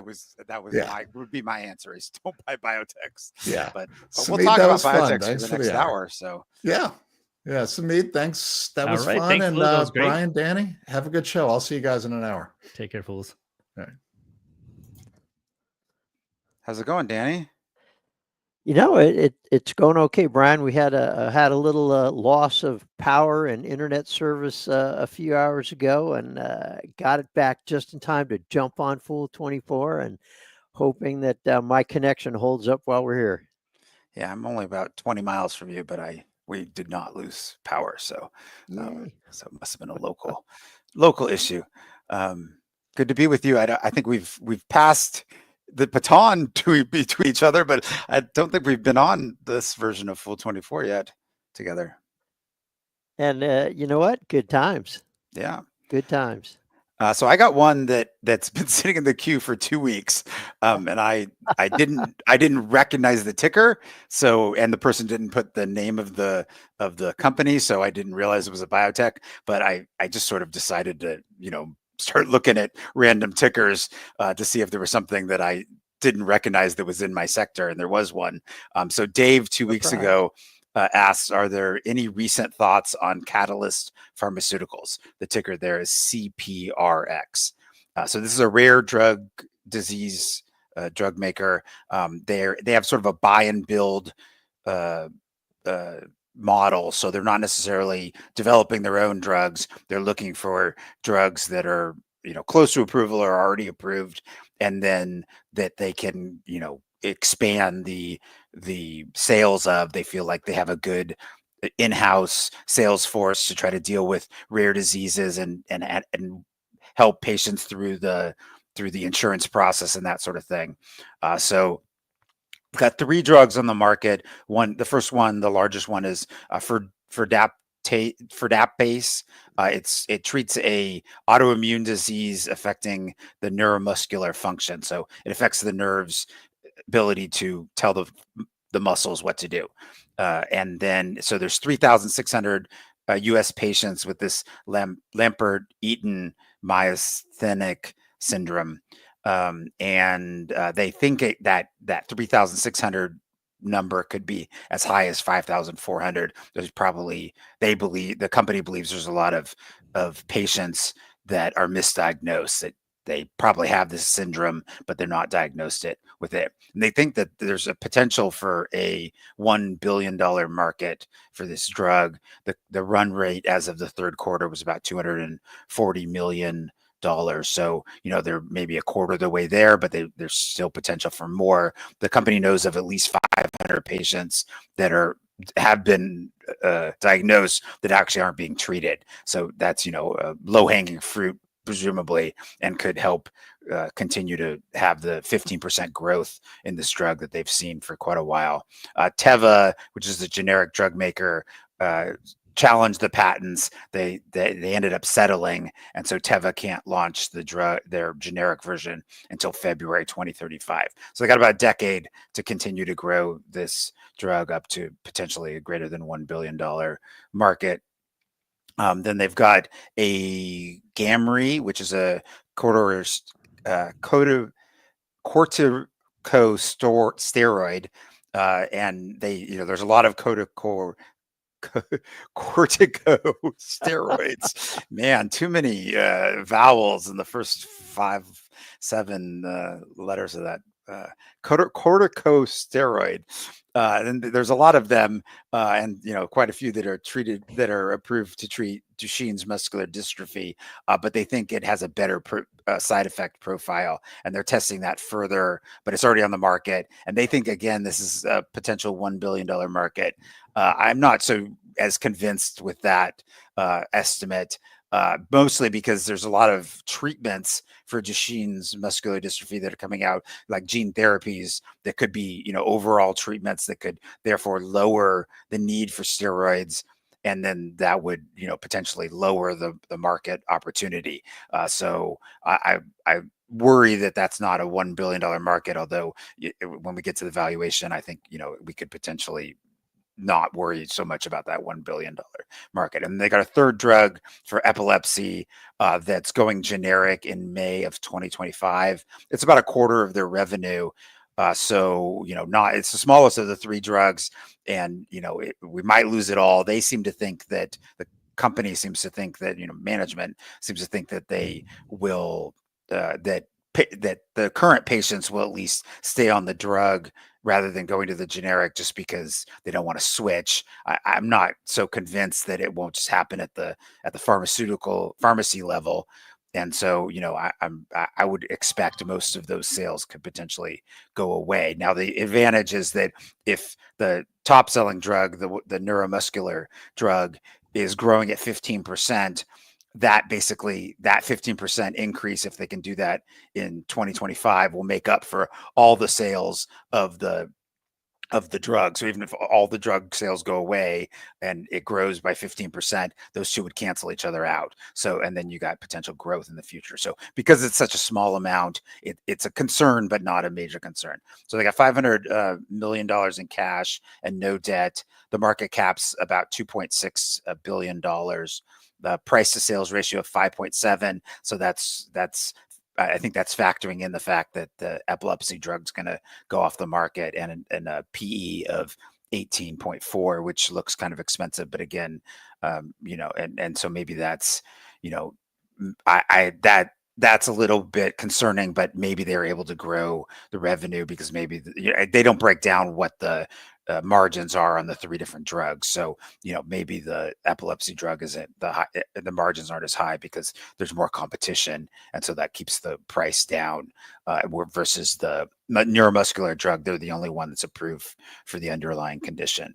Would be my answer is don't buy biotechs. Yeah, But Samid, we'll talk that about was fun. biotechs Thanks for the next hour. So Yeah. Samid, thanks. That All was right. fun. Thanks, And Fool. That was great. Brian, Danny, have a good show. I'll see you guys in an hour. Take care, fools. how's it going, Danny? It's going okay, Brian. We had a little loss of power and internet service a few hours ago, and got it back just in time to jump on Fool24, and hoping that my connection holds up while we're here. Yeah, I'm only about 20 miles from you, but we did not lose power, so Yay. so it must have been a local issue. Good to be with you. I think we've passed the baton to each other, but I don't think we've been on this version of Fool24 yet together. And you know what? Good times. Yeah. Good times. So I got one that's been sitting in the queue for 2 weeks, and I didn't recognize the ticker, and the person didn't put the name of the company, so I didn't realize it was a biotech. But I just sort of decided to start looking at random tickers to see if there was something that I didn't recognize that was in my sector, and there was one. So Dave 2 weeks ago asks, are there any recent thoughts on Catalyst Pharmaceuticals? The ticker there is CPRX. So this is a rare drug disease drug maker. They have sort of a buy and build model. So they're not necessarily developing their own drugs. They're looking for drugs that are close to approval or already approved, and then that they can expand the sales of. They feel like they have a good in-house sales force to try to deal with rare diseases and help patients through the insurance process and that sort of thing. So we've got 3 drugs on the market. The first one, the largest one, is Firdapse. It treats a autoimmune disease affecting the neuromuscular function. So it affects the nerves' ability to tell the muscles what to do. And then, so there's 3,600 U.S. patients with this Lambert-Eaton myasthenic syndrome. And they think that 3,600 number could be as high as 5,400. The company believes there's a lot of patients that are misdiagnosed, that they probably have this syndrome, but they're not diagnosed with it. And they think that there's a potential for a $1 billion market for this drug. The run rate as of the third quarter was about $240 million. So, they're maybe a quarter of the way there, but there's still potential for more. The company knows of at least 500 patients that have been diagnosed that actually aren't being treated. So that's, low-hanging fruit, presumably, and could help continue to have the 15% growth in this drug that they've seen for quite a while. Teva, which is the generic drug maker, challenged the patents. They ended up settling, and so Teva can't launch their generic version until February 2035. So they got about a decade to continue to grow this drug up to potentially a greater than $1 billion market. Then they've got a Gamree, which is a corticosteroid, and there's a lot of corticosteroids. Man, too many vowels in the first 5, 7 letters of that. Corticosteroid. And there's a lot of them, and quite a few that are approved to treat Duchenne's muscular dystrophy. But they think it has a better side effect profile, and they're testing that further. But it's already on the market, and they think again this is a potential $1 billion market. I'm not so as convinced with that estimate. Mostly because there's a lot of treatments for Duchenne's muscular dystrophy that are coming out, like gene therapies that could be, overall treatments that could therefore lower the need for steroids. And then that would, potentially lower the market opportunity. So I worry that that's not a $1 billion market. Although when we get to the valuation, I think, we could potentially not worried so much about that $1 billion market. And they got a third drug for epilepsy that's going generic in May of 2025. It's about a quarter of their revenue. So, it's the smallest of the three drugs, and, we might lose it all. They seem to think that the company seems to think that, management seems to think that they will, that the current patients will at least stay on the drug rather than going to the generic just because they don't want to switch. I'm not so convinced that it won't just happen at the pharmacy level. And so, I would expect most of those sales could potentially go away. Now, the advantage is that if the top selling drug, the neuromuscular drug, is growing at 15%, that 15% increase, if they can do that in 2025, will make up for all the sales of the drug. So even if all the drug sales go away and it grows by 15%, those two would cancel each other out. So, and then you got potential growth in the future. So because it's such a small amount, it's a concern, but not a major concern. So they got $500 million in cash and no debt. The market cap's about $2.6 billion. The price to sales ratio of 5.7. So I think that's factoring in the fact that the epilepsy drug's going to go off the market, and a PE of 18.4, which looks kind of expensive. But again, and so maybe that's, that's a little bit concerning, but maybe they're able to grow the revenue because maybe they don't break down what the margins are on the three different drugs. So, maybe the epilepsy drug isn't the margins aren't as high because there's more competition. And so that keeps the price down versus the neuromuscular drug. They're the only one that's approved for the underlying condition.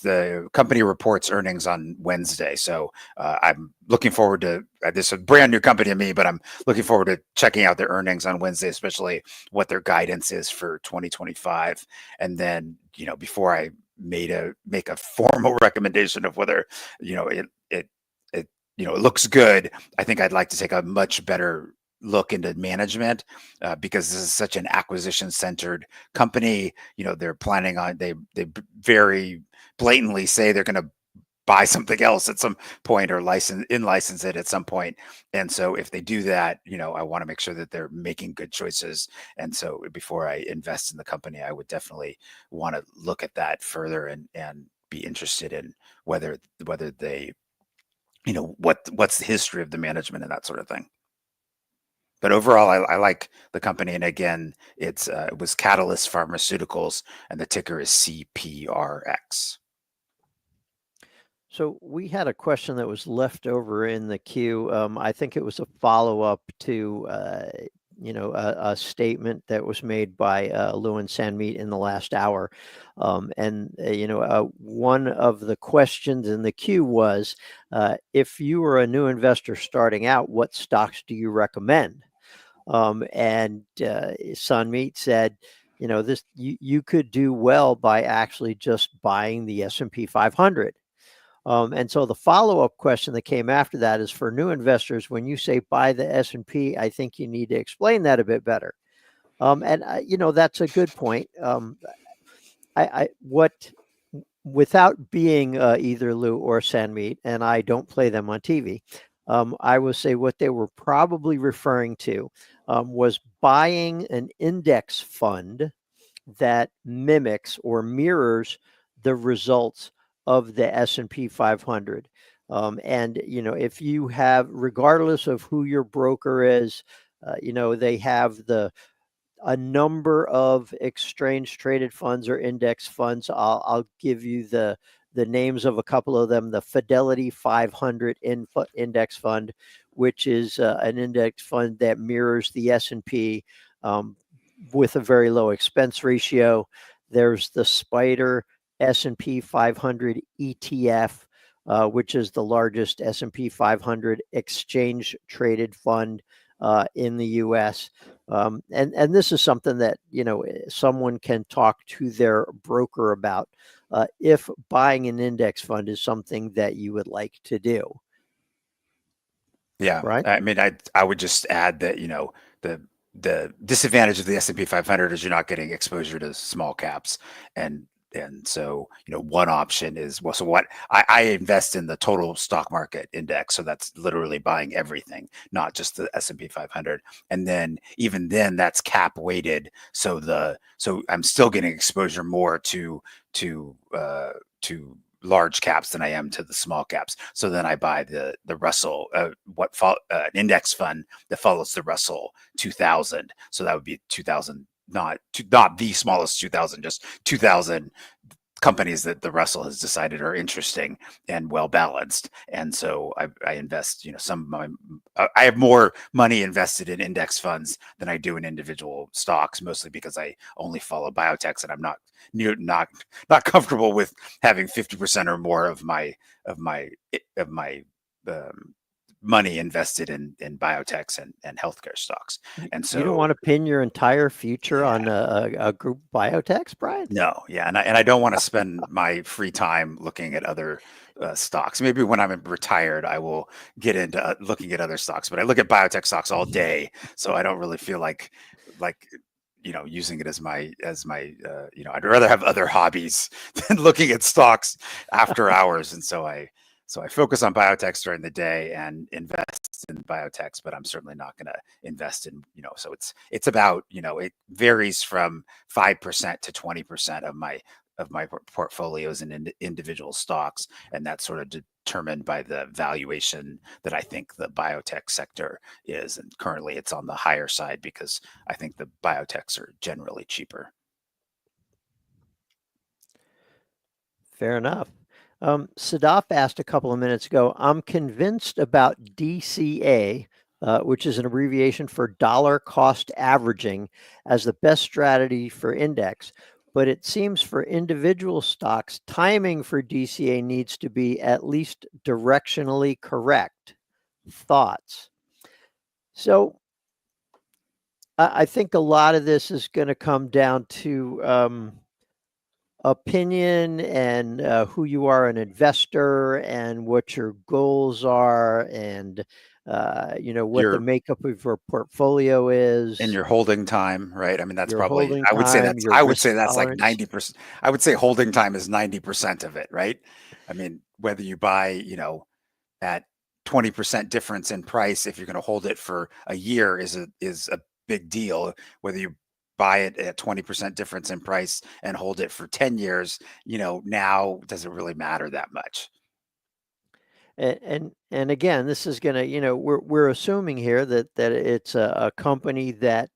The company reports earnings on Wednesday. So I'm looking forward to this is a brand new company to me, but I'm looking forward to checking out their earnings on Wednesday, especially what their guidance is for 2025. And then, before I make a formal recommendation of whether, it looks good, I think I'd like to take a much better look into management because this is such an acquisition centered company. They're planning on, they very blatantly say they're going to buy something else at some point or license it at some point. And so if they do that, I want to make sure that they're making good choices. And so before I invest in the company, I would definitely want to look at that further and be interested in whether they, what's the history of the management and that sort of thing. But overall, I like the company. And again, it was Catalyst Pharmaceuticals, and the ticker is CPRX. So we had a question that was left over in the queue. I think it was a follow-up to, a statement that was made by Lewin Sandmeet in the last hour. One of the questions in the queue was, if you were a new investor starting out, what stocks do you recommend? And Sandmeet said, you could do well by actually just buying the S&P 500. And so the follow-up question that came after that is, for new investors, when you say buy the S&P, I think you need to explain that a bit better. That's a good point. Without being either Lou or Sandmeet, and I don't play them on TV, I will say what they were probably referring to was buying an index fund that mimics or mirrors the results of the S&P 500. And, if you have, regardless of who your broker is, they have a number of exchange traded funds or index funds. I'll give you the names of a couple of them. The Fidelity 500 Index Fund, which is an index fund that mirrors the S&P with a very low expense ratio. There's the Spider S&P 500 ETF, which is the largest S&P 500 exchange traded fund in the U.S. And this is something that, someone can talk to their broker about if buying an index fund is something that you would like to do. Yeah. Right. I mean, I would just add that, the disadvantage of the S&P 500 is you're not getting exposure to small caps. And so, one option is, well, so what I invest in the total stock market index. So that's literally buying everything, not just the S&P 500. And then even then that's cap weighted. So I'm still getting exposure more to large caps than I am to the small caps. So then I buy the Russell, an index fund that follows the Russell 2000. So that would be 2000. Not the smallest 2000, just 2000 companies that the Russell has decided are interesting and well balanced. And so I invest, I have more money invested in index funds than I do in individual stocks, mostly because I only follow biotechs, and I'm not comfortable with having 50% or more of my money invested in biotechs and healthcare stocks. And so you don't want to pin your entire future on a group of biotechs, Brian? No, yeah, and I don't want to spend my free time looking at other stocks. Maybe when I'm retired, I will get into looking at other stocks. But I look at biotech stocks all day, so I don't really feel like using it as my I'd rather have other hobbies than looking at stocks after hours. And so I focus on biotechs during the day and invest in biotechs, but I'm certainly not going to invest in, so it's about, it varies from 5% to 20% of my portfolios in individual stocks. And that's sort of determined by the valuation that I think the biotech sector is. And currently it's on the higher side because I think the biotechs are generally cheaper. Fair enough. Sadaf asked a couple of minutes ago, I'm convinced about DCA, which is an abbreviation for dollar cost averaging, as the best strategy for index. But it seems for individual stocks, timing for DCA needs to be at least directionally correct. Thoughts? So I think a lot of this is going to come down to opinion and who you are, an investor, and what your goals are, and what the makeup of your portfolio is, and your holding time, right? I mean, that's your probably holding I would say time, that's your I would risk say that's like tolerance. 90%. I would say holding time is 90% of it, right? I mean, whether you buy, at 20% difference in price, if you're going to hold it for a year is a big deal. Whether you buy it at 20% difference in price and hold it for 10 years, now doesn't really matter that much. And again, this is going to, we're assuming here that it's a company that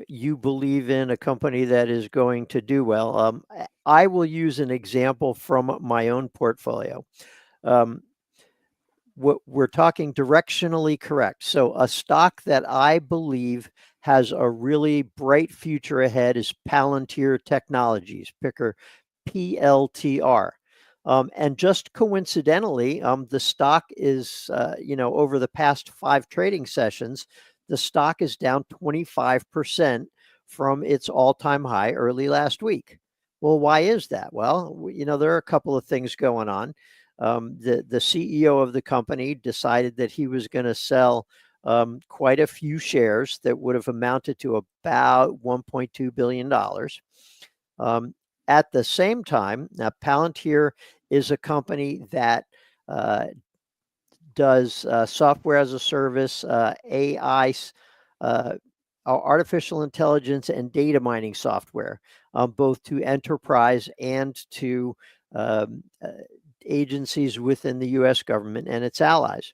you believe in, a company that is going to do well. I will use an example from my own portfolio. What we're talking directionally correct. So a stock that I believe has a really bright future ahead is Palantir Technologies, ticker PLTR. And just coincidentally, the stock is, over the past 5 trading sessions, the stock is down 25% from its all-time high early last week. Well, why is that? Well, there are a couple of things going on. The CEO of the company decided that he was going to sell quite a few shares that would have amounted to about $1.2 billion. At the same time, now Palantir is a company that does software as a service, AI, artificial intelligence, and data mining software, both to enterprise and to agencies within the U.S. government and its allies.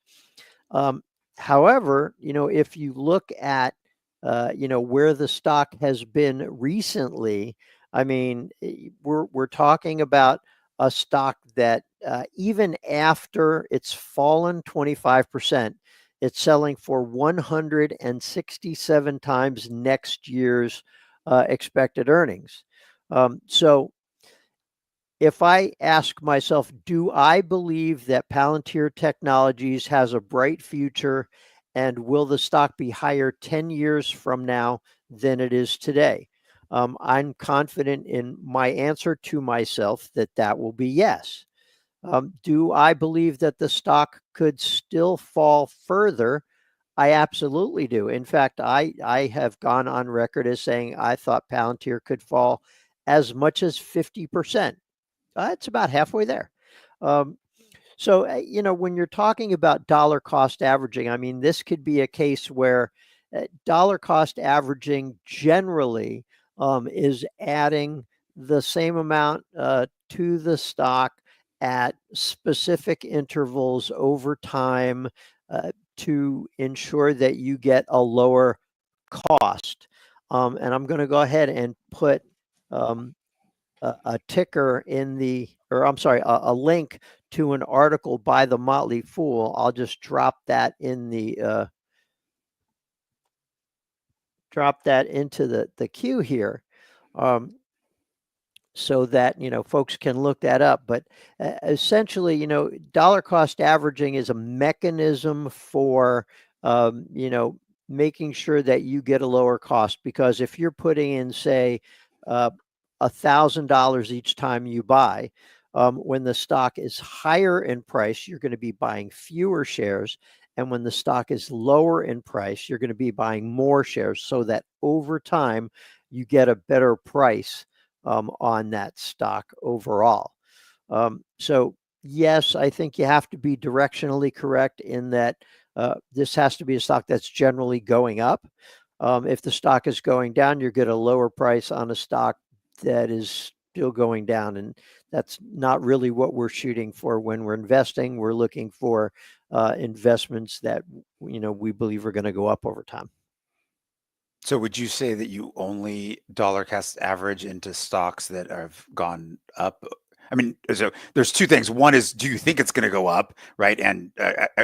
However, if you look at where the stock has been recently, I mean, we're talking about a stock that even after it's fallen 25%, it's selling for 167 times next year's expected earnings. So if I ask myself, do I believe that Palantir Technologies has a bright future, and will the stock be higher 10 years from now than it is today? I'm confident in my answer to myself that will be yes. Do I believe that the stock could still fall further? I absolutely do. In fact, I have gone on record as saying I thought Palantir could fall as much as 50%. It's about halfway there. So, when you're talking about dollar cost averaging, I mean, this could be a case where dollar cost averaging generally is adding the same amount to the stock at specific intervals over time to ensure that you get a lower cost. And I'm going to go ahead and put a ticker in a link to an article by the Motley Fool. I'll just drop that in the into the queue here, so that folks can look that up. But essentially, dollar cost averaging is a mechanism for making sure that you get a lower cost, because if you're putting in, say, $1,000 each time you buy, when the stock is higher in price, you're going to be buying fewer shares. And when the stock is lower in price, you're going to be buying more shares, so that over time you get a better price on that stock overall. So yes, I think you have to be directionally correct in that this has to be a stock that's generally going up. If the stock is going down, you get a lower price on a stock that is still going down, and that's not really what we're shooting for when we're investing. We're looking for investments that we believe are going to go up over time. So would you say that you only dollar cost average into stocks that have gone up? I mean, so there's two things. One is, do you think it's going to go up, right? And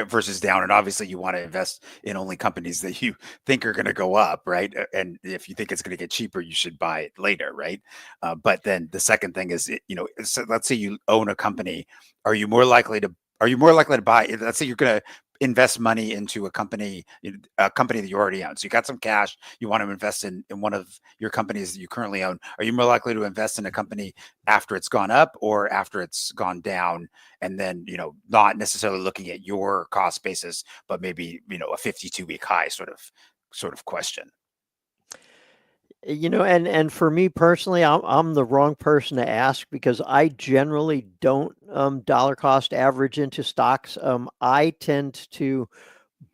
versus down. And obviously you want to invest in only companies that you think are going to go up, right? And if you think it's going to get cheaper, you should buy it later, right? But then the second thing is, so let's say you own a company. Are you more likely to buy? Let's say you're going to invest money into a company that you already own. So you got some cash, you want to invest in one of your companies that you currently own. Are you more likely to invest in a company after it's gone up or after it's gone down? And then, not necessarily looking at your cost basis, but maybe, a 52-week high sort of question. And for me personally, I'm the wrong person to ask, because I generally don't dollar cost average into stocks. I tend to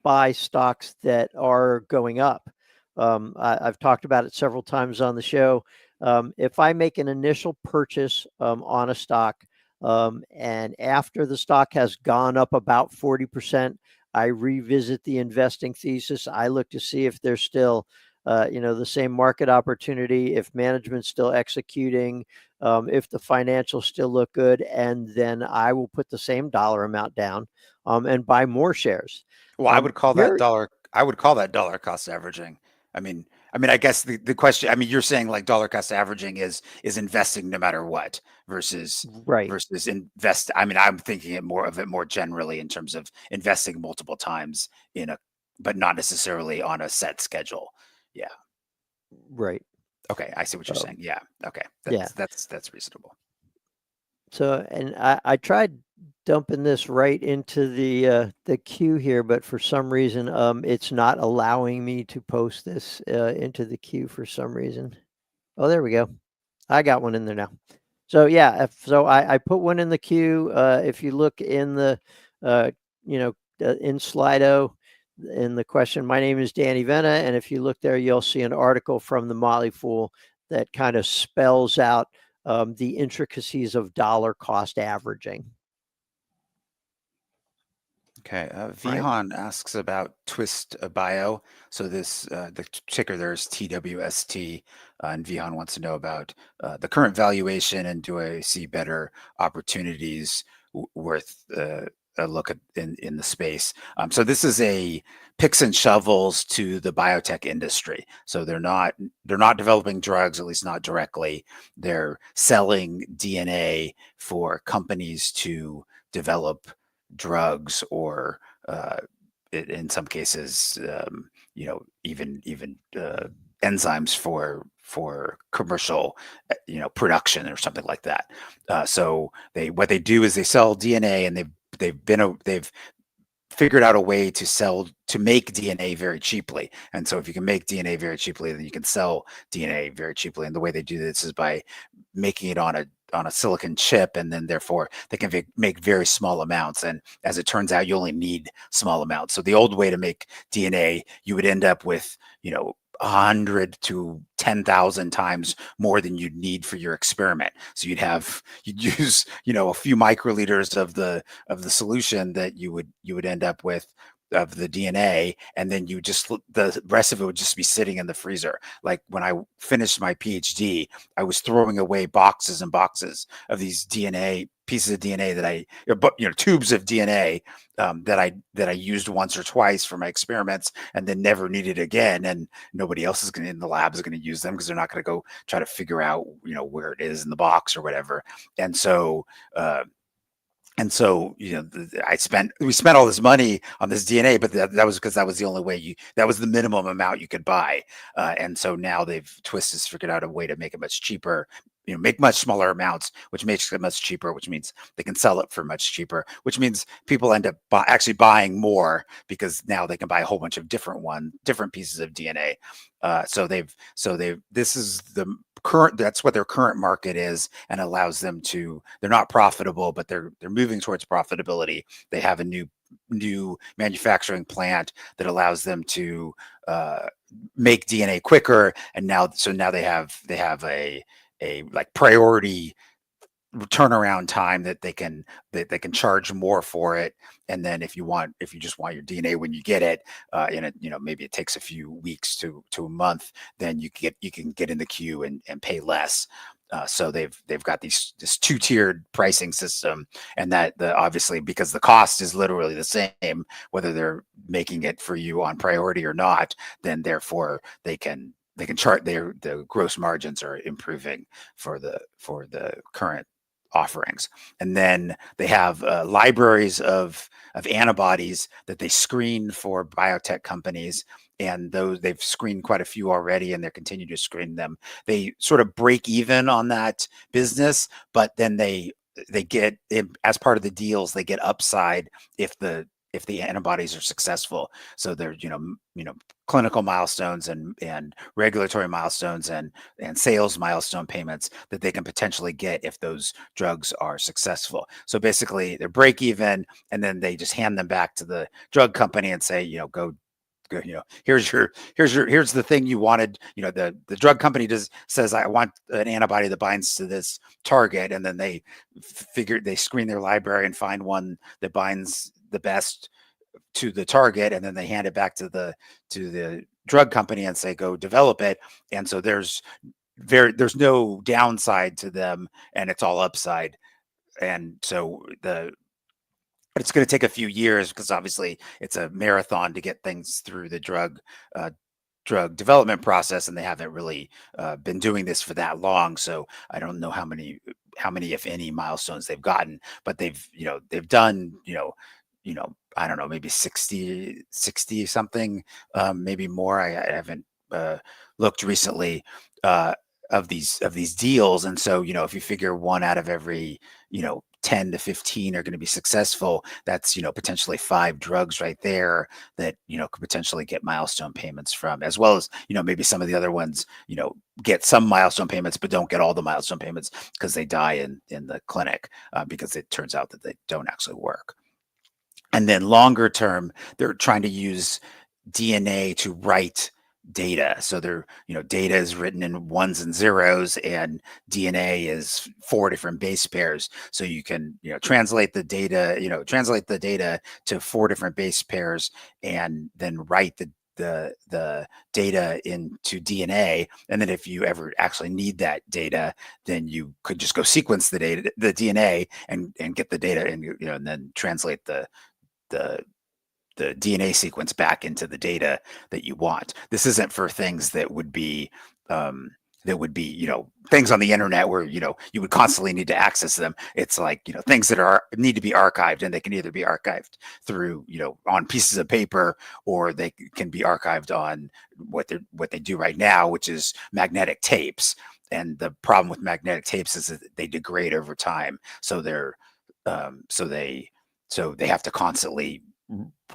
buy stocks that are going up. I've talked about it several times on the show. If I make an initial purchase on a stock, and after the stock has gone up about 40%, I revisit the investing thesis. I look to see if there's still the same market opportunity, if management's still executing, if the financials still look good, and then I will put the same dollar amount down and buy more shares. Well, I would call that dollar cost averaging. I mean, I guess the question, you're saying like dollar cost averaging is investing no matter what versus invest. I'm thinking of it more generally in terms of investing multiple times but not necessarily on a set schedule. Yeah. Right. Okay. I see what you're saying. Yeah. Okay. That's reasonable. So, and I tried dumping this right into the queue here, but for some reason, it's not allowing me to post this into the queue for some reason. Oh, there we go. I got one in there now. So yeah, I put one in the queue. If you look in the, in Slido, in the question, my name is Danny Venna, and if you look there, you'll see an article from the Motley Fool that kind of spells out the intricacies of dollar cost averaging. Okay, Vihan asks about Twist Bio. So this the ticker there is TWST, and Vihan wants to know about the current valuation and do I see better opportunities worth a look at in the space. So this is a picks and shovels to the biotech industry. So they're not developing drugs, at least not directly. They're selling DNA for companies to develop drugs or in some cases even enzymes for commercial production or something like that. So what they do is they sell DNA, and they've figured out a way to make DNA very cheaply. And so if you can make DNA very cheaply, then you can sell DNA very cheaply. And the way they do this is by making it on a silicon chip, and then therefore they can make very small amounts. And as it turns out, you only need small amounts. So the old way to make DNA, you would end up with 100 to 10,000 times more than you'd need for your experiment. So you'd use a few microliters of the solution that you would end up with of the DNA, and then the rest of it would just be sitting in the freezer. Like when I finished my PhD, I was throwing away boxes and boxes of these pieces of DNA tubes of DNA that I used once or twice for my experiments, and then never needed again. And nobody else in the lab is going to use them because they're not going to go try to figure out where it is in the box or whatever. And so we spent all this money on this DNA, but that was because that was the only way that was the minimum amount you could buy. And so now Twist has figured out a way to make it much cheaper, make much smaller amounts, which makes it much cheaper, which means they can sell it for much cheaper, which means people end up actually buying more because now they can buy a whole bunch of different pieces of DNA. This is that's what their current market is, and allows them they're not profitable, but they're moving towards profitability. They have a new manufacturing plant that allows them to make DNA quicker. And now they have a like priority turnaround time that they can charge more for it. And then if you just want your DNA when you get it, maybe it takes a few weeks to a month, then you can get in the queue and pay less. So they've got this 2-tiered pricing system, and that obviously, because the cost is literally the same whether they're making it for you on priority or not, then therefore they can chart the gross margins are improving for the current offerings. And then they have libraries of antibodies that they screen for biotech companies, and those they've screened quite a few already, and they continue to screen them. They sort of break even on that business, but then they get, as part of the deals, they get upside if the antibodies are successful. So there's clinical milestones and regulatory milestones and sales milestone payments that they can potentially get if those drugs are successful. So basically they're break even, and then they just hand them back to the drug company and say, go, here's the thing you wanted. The drug company says, I want an antibody that binds to this target, and then they screen their library and find one that binds the best to the target, and then they hand it back to the drug company and say, go develop it. And so there's no downside to them, and it's all upside. And so it's going to take a few years, because obviously it's a marathon to get things through the drug development process, and they haven't really been doing this for that long. So I don't know how many, if any, milestones they've gotten, but they've done, I don't know, maybe 60 something, maybe more. I haven't looked recently of these deals. And so, if you figure one out of every, 10 to 15 are going to be successful, that's, potentially 5 drugs right there that, could potentially get milestone payments from, as well as, maybe some of the other ones, get some milestone payments, but don't get all the milestone payments because they die in the clinic, because it turns out that they don't actually work. And then longer term, they're trying to use DNA to write data. So data is written in ones and zeros, and DNA is 4 different base pairs. So you can, translate the data to 4 different base pairs, and then write the data into DNA. And then if you ever actually need that data, then you could just go sequence the DNA, and get the data, and then translate the DNA sequence back into the data that you want. This isn't for things that would be things on the internet where you would constantly need to access them. It's like things that need to be archived, and they can either be archived through on pieces of paper, or they can be archived on what they do right now, which is magnetic tapes. And the problem with magnetic tapes is that they degrade over time, so they have to constantly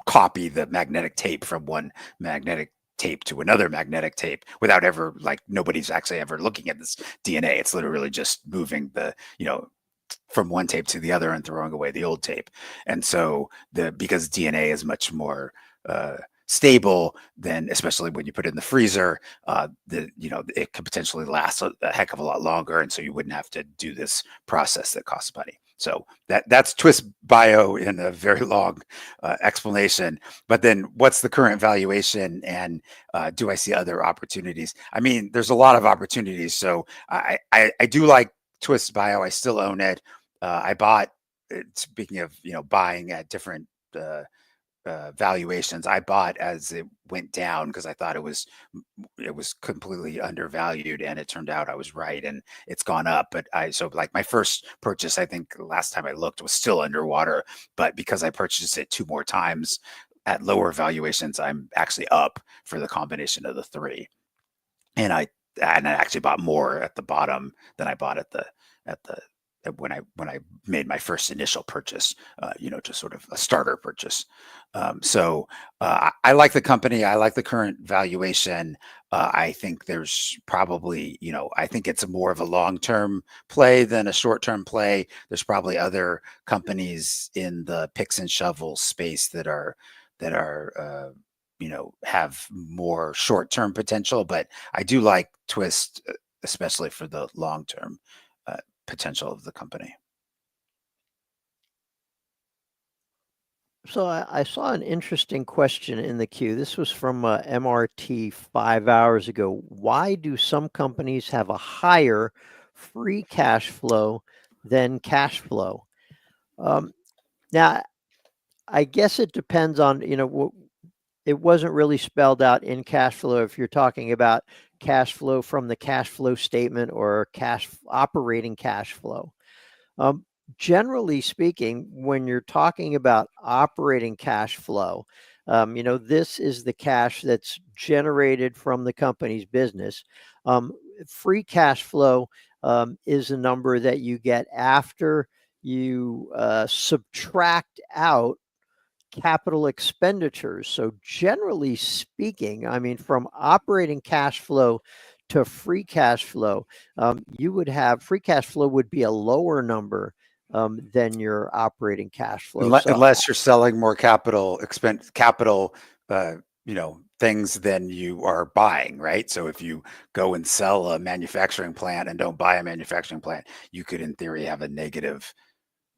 copy the magnetic tape from one magnetic tape to another magnetic tape without ever, nobody's actually ever looking at this DNA. It's literally just moving from one tape to the other and throwing away the old tape. And so because DNA is much more stable, then especially when you put it in the freezer, it could potentially last a heck of a lot longer. And so you wouldn't have to do this process that costs money. So that's Twist Bio in a very long explanation. But then what's the current valuation, and do I see other opportunities? I mean, there's a lot of opportunities. So I do like Twist Bio. I still own it. I bought, speaking of, buying at different valuations, I bought as it went down because I thought it was completely undervalued, and it turned out I was right, and it's gone up. But my first purchase, I think last time I looked, was still underwater, but because I purchased it 2 more times at lower valuations, I'm actually up for the combination of the 3. And I actually bought more at the bottom than I bought when I made my first initial purchase, just sort of a starter purchase. So I like the company. I like the current valuation. I think there's probably, I think it's more of a long-term play than a short-term play. There's probably other companies in the picks and shovels space that are have more short-term potential, but I do like Twist, especially for the long-term potential of the company. So I saw an interesting question in the queue. This was from MRT 5 hours ago. Why do some companies have a higher free cash flow than cash flow? Now, I guess it depends on, it wasn't really spelled out in cash flow if you're talking about cash flow from the cash flow statement or operating cash flow. Generally speaking, when you're talking about operating cash flow, this is the cash that's generated from the company's business. Free cash flow is a number that you get after you subtract out capital expenditures. So generally speaking, I mean, from operating cash flow to free cash flow, you would have free cash flow would be a lower number than your operating cash flow. Unless you're selling more capital things than you are buying, right? So if you go and sell a manufacturing plant and don't buy a manufacturing plant, you could in theory have a negative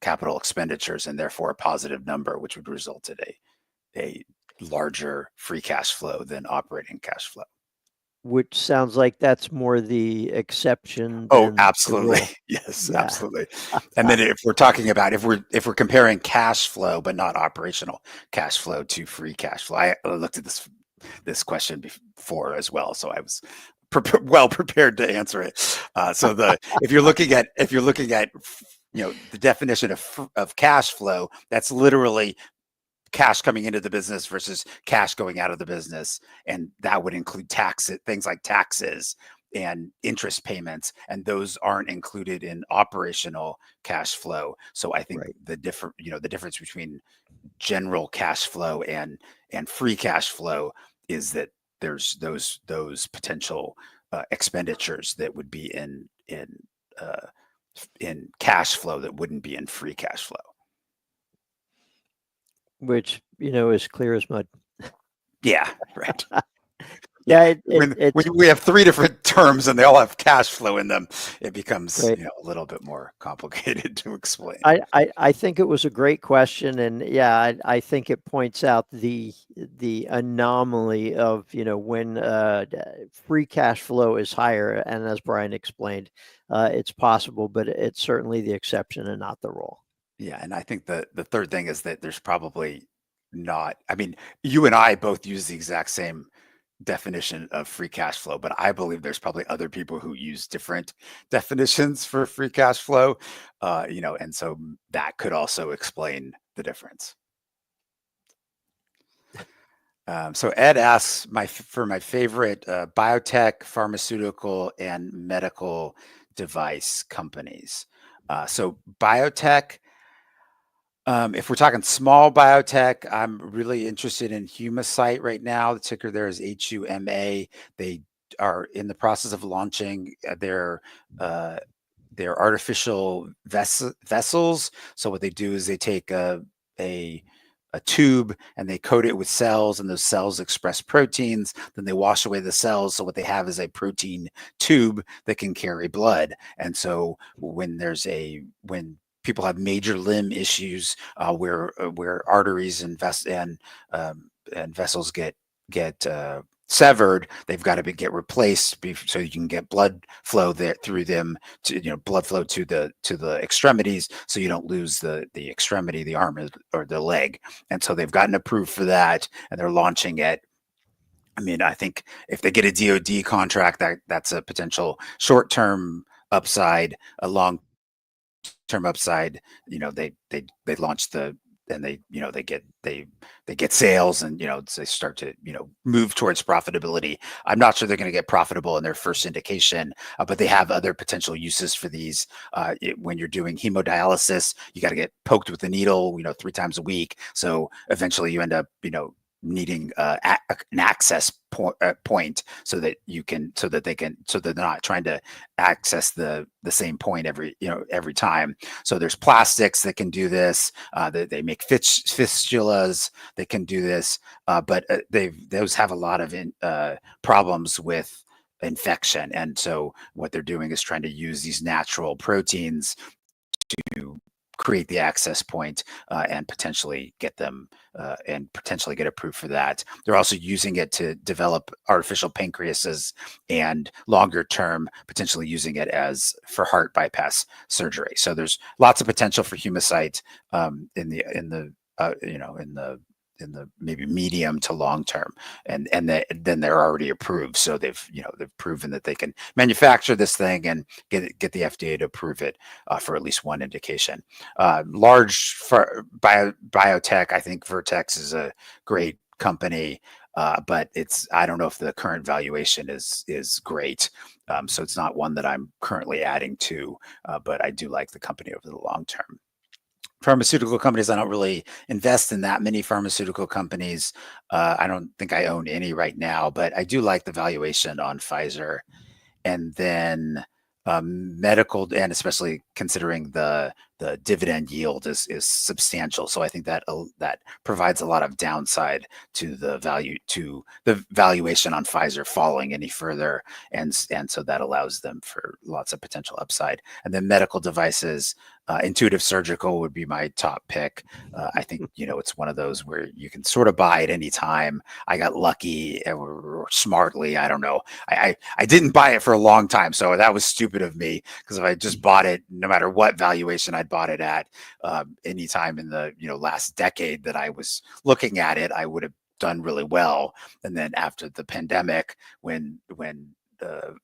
capital expenditures and therefore a positive number, which would result in a larger free cash flow than operating cash flow. Which sounds like that's more the exception. Oh, absolutely. Yes, yeah. Absolutely. And then if we're talking about, if we're comparing cash flow, but not operational cash flow to free cash flow, I looked at this question before as well. So I was well prepared to answer it. If you're looking at the definition of cash flow, that's literally cash coming into the business versus cash going out of the business. And that would include things like taxes and interest payments. And those aren't included in operational cash flow. So I think the difference between general cash flow and free cash flow is that there's those potential expenditures that would be in cash flow that wouldn't be in free cash flow. Which, is clear as mud. Yeah, right. Yeah, when it's we have three different terms and they all have cash flow in them, it becomes great. a little bit more complicated to explain. I think it was a great question, and yeah, I think it points out the anomaly of when free cash flow is higher, and as Brian explained, it's possible, but it's certainly the exception and not the rule. Yeah, and I think the third thing is that there's probably not. I mean, you and I both use the exact same definition of free cash flow, but I believe there's probably other people who use different definitions for free cash flow. And so that could also explain the difference. So Ed asks for my favorite biotech, pharmaceutical, and medical device companies. So biotech. If we're talking small biotech, I'm really interested in Humacyte right now. The ticker there is HUMA. They are in the process of launching their artificial vessels. So what they do is they take a tube and they coat it with cells, and those cells express proteins. Then they wash away the cells. So what they have is a protein tube that can carry blood. And so when people have major limb issues where arteries and vessels get severed, they've got to get replaced so you can get blood flow there through them to blood flow to the extremities, so you don't lose the extremity, the arm or the leg. And so they've gotten approved for that, and they're launching it. I mean, I think if they get a DoD contract, that's a potential short-term upside. A long-term upside, they launch and they get sales, and they start to move towards profitability. I'm not sure they're going to get profitable in their first indication, but they have other potential uses for these. When you're doing hemodialysis, you got to get poked with a needle 3 times a week, so eventually you end up needing an access point so that they're not trying to access the same point every time. So there's plastics that can do this. They make fistulas that can do this, but those have a lot of problems with infection. And so what they're doing is trying to use these natural proteins to create the access point and potentially get them and potentially get approved for that. They're also using it to develop artificial pancreases, and longer term potentially using it as for heart bypass surgery. So there's lots of potential for Humacyte in the maybe medium to long term, and then they're already approved. So they've proven that they can manufacture this thing and get the FDA to approve it for at least one indication. Large biotech, I think Vertex is a great company, but I don't know if the current valuation is great. So it's not one that I'm currently adding to, but I do like the company over the long term. Pharmaceutical companies, I don't really invest in that many pharmaceutical companies. I don't think I own any right now, but I do like the valuation on Pfizer. And then medical, and especially considering the dividend yield is substantial. So I think that provides a lot of downside to the valuation on Pfizer falling any further, and so that allows them for lots of potential upside. And then medical devices, Intuitive Surgical would be my top pick. I think it's one of those where you can sort of buy at any time. I got lucky or smartly, I don't know. I didn't buy it for a long time, so that was stupid of me, because if I just bought it, no matter what valuation I'd bought it at, anytime in the last decade that I was looking at it, I would have done really well. And then after the pandemic, when the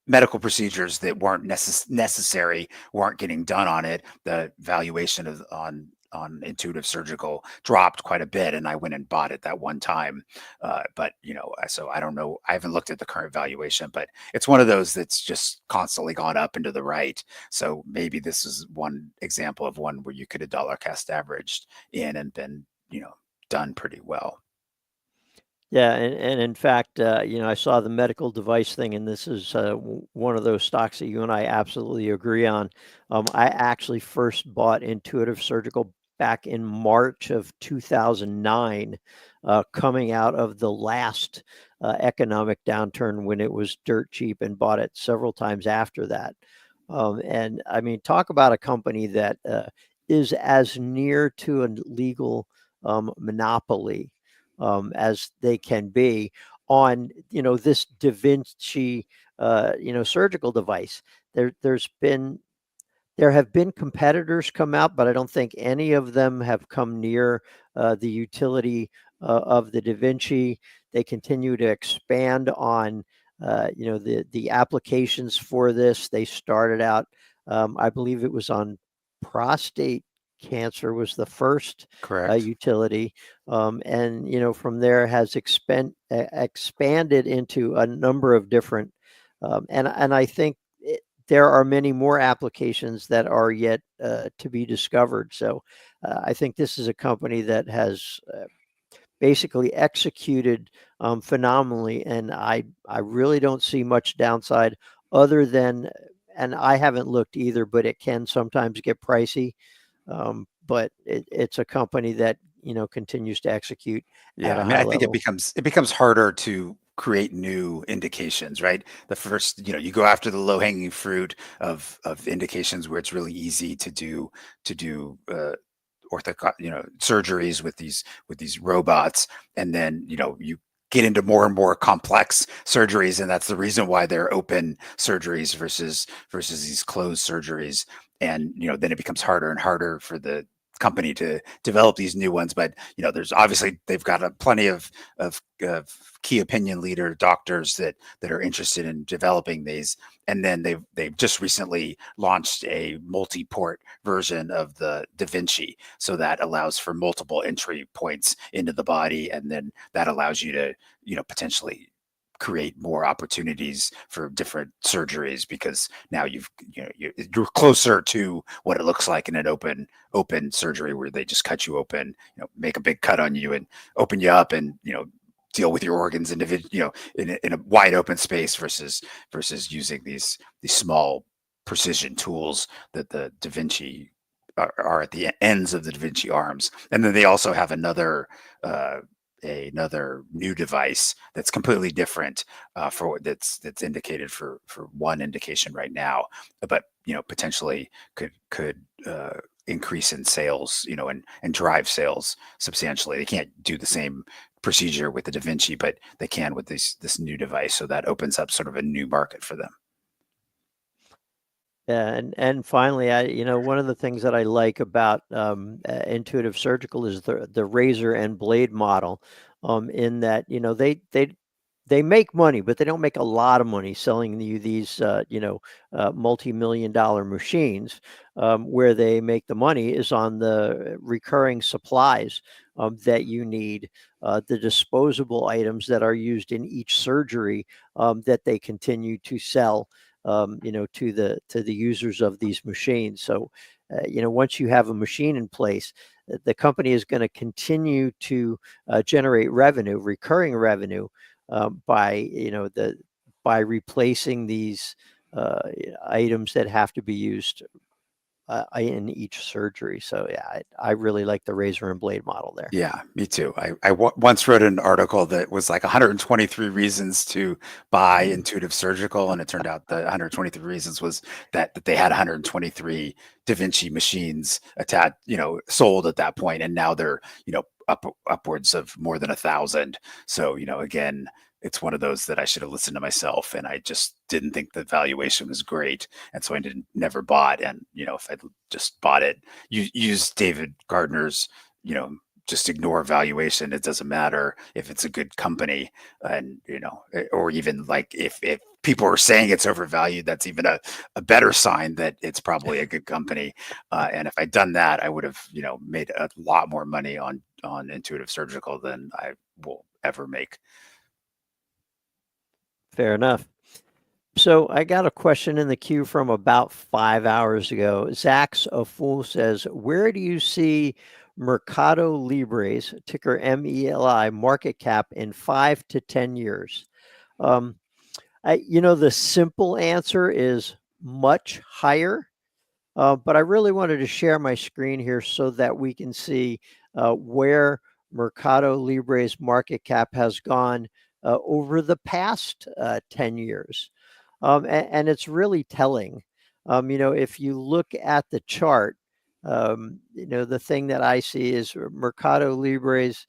medical procedures that weren't necessary weren't getting done on it, the valuation on Intuitive Surgical dropped quite a bit, and I went and bought it that one time. But so I don't know. I haven't looked at the current valuation, but it's one of those that's just constantly gone up and to the right. So maybe this is one example of one where you could have dollar cost averaged in and been done pretty well. Yeah, and in fact, I saw the medical device thing, and this is one of those stocks that you and I absolutely agree on. I actually first bought Intuitive Surgical back in March of 2009, coming out of the last economic downturn when it was dirt cheap, and bought it several times after that. And I mean, talk about a company that is as near to a legal monopoly as they can be on, this Da Vinci, surgical device. There have been competitors come out, but I don't think any of them have come near the utility of the Da Vinci. They continue to expand on, the applications for this. They started out, I believe it was on prostate cancer was the first Correct. utility, and from there has expanded into a number of different, and I think there are many more applications that are yet to be discovered. So I think this is a company that has basically executed phenomenally, and I really don't see much downside other than, and I haven't looked either, but it can sometimes get pricey. But it's a company that continues to execute at Yeah, a I mean, high I think level. it becomes harder to create new indications, right? The first, you go after the low hanging fruit of indications where it's really easy to do surgeries with these robots, and then you get into more and more complex surgeries, and that's the reason why they're open surgeries versus these closed surgeries. And then it becomes harder and harder for the company to develop these new ones. But there's obviously they've got plenty of key opinion leader doctors that are interested in developing these. And then they've just recently launched a multi-port version of the Da Vinci, so that allows for multiple entry points into the body, and then that allows you to potentially create more opportunities for different surgeries, because now you're closer to what it looks like in an open surgery, where they just cut you open, make a big cut on you and open you up, and deal with your organs in a wide open space, versus using these small precision tools that the Da Vinci are at the ends of the Da Vinci arms. And then they also have another new device that's completely different, that's indicated for one indication right now, but potentially could increase in sales, and drive sales substantially. They can't do the same procedure with the Da Vinci, but they can with this new device, so that opens up sort of a new market for them. Yeah, and finally, one of the things that I like about Intuitive Surgical is the razor and blade model, in that they make money, but they don't make a lot of money selling you these multi-million-dollar machines. Where they make the money is on the recurring supplies that you need, the disposable items that are used in each surgery, that they continue to sell, to the users of these machines. So, once you have a machine in place, the company is going to continue to generate revenue, recurring revenue, by by replacing these items that have to be used in each surgery. So yeah, I really like the razor and blade model there. Yeah, me too. I once wrote an article that was like 123 reasons to buy Intuitive Surgical, and it turned out the 123 reasons was that they had 123 Da Vinci machines attached, sold at that point, and now they're upwards of more than 1,000. So again, it's one of those that I should have listened to myself, and I just didn't think the valuation was great, and so I never bought. And if I'd just bought it, use David Gardner's, just ignore valuation. It doesn't matter if it's a good company, and or even like if people are saying it's overvalued, that's even a better sign that it's probably a good company. And if I'd done that, I would have made a lot more money on Intuitive Surgical than I will ever make. Fair enough. So I got a question in the queue from about 5 hours ago. Zach's a Fool says, where do you see Mercado Libre's, ticker MELI, market cap in 5 to 10 years? The simple answer is much higher. But I really wanted to share my screen here so that we can see where Mercado Libre's market cap has gone over the past 10 years. And it's really telling. If you look at the chart, the thing that I see is Mercado Libre's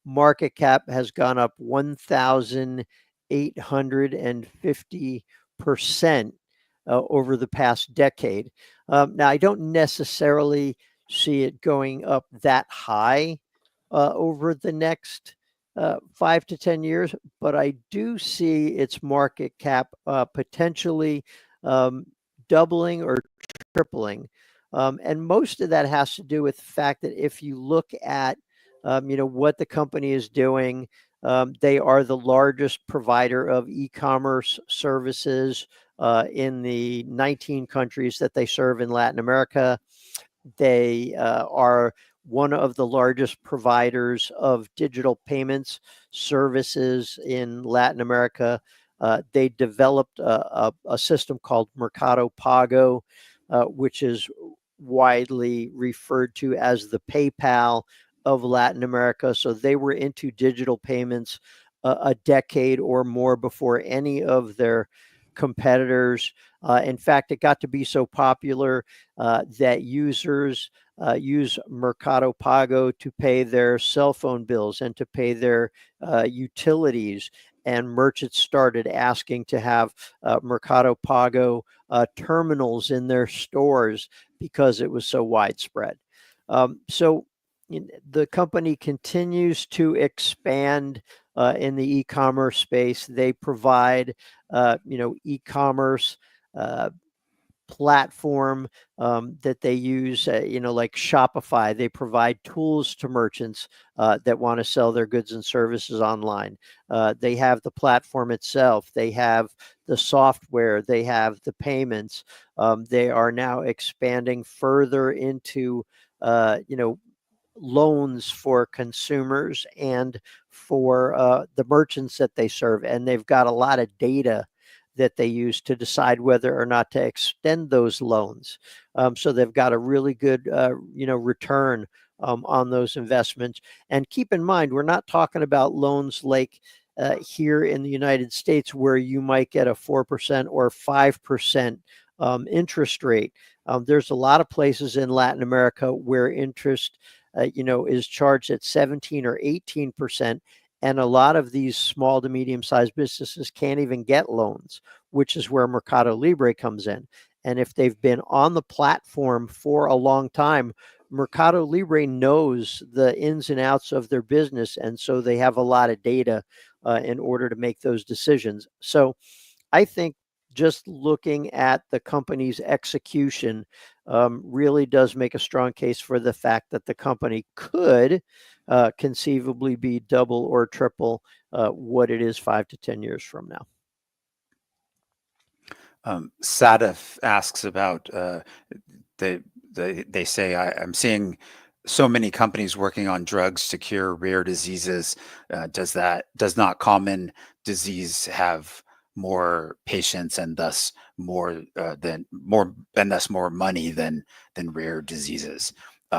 market cap has gone up 1,850% over the past decade. Now, I don't necessarily see it going up that high over the next 5 to 10 years, but I do see its market cap potentially doubling or tripling. And most of that has to do with the fact that if you look at what the company is doing, they are the largest provider of e-commerce services in the 19 countries that they serve in Latin America. They are one of the largest providers of digital payments services in Latin America. They developed a system called Mercado Pago, which is widely referred to as the PayPal of Latin America. So they were into digital payments a decade or more before any of their competitors. In fact, it got to be so popular that users use Mercado Pago to pay their cell phone bills and to pay their utilities. And merchants started asking to have Mercado Pago terminals in their stores because it was so widespread. So the company continues to expand in the e-commerce space. They provide, e-commerce platform that they use, like Shopify. They provide tools to merchants that want to sell their goods and services online. They have the platform itself. They have the software. They have the payments. They are now expanding further into, loans for consumers and for the merchants that they serve. And they've got a lot of data that they use to decide whether or not to extend those loans. So they've got a really good, return on those investments. And keep in mind, we're not talking about loans like here in the United States where you might get a 4% or 5% interest rate. There's a lot of places in Latin America where interest, is charged at 17 or 18%. And a lot of these small to medium-sized businesses can't even get loans, which is where Mercado Libre comes in. And if they've been on the platform for a long time, Mercado Libre knows the ins and outs of their business. And so they have a lot of data in order to make those decisions. So I think just looking at the company's execution really does make a strong case for the fact that the company could conceivably be double or triple what it is 5 to 10 years from now. Sadaf asks about they say I'm seeing so many companies working on drugs to cure rare diseases. Does not common disease have more patients and thus more money than rare diseases?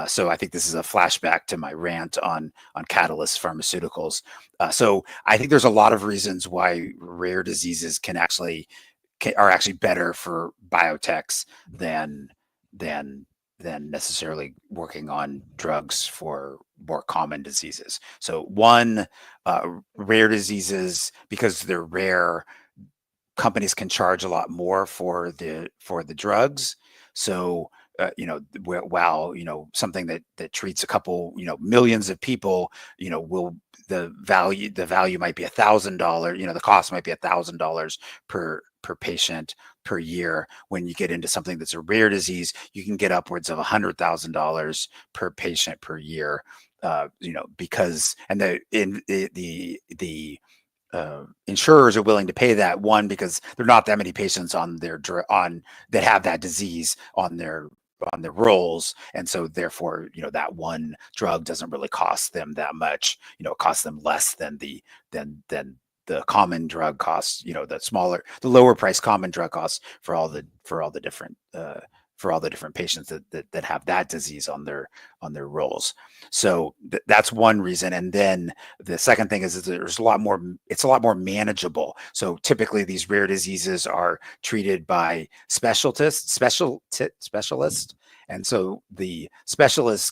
So I think this is a flashback to my rant on Catalyst Pharmaceuticals. So I think there's a lot of reasons why rare diseases are actually better for biotechs than necessarily working on drugs for more common diseases. So one, rare diseases, because they're rare, companies can charge a lot more for the drugs. So while something that treats a couple millions of people, the value might be $1,000. The cost might be $1,000 per patient per year. When you get into something that's a rare disease, you can get upwards of $100,000 per patient per year. Because the insurers are willing to pay that, one, because there are not that many patients on that have that disease on their rolls, and so therefore that one drug doesn't really cost them that much. It costs them less than the common drug costs. The lower price common drug costs for all the different all the different patients that have that disease on their rolls. So that's one reason. And then the second thing is there's a lot more, it's a lot more manageable. So typically these rare diseases are treated by specialists. And so the specialists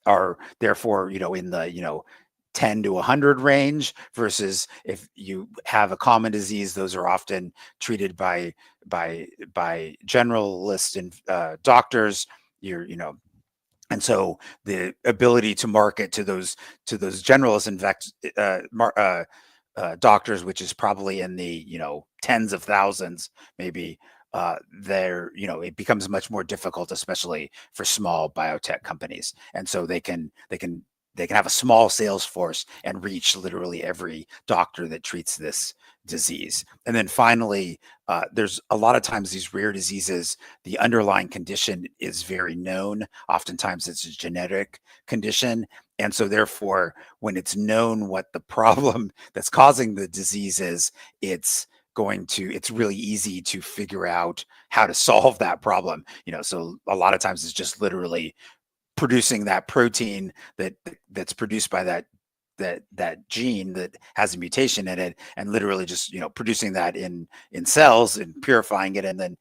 are therefore, in the, 10 to 100 range, versus if you have a common disease, those are often treated by generalists and doctors. And so the ability to market to those generalists doctors, which is probably in the tens of thousands, maybe, it becomes much more difficult, especially for small biotech companies. And so they can have a small sales force and reach literally every doctor that treats this disease. And then finally, there's a lot of times these rare diseases, the underlying condition is very known. Oftentimes it's a genetic condition. And so therefore, when it's known what the problem that's causing the disease is, it's really easy to figure out how to solve that problem. So a lot of times it's just literally producing that protein that's produced by that gene that has a mutation in it, and literally just producing that in cells and purifying it, and then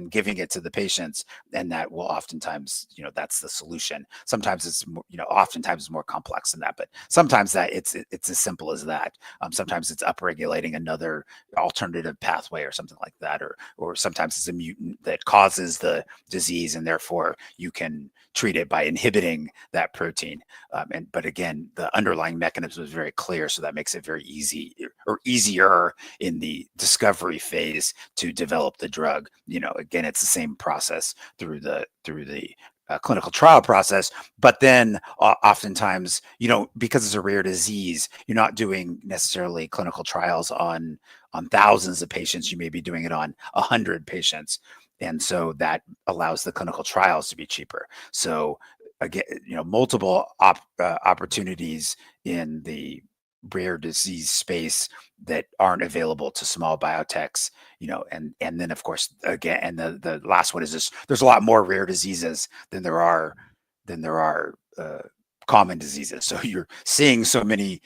giving it to the patients. And that will oftentimes, that's the solution. Sometimes it's more, oftentimes it's more complex than that, but sometimes that it's as simple as that. Sometimes it's upregulating another alternative pathway or something like that, or sometimes it's a mutant that causes the disease, and therefore you can treat it by inhibiting that protein. But again, the underlying mechanism is very clear, so that makes it very easy, or easier in the discovery phase, to develop the drug. Again, it's the same process through the clinical trial process, but then oftentimes, because it's a rare disease, you're not doing necessarily clinical trials on thousands of patients. You may be doing it on 100 patients. And so that allows the clinical trials to be cheaper. So again, multiple opportunities in the rare disease space that aren't available to small biotechs, and then of course, again, and the last one is this: there's a lot more rare diseases than there are common diseases. So you're seeing so many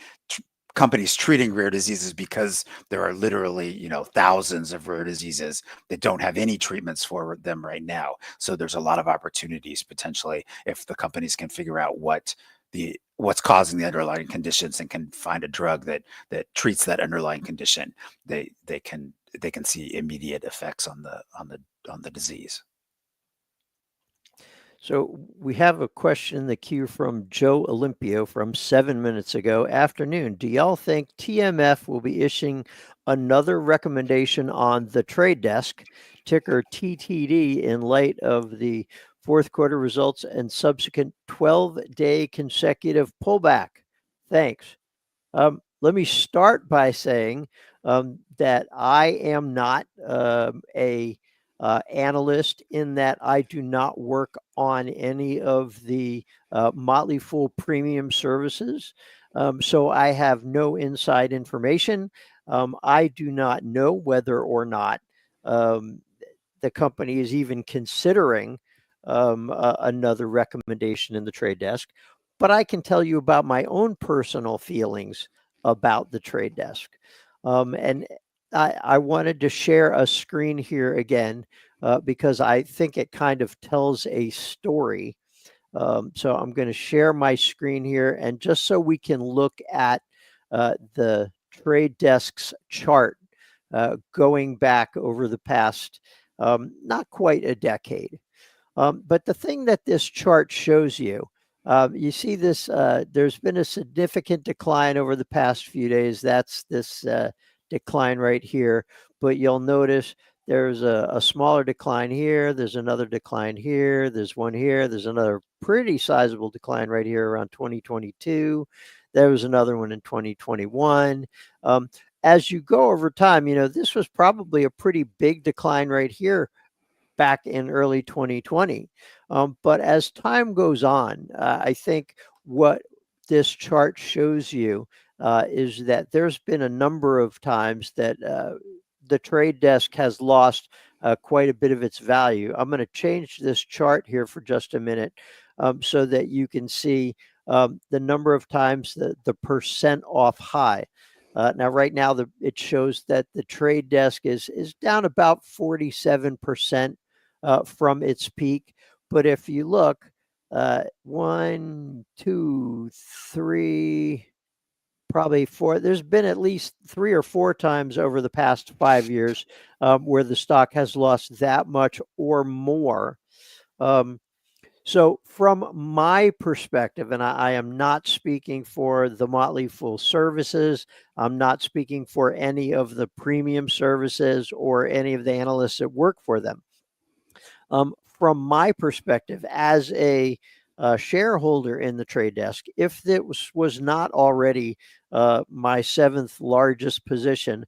companies treating rare diseases because there are literally, thousands of rare diseases that don't have any treatments for them right now. So there's a lot of opportunities potentially if the companies can figure out what's causing the underlying conditions and can find a drug that treats that underlying condition. They can see immediate effects on the disease. So we have a question in the queue from Joe Olympio from 7 minutes ago. Afternoon. Do y'all think TMF will be issuing another recommendation on the trade desk, ticker TTD, in light of the fourth quarter results and subsequent 12-day consecutive pullback? Thanks. Let me start by saying that I am not a analyst, in that I do not work on any of the Motley Fool premium services. So I have no inside information. I do not know whether or not the company is even considering another recommendation in the trade desk. But I can tell you about my own personal feelings about the trade desk. And I wanted to share a screen here again because I think it kind of tells a story. So I'm going to share my screen here, and just so we can look at the trade desk's chart going back over the past not quite a decade. But the thing that this chart shows you, you see this, there's been a significant decline over the past few days. That's this decline right here. But you'll notice there's a smaller decline here. There's another decline here. There's one here. There's another pretty sizable decline right here around 2022. There was another one in 2021. As you go over time, this was probably a pretty big decline right here back in early 2020. But as time goes on, I think what this chart shows you is that there's been a number of times that the trade desk has lost quite a bit of its value. I'm going to change this chart here for just a minute so that you can see the number of times the percent off high. Now, right now, it shows that the trade desk is down about 47% from its peak. But if you look, 1, 2, 3, probably 4, there's been at least 3 or 4 times over the past 5 years where the stock has lost that much or more. So from my perspective, and I am not speaking for the Motley Fool services, I'm not speaking for any of the premium services or any of the analysts that work for them. From my perspective, as a shareholder in the trade desk, if it was not already my 7th largest position,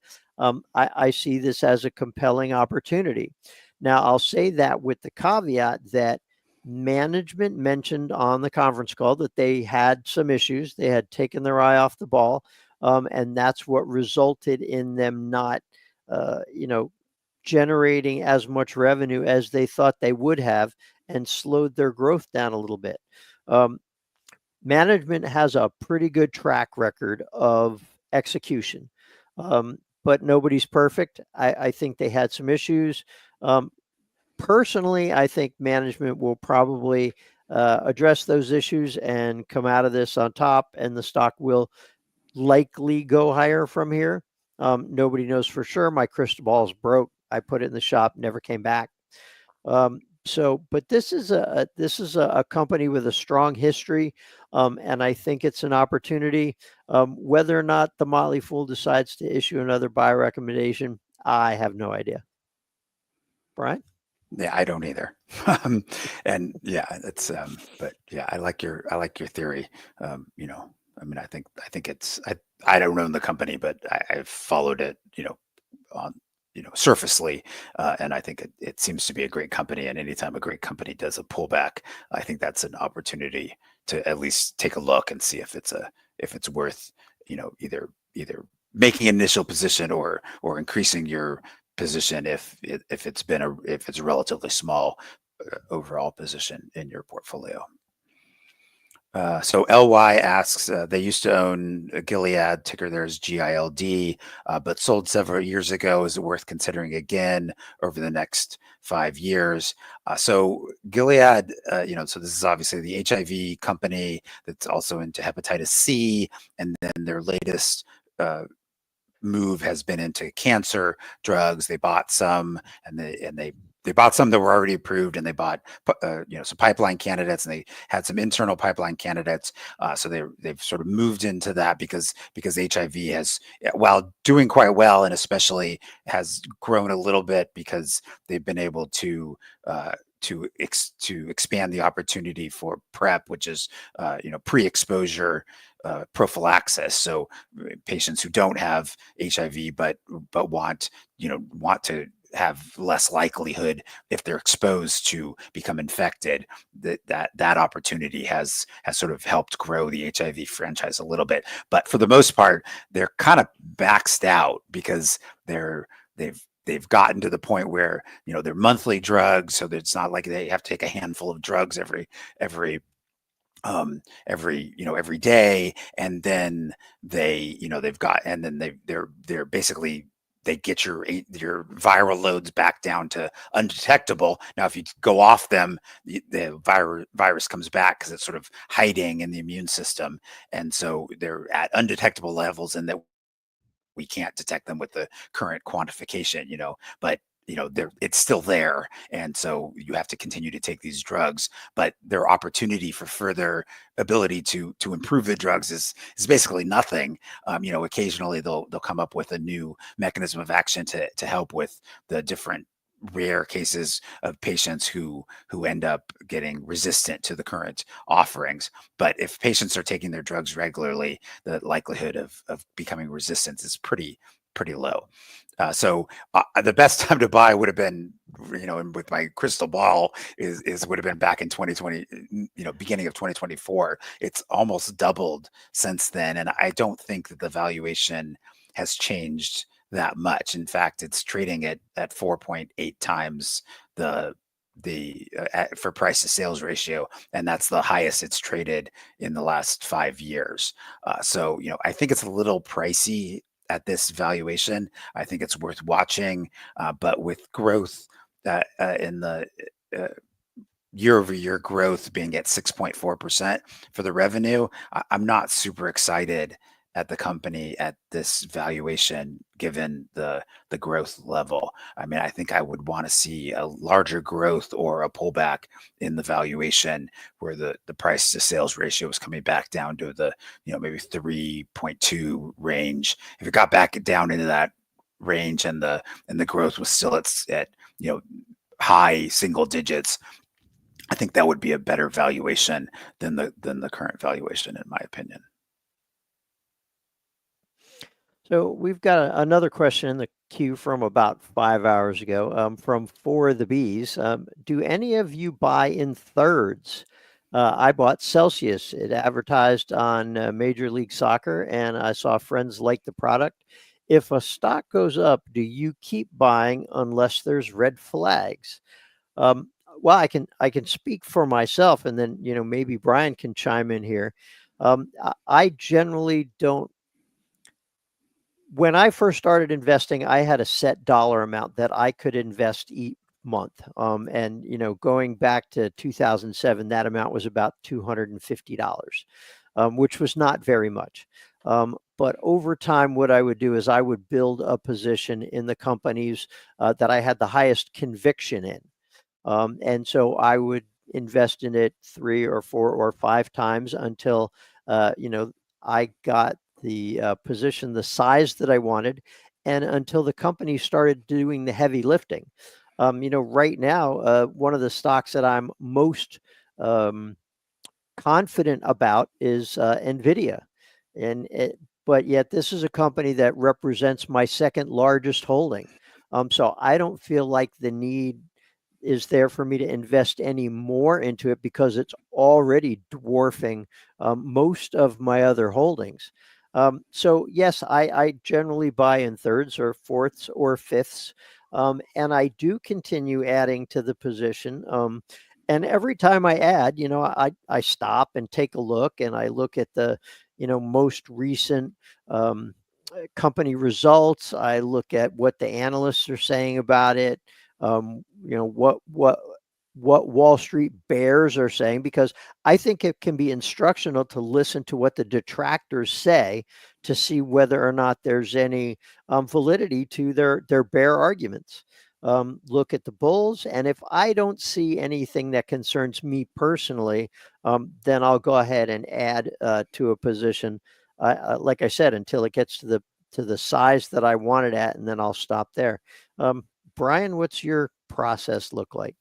I see this as a compelling opportunity. Now, I'll say that with the caveat that management mentioned on the conference call that they had some issues. They had taken their eye off the ball, and that's what resulted in them not, generating as much revenue as they thought they would have, and slowed their growth down a little bit. Management has a pretty good track record of execution, but nobody's perfect. I think they had some issues. Personally, I think management will probably address those issues and come out of this on top, and the stock will likely go higher from here. Nobody knows for sure. My crystal ball is broke. I put it in the shop, never came back. But this is a company with a strong history, and I think it's an opportunity. Whether or not the Motley Fool decides to issue another buy recommendation, I have no idea. Brian? Yeah, I don't either. And yeah, it's but yeah, I like your theory. I mean, I think it's I don't own the company, but I've followed it, on surfacely, and I think it seems to be a great company. And anytime a great company does a pullback, I think that's an opportunity to at least take a look and see if it's worth either making an initial position or increasing your position if it's a relatively small overall position in your portfolio. So LY asks, they used to own Gilead, ticker there is GILD, but sold several years ago. Is it worth considering again over the next 5 years? So Gilead, so this is obviously the HIV company that's also into hepatitis C, and then their latest move has been into cancer drugs. They bought some, and they bought some that were already approved, and they bought some pipeline candidates, and they had some internal pipeline candidates. So they've sort of moved into that because HIV has, while doing quite well, and especially has grown a little bit because they've been able to expand the opportunity for PrEP, which is pre-exposure prophylaxis. So patients who don't have HIV but want to have less likelihood if they're exposed to become infected, that opportunity has sort of helped grow the HIV franchise a little bit. But for the most part, they're kind of maxed out because they've gotten to the point where they're monthly drugs, so that it's not like they have to take a handful of drugs every day, and then they're basically, they get your viral loads back down to undetectable. Now, if you go off them, the virus comes back because it's sort of hiding in the immune system, and so they're at undetectable levels, and that we can't detect them with the current quantification. But it's still there, and so you have to continue to take these drugs. But their opportunity for further ability to improve the drugs is basically nothing. Occasionally they'll come up with a new mechanism of action to help with the different rare cases of patients who end up getting resistant to the current offerings. But if patients are taking their drugs regularly, the likelihood of becoming resistant is pretty low. So the best time to buy would have been, with my crystal ball, would have been back in 2020, beginning of 2024. It's almost doubled since then, and I don't think that the valuation has changed that much. In fact, it's trading at 4.8 times the for price to sales ratio, and that's the highest it's traded in the last 5 years. So I think it's a little pricey at this valuation. I think it's worth watching, but with growth in the year-over-year growth being at 6.4% for the revenue, I'm not super excited at the company at this valuation, given the growth level. I mean, I think I would want to see a larger growth or a pullback in the valuation, where the price to sales ratio was coming back down to the maybe 3.2 range. If it got back down into that range and the growth was still at high single digits, I think that would be a better valuation than the current valuation, in my opinion. So we've got another question in the queue from about 5 hours ago, from For the Bees. Do any of you buy in thirds? I bought Celsius. It advertised on Major League Soccer, and I saw friends like the product. If a stock goes up, do you keep buying unless there's red flags? Well, I can speak for myself, and then maybe Brian can chime in here. I generally don't. When I first started investing, I had a set dollar amount that I could invest each month. And going back to 2007, that amount was about $250, which was not very much. But over time, what I would do is I would build a position in the companies that I had the highest conviction in. And so I would invest in it 3 or 4 or 5 times until I got the position, the size that I wanted, and until the company started doing the heavy lifting. Right now, one of the stocks that I'm most confident about is NVIDIA, but yet this is a company that represents my second largest holding. So I don't feel like the need is there for me to invest any more into it, because it's already dwarfing most of my other holdings. So yes, I generally buy in thirds or fourths or fifths, and I do continue adding to the position. And every time I add, I stop and take a look, and I look at the most recent company results. I look at what the analysts are saying about it. What Wall Street bears are saying, because I think it can be instructional to listen to what the detractors say to see whether or not there's any validity to their bear arguments. Look at the bulls, and if I don't see anything that concerns me personally, then I'll go ahead and add to a position, like I said, until it gets to the size that I want it at, and then I'll stop there. Brian, what's your process look like?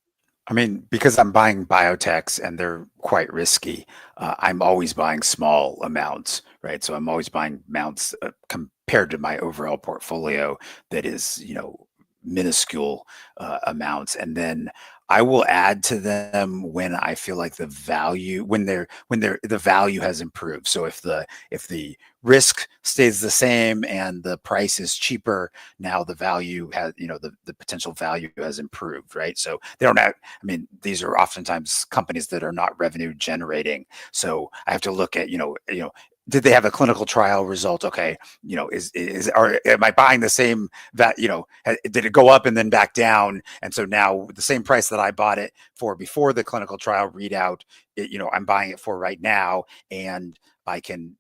I mean, because I'm buying biotechs and they're quite risky, I'm always buying small amounts, right? So I'm always buying amounts compared to my overall portfolio that is, minuscule amounts, and then I will add to them when I feel like the value, when the value has improved. So if the risk stays the same and the price is cheaper, now the value has, the potential value has improved, right? So they don't have, I mean, these are oftentimes companies that are not revenue generating. So I have to look at, did they have a clinical trial result? Okay, am I buying the same that, did it go up and then back down? And so now the same price that I bought it for before the clinical trial readout, I'm buying it for right now, and I can,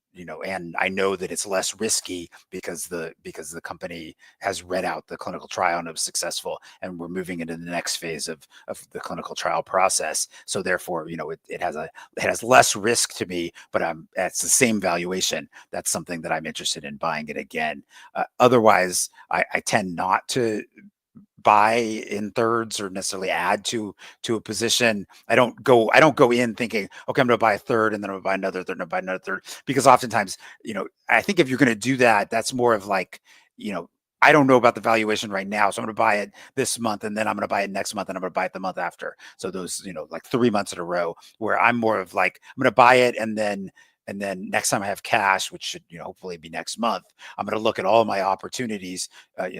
and I know that it's less risky because the company has read out the clinical trial and it was successful, and we're moving into the next phase of the clinical trial process. So therefore, it has less risk to me, but it's the same valuation. That's something that I'm interested in buying it again. Otherwise, I tend not to buy in thirds or necessarily add to a position. I don't go in thinking, okay, I'm going to buy a third and then I'm going to buy another third and I'm going to buy another third, because oftentimes, I think if you're going to do that, that's more of like, I don't know about the valuation right now, so I'm going to buy it this month and then I'm going to buy it next month and I'm going to buy it the month after. So those, like 3 months in a row, where I'm more of like, I'm going to buy it and then And then next time I have cash, which should, hopefully be next month, I'm going to look at all my opportunities,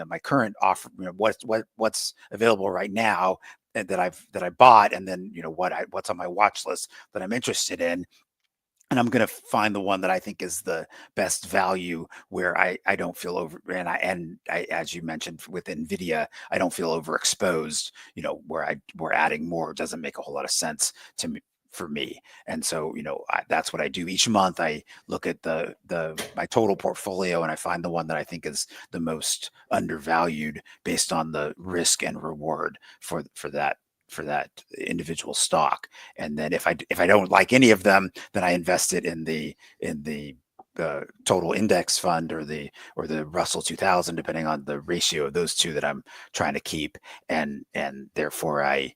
my current offer, what's available right now, and that I bought, and then what's on my watch list that I'm interested in. And I'm going to find the one that I think is the best value, where I don't feel over, and I, as you mentioned with NVIDIA, I don't feel overexposed, where adding more doesn't make a whole lot of sense to me, for me. And so, that's what I do each month. I look at my total portfolio, and I find the one that I think is the most undervalued based on the risk and reward for that individual stock. And then if I don't like any of them, then I invest it in the total index fund, or the Russell 2000, depending on the ratio of those two that I'm trying to keep. And therefore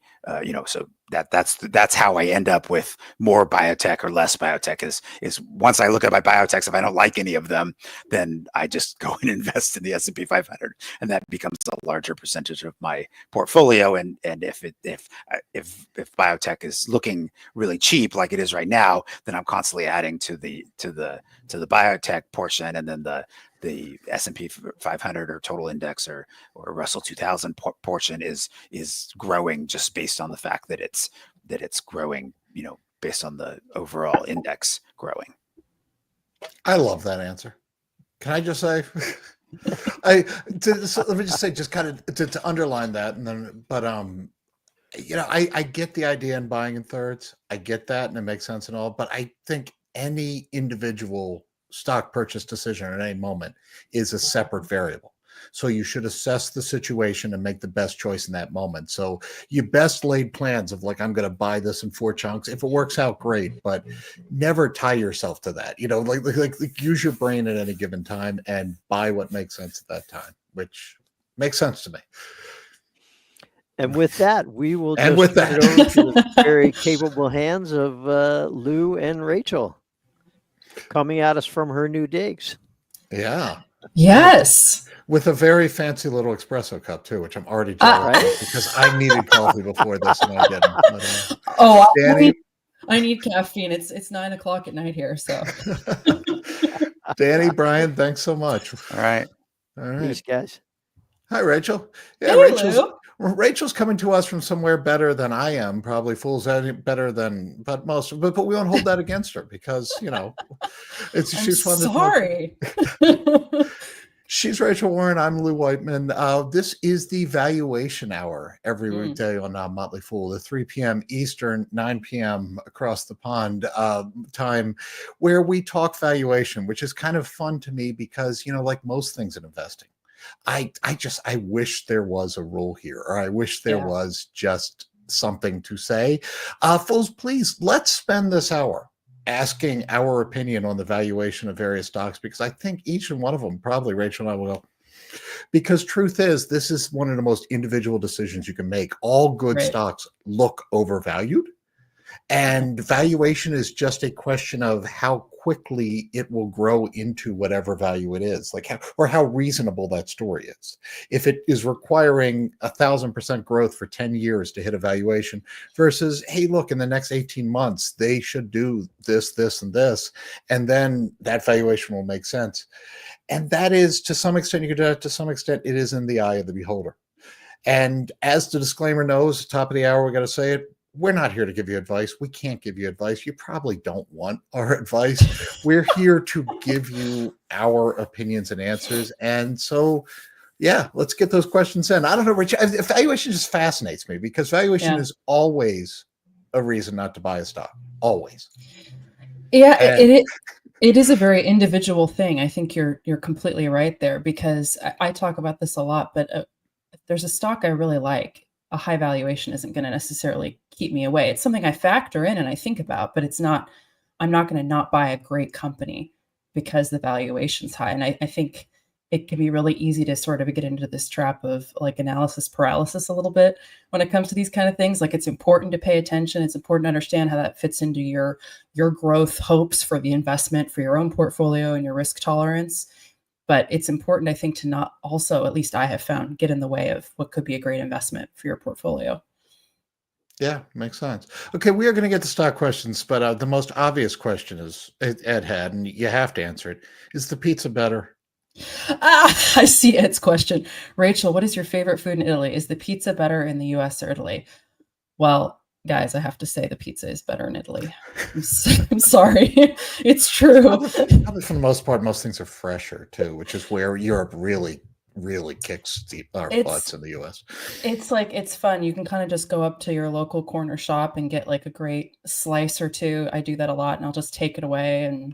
so that's how I end up with more biotech or less biotech, is once I look at my biotechs, if I don't like any of them, then I just go and invest in the S&P 500, and that becomes a larger percentage of my portfolio. And if biotech is looking really cheap, like it is right now, then I'm constantly adding to the biotech portion, and then the S&P 500 or total index or Russell 2000 portion is growing, just based on the fact that it's growing, based on the overall index growing. I love that answer. Can I just say, let me just say, just kind of to underline that, and then, but I get the idea in buying in thirds. I get that, and it makes sense and all. But I think any individual stock purchase decision at any moment is a separate variable. So you should assess the situation and make the best choice in that moment. So your best laid plans of, like, I'm going to buy this in 4 chunks. If it works out, great, but never tie yourself to that. Like use your brain at any given time and buy what makes sense at that time, which makes sense to me. And with that, we will And just with turn that, it over to the very capable hands of Lou and Rachel, coming at us from her new digs. Yeah. Yes. With a very fancy little espresso cup too, which I'm already jealous of, because I needed coffee before this and I didn't. But, Danny, I need caffeine. It's 9:00 at night here, so. Danny, Brian, thanks so much. All right. Peace, guys. Hi, Rachel. Yeah, Hey, Rachel's coming to us from somewhere better than I am. Probably Fool's better than, but we won't hold that against her, because she's fun. Sorry. She's Rachel Warren. I'm Lou Whiteman. This is the Valuation Hour every weekday on Motley Fool, the 3 p.m. Eastern, 9 p.m. across the pond time, where we talk valuation, which is kind of fun to me because, like most things in investing, I wish there was a rule here, or I wish there was just something to say. Fools, please, let's spend this hour asking our opinion on the valuation of various stocks, because I think each and one of them, probably Rachel and I will, because truth is, this is one of the most individual decisions you can make. All good stocks look overvalued, and valuation is just a question of how quickly it will grow into whatever value it is, like how reasonable that story is. If it is requiring 1,000% growth for 10 years to hit a valuation, versus, hey, look, in the next 18 months, they should do this, this, and this, and then that valuation will make sense. And that is, to some extent, it is in the eye of the beholder. And as the disclaimer knows, top of the hour, we got to say it. We're not here to give you advice. We can't give you advice. You probably don't want our advice. We're here to give you our opinions and answers. And so, let's get those questions in. I don't know, Rich, valuation just fascinates me, because valuation is always a reason not to buy a stock. Always. Yeah, it is a very individual thing. I think you're completely right there, because I talk about this a lot, but if there's a stock I really like, a high valuation isn't going to necessarily keep me away. It's something I factor in and I think about, but I'm not going to not buy a great company because the valuation's high. And I think it can be really easy to sort of get into this trap of, like, analysis paralysis a little bit when it comes to these kind of things. Like, it's important to pay attention. It's important to understand how that fits into your growth hopes for the investment, for your own portfolio and your risk tolerance. But it's important, I think, to not also, at least I have found, get in the way of what could be a great investment for your portfolio. Yeah, makes sense. Okay, we are going to get to stock questions, but the most obvious question is Ed had, and you have to answer it. Is the pizza better? I see Ed's question. Rachel, what is your favorite food in Italy? Is the pizza better in the US or Italy? Well, guys, I have to say the pizza is better in Italy. I'm sorry. It's true. Probably for the most part, most things are fresher too, which is where Europe really kicks our butts in the US. It's like, it's fun. You can kind of just go up to your local corner shop and get like a great slice or two. I do that a lot, and I'll just take it away and,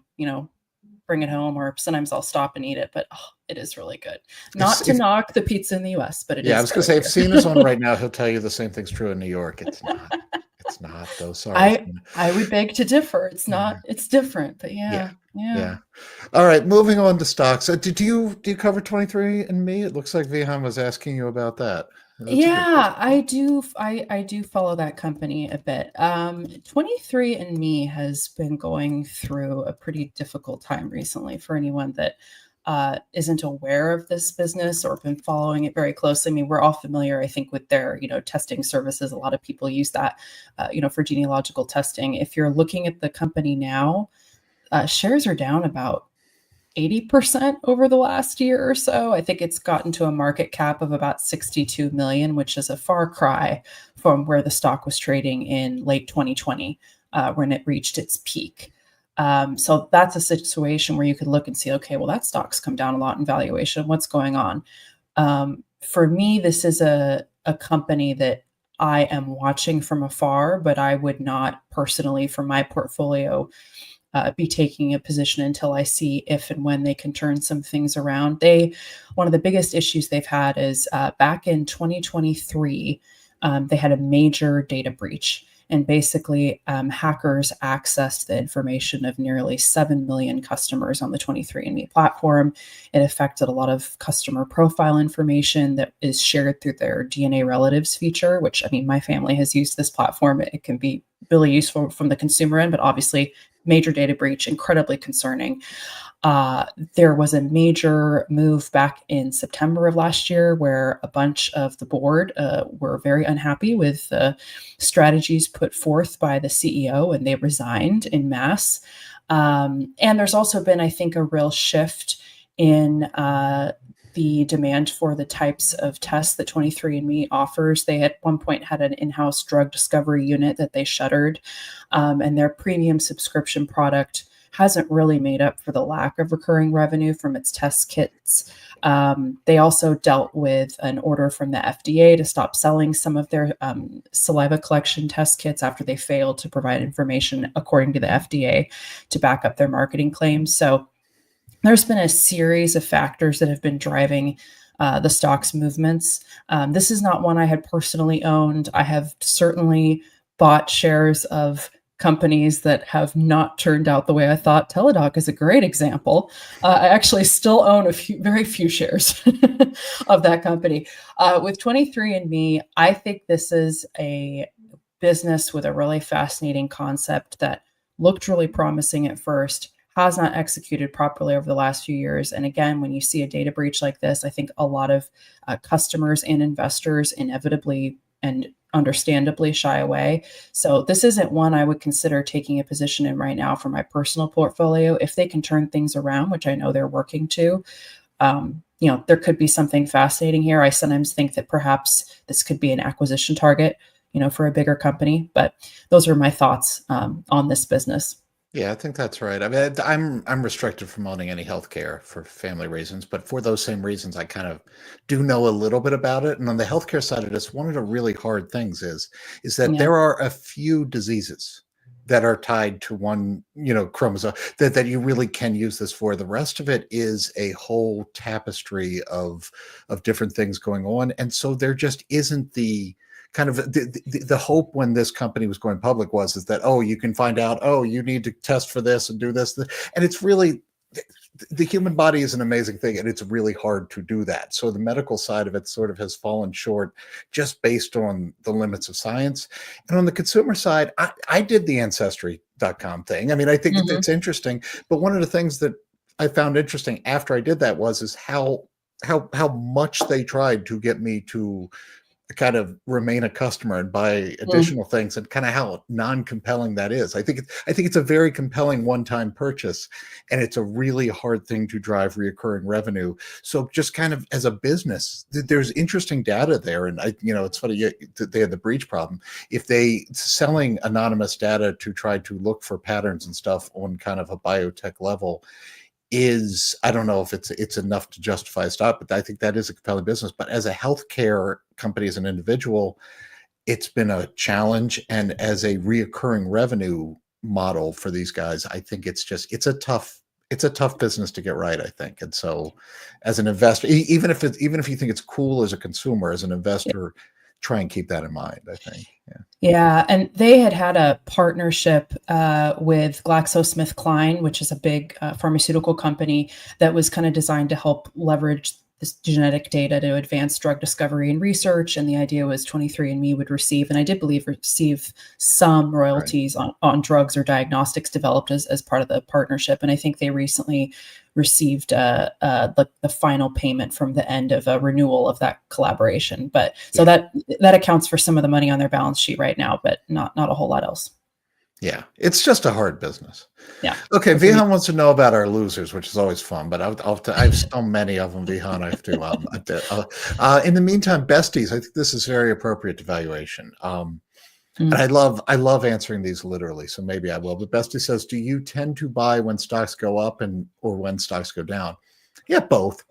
bring it home, or sometimes I'll stop and eat it, but it is really good. Not to knock the pizza in the US, but it is. Yeah, I was going to say, if Scene is on right now, he'll tell you the same thing's true in New York. It's not. It's not, though. Sorry. I would beg to differ. It's not. It's different, but yeah. All right, moving on to stocks. Do you cover 23andMe? It looks like Vihan was asking you about that. Yeah, I do. I do follow that company a bit. 23andMe has been going through a pretty difficult time recently. For anyone that isn't aware of this business or been following it very closely, I mean, we're all familiar, I think, with their testing services. A lot of people use that, for genealogical testing. If you're looking at the company now, shares are down about 80% over the last year or so. I think it's gotten to a market cap of about 62 million, which is a far cry from where the stock was trading in late 2020, when it reached its peak. So that's a situation where you could look and see, okay, well, that stock's come down a lot in valuation. What's going on? For me, this is a company that I am watching from afar, but I would not personally, for my portfolio, be taking a position until I see if and when they can turn some things around. One of the biggest issues they've had is back in 2023, they had a major data breach. And basically, hackers accessed the information of nearly 7 million customers on the 23andMe platform. It affected a lot of customer profile information that is shared through their DNA relatives feature, which, I mean, my family has used this platform. It can be really useful from the consumer end, but obviously major data breach, incredibly concerning. There was a major move back in September of last year where a bunch of the board were very unhappy with the strategies put forth by the CEO, and they resigned en masse. And there's also been, I think, a real shift in the demand for the types of tests that 23andMe offers. They at one point had an in-house drug discovery unit that they shuttered, and their premium subscription product hasn't really made up for the lack of recurring revenue from its test kits. They also dealt with an order from the FDA to stop selling some of their saliva collection test kits after they failed to provide information, according to the FDA, to back up their marketing claims. So there's been a series of factors that have been driving the stock's movements. This is not one I had personally owned. I have certainly bought shares of companies that have not turned out the way I thought. Teladoc is a great example. I actually still own very few shares of that company. With 23andMe, I think this is a business with a really fascinating concept that looked really promising at first, has not executed properly over the last few years. And again, when you see a data breach like this, I think a lot of customers and investors inevitably and understandably shy away. So this isn't one I would consider taking a position in right now for my personal portfolio. If they can turn things around, which I know they're working to, there could be something fascinating here. I sometimes think that perhaps this could be an acquisition target, for a bigger company. But those are my thoughts on this business. Yeah, I think that's right. I mean, I'm restricted from owning any healthcare for family reasons, but for those same reasons, I kind of do know a little bit about it. And on the healthcare side of this, one of the really hard things is that there are a few diseases that are tied to one, chromosome that you really can use this for. The rest of it is a whole tapestry of different things going on, and so there just isn't the kind of the hope when this company was going public is that, you can find out, you need to test for this and do this. And it's really, the human body is an amazing thing, and it's really hard to do that. So the medical side of it sort of has fallen short just based on the limits of science. And on the consumer side, I did the Ancestry.com thing. I mean, I think it's interesting, but one of the things that I found interesting after I did that is how much they tried to get me to kind of remain a customer and buy additional things, and kind of how non-compelling that is. I think it's a very compelling one-time purchase, and it's a really hard thing to drive reoccurring revenue. So just kind of as a business, there's interesting data there. And it's funny, they had the breach problem. If they selling anonymous data to try to look for patterns and stuff on kind of a biotech level, I don't know if it's enough to justify a stop, but I think that is a compelling business. But as a healthcare company, as an individual, it's been a challenge. And as a reoccurring revenue model for these guys, I think it's a tough business to get right, I think. And so as an investor, even if you think it's cool as a consumer, as an investor, try and keep that in mind, I think. Yeah. And they had a partnership with GlaxoSmithKline, which is a big pharmaceutical company that was kind of designed to help leverage this genetic data to advance drug discovery and research. And the idea was 23andMe would receive, and I did believe receive, some royalties on drugs or diagnostics developed as part of the partnership. And I think they recently received the final payment from the end of a renewal of that collaboration. But so that accounts for some of the money on their balance sheet right now, but not a whole lot else. Yeah, it's just a hard business. Yeah. Okay, Vihan wants to know about our losers, which is always fun, but I have so many of them, Vihan. I have to. In the meantime, besties, I think this is very appropriate to valuation. And I love answering these literally, so maybe I will. But Bestie says, do you tend to buy when stocks go up or when stocks go down? Yeah, both.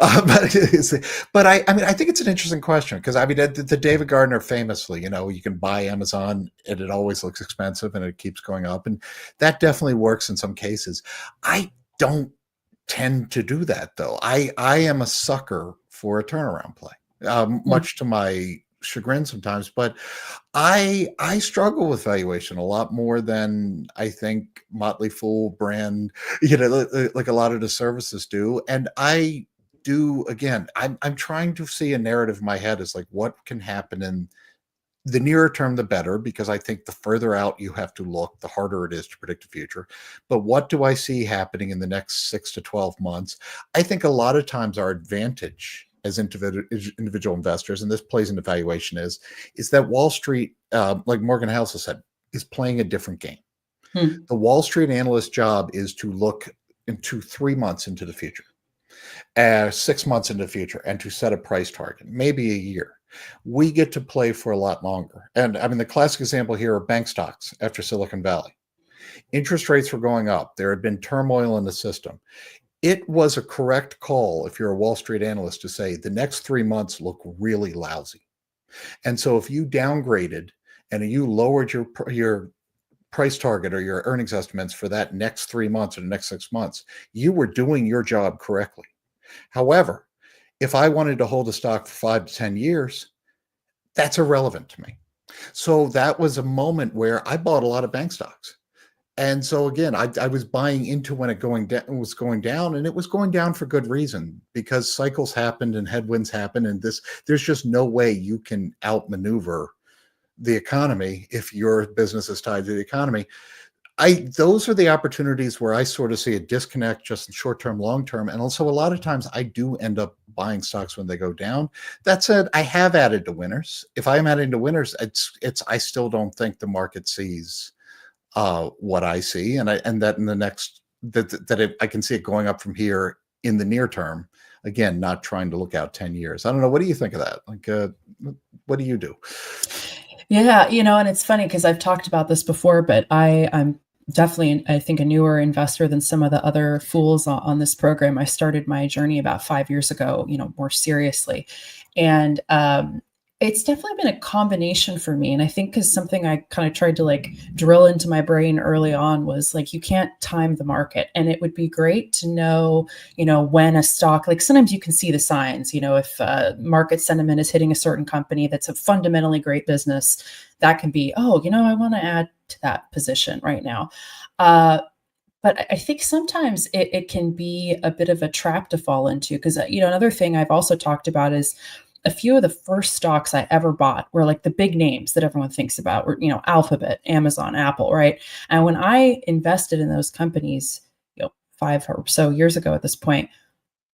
But I think it's an interesting question, because the David Gardner famously, you can buy Amazon and it always looks expensive and it keeps going up, and that definitely works in some cases. I don't tend to do that, though. I am a sucker for a turnaround play, much to my chagrin sometimes, but I struggle with valuation a lot more than I think Motley Fool brand, like a lot of the services do. And I do, again, I'm trying to see a narrative in my head is like, what can happen in the nearer term, the better, because I think the further out you have to look, the harder it is to predict the future. But what do I see happening in the next 6 to 12 months? I think a lot of times our advantage as individual investors, and this plays into valuation, is that Wall Street, like Morgan Housel said, is playing a different game. The Wall Street analyst job is to look into 3 months into the future, 6 months into the future, and to set a price target, maybe a year. We get to play for a lot longer. And I mean, the classic example here are bank stocks after Silicon Valley. Interest rates were going up. There had been turmoil in the system. It was a correct call, if you're a Wall Street analyst, to say the next 3 months look really lousy. And so if you downgraded and you lowered your price target or your earnings estimates for that next 3 months or the next 6 months, you were doing your job correctly. However, if I wanted to hold a stock for 5 to 10 years, that's irrelevant to me. So that was a moment where I bought a lot of bank stocks. And so again, I was buying into when it was going down, and it was going down for good reason, because cycles happened and headwinds happened, and there's just no way you can outmaneuver the economy if your business is tied to the economy. Those are the opportunities where I sort of see a disconnect, just in short term, long term. And also a lot of times I do end up buying stocks when they go down. That said, I have added to winners. If I am adding to winners, I still don't think the market sees what I see, and that in the next I can see it going up from here in the near term. Again, not trying to look out 10 years. I don't know. What do you think of that? Like, what do you do? Yeah, and it's funny because I've talked about this before, but I'm definitely, I think, a newer investor than some of the other fools on this program. I started my journey about 5 years ago, more seriously. And it's definitely been a combination for me. And I think because something I kind of tried to drill into my brain early on was you can't time the market. And it would be great to know, when a stock, sometimes you can see the signs, if market sentiment is hitting a certain company that's a fundamentally great business, that can be, I want to add to that position right now. But I think sometimes it can be a bit of a trap to fall into, because, another thing I've also talked about is a few of the first stocks I ever bought were the big names that everyone thinks about were, Alphabet, Amazon, Apple, right? And when I invested in those companies, 5 or so years ago at this point,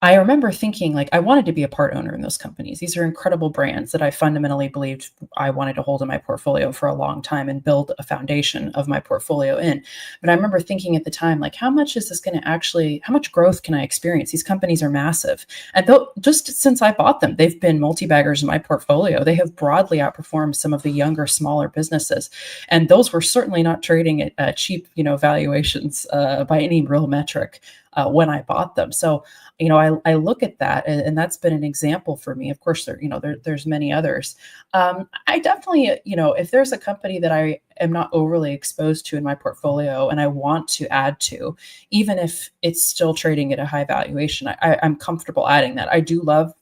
I remember thinking, like, I wanted to be a part owner in those companies. These are incredible brands that I fundamentally believed I wanted to hold in my portfolio for a long time and build a foundation of my portfolio in. But I remember thinking at the time, like, how much is this going to actually, how much growth can I experience? These companies are massive. And though just since I bought them, they've been multi-baggers in my portfolio. They have broadly outperformed some of the younger, smaller businesses. And those were certainly not trading at cheap, valuations by any real metric when I bought them. So, I look at that, and that's been an example for me. Of course, there's many others. I definitely, if there's a company that I am not overly exposed to in my portfolio and I want to add to, even if it's still trading at a high valuation, I'm comfortable adding that. I do love,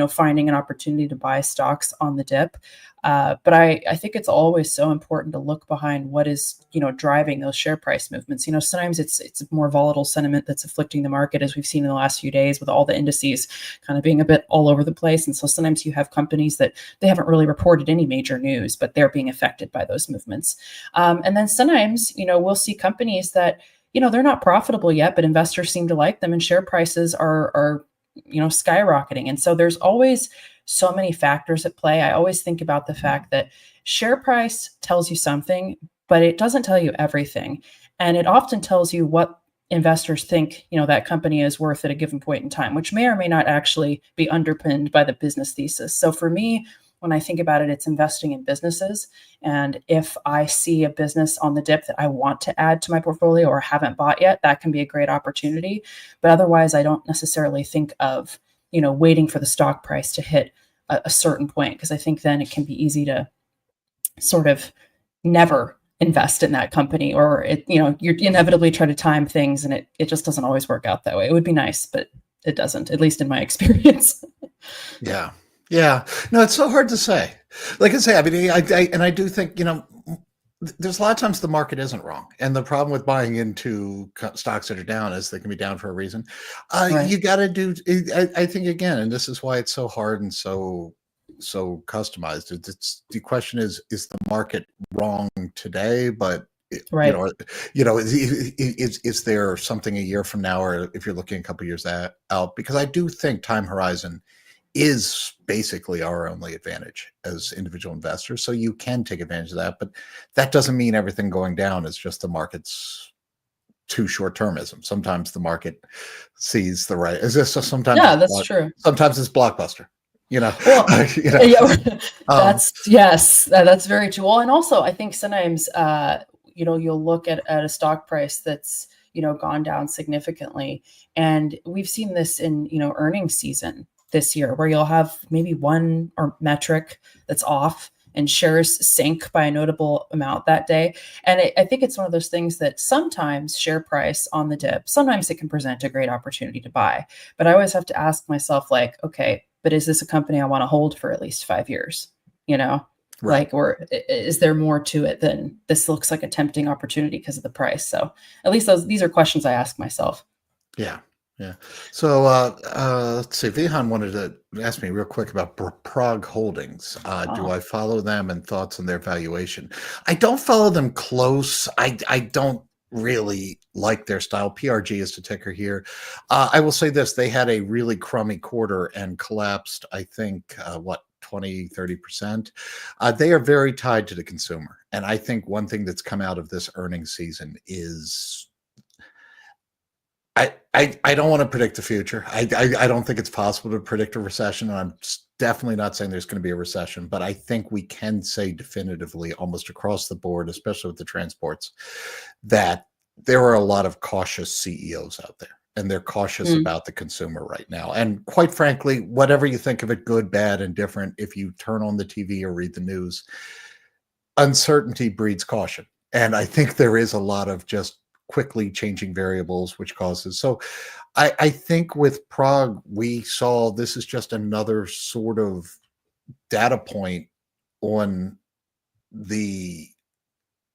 finding an opportunity to buy stocks on the dip. But I think it's always so important to look behind what is, driving those share price movements. Sometimes it's more volatile sentiment that's afflicting the market, as we've seen in the last few days with all the indices kind of being a bit all over the place. And so sometimes you have companies that they haven't really reported any major news, but they're being affected by those movements. And then sometimes, we'll see companies that, they're not profitable yet, but investors seem to like them and share prices are skyrocketing. And so there's always so many factors at play. I always think about the fact that share price tells you something, but it doesn't tell you everything. And it often tells you what investors think, that company is worth at a given point in time, which may or may not actually be underpinned by the business thesis. So for me, when I think about it, it's investing in businesses. And if I see a business on the dip that I want to add to my portfolio or haven't bought yet, that can be a great opportunity. But otherwise, I don't necessarily think of, waiting for the stock price to hit a certain point, because I think then it can be easy to sort of never invest in that company, or you inevitably try to time things and it just doesn't always work out that way. It would be nice, but it doesn't, at least in my experience. Yeah. No, it's so hard to say. Like I say, I mean, I do think, there's a lot of times the market isn't wrong. And the problem with buying into stocks that are down is they can be down for a reason. Right. You got to do, I think, again, and this is why it's so hard and so customized. The question is the market wrong today? But Right. is there something a year from now, or if you're looking a couple of years out? Because I do think time horizon is basically our only advantage as individual investors. So you can take advantage of that, but that doesn't mean everything going down is just the market's too short-termism. Sometimes the market sees the right. Is this sometimes? Yeah, that's true. Sometimes it's blockbuster. Well, that's very true. Well, and also I think sometimes you'll look at a stock price that's gone down significantly, and we've seen this in earnings season this year, where you'll have maybe one or metric that's off and shares sink by a notable amount that day. And I think it's one of those things that sometimes share price on the dip, sometimes it can present a great opportunity to buy. But I always have to ask myself, like, okay, but is this a company I want to hold for at least 5 years? Right. Like, or is there more to it than this looks like a tempting opportunity because of the price? So at least these are questions I ask myself. Yeah. So let's see. Vihan wanted to ask me real quick about Prague Holdings. Do I follow them, and thoughts on their valuation? I don't follow them close. I don't really like their style. PRG is the ticker here. I will say this. They had a really crummy quarter and collapsed, I think, 20-30%. They are very tied to the consumer. And I think one thing that's come out of this earnings season is I don't want to predict the future. I don't think it's possible to predict a recession. And I'm definitely not saying there's going to be a recession, but I think we can say definitively almost across the board, especially with the transports, that there are a lot of cautious CEOs out there, and they're cautious about the consumer right now. And quite frankly, whatever you think of it, good, bad, and different, if you turn on the TV or read the news, uncertainty breeds caution. And I think there is a lot of just quickly changing variables, which causes. So I think with Prague, we saw this is just another sort of data point on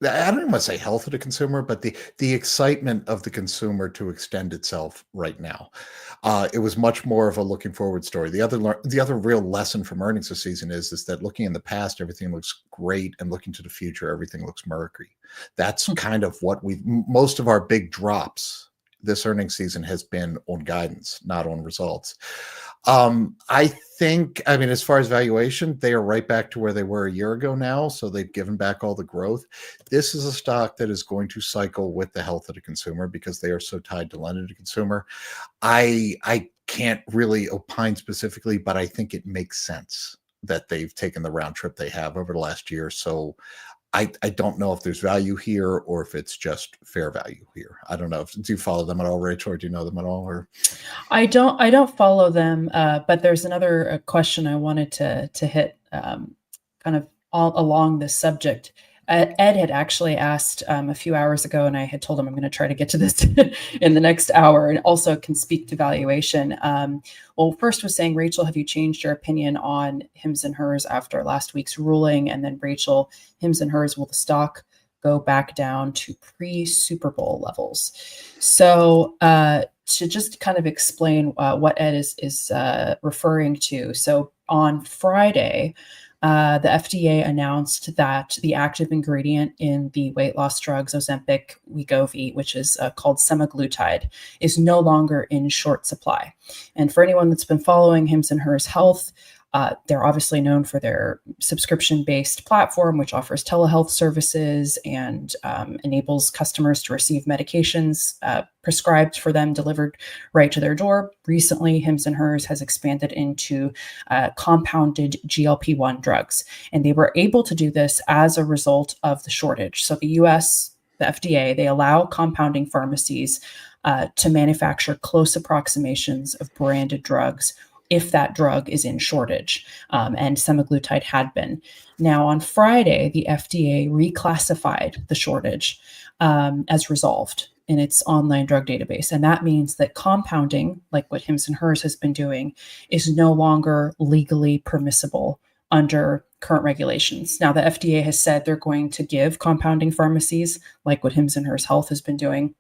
I don't even want to say health of the consumer, but the excitement of the consumer to extend itself right now. It was much more of a looking forward story. The other real lesson from earnings this season is that looking in the past, everything looks great, and looking to the future, everything looks murky. That's kind of what most of our big drops this earnings season has been on guidance, not on results. I think, I mean, as far as valuation, they are right back to where they were a year ago now. So they've given back all the growth. This is a stock that is going to cycle with the health of the consumer because they are so tied to lending to consumer. I can't really opine specifically, but I think it makes sense that they've taken the round trip they have over the last year. So I don't know if there's value here or if it's just fair value here. I don't know. Do you follow them at all, Rachel, or do you know them at all? Or I don't follow them, but there's another question I wanted to hit kind of all along this subject. Ed had actually asked a few hours ago, and I had told him I'm going to try to get to this in the next hour, and also can speak to valuation. Well, first was saying, Rachel, have you changed your opinion on Hims and Hers after last week's ruling? And then Rachel, Hims and Hers, will the stock go back down to pre-Super Bowl levels? So to just kind of explain what Ed is referring to. So on Friday, the FDA announced that the active ingredient in the weight loss drugs Ozempic, Wegovy, which is called semaglutide, is no longer in short supply. And for anyone that's been following Hims and Hers Health, they're obviously known for their subscription-based platform, which offers telehealth services and enables customers to receive medications prescribed for them, delivered right to their door. Recently, Hims and Hers has expanded into compounded GLP-1 drugs, and they were able to do this as a result of the shortage. So the US, the FDA, they allow compounding pharmacies to manufacture close approximations of branded drugs if that drug is in shortage, and semaglutide had been. Now, on Friday, the FDA reclassified the shortage as resolved in its online drug database. And that means that compounding, like what Hims and Hers has been doing, is no longer legally permissible under current regulations. Now, the FDA has said they're going to give compounding pharmacies, like what Hims and Hers Health has been doing,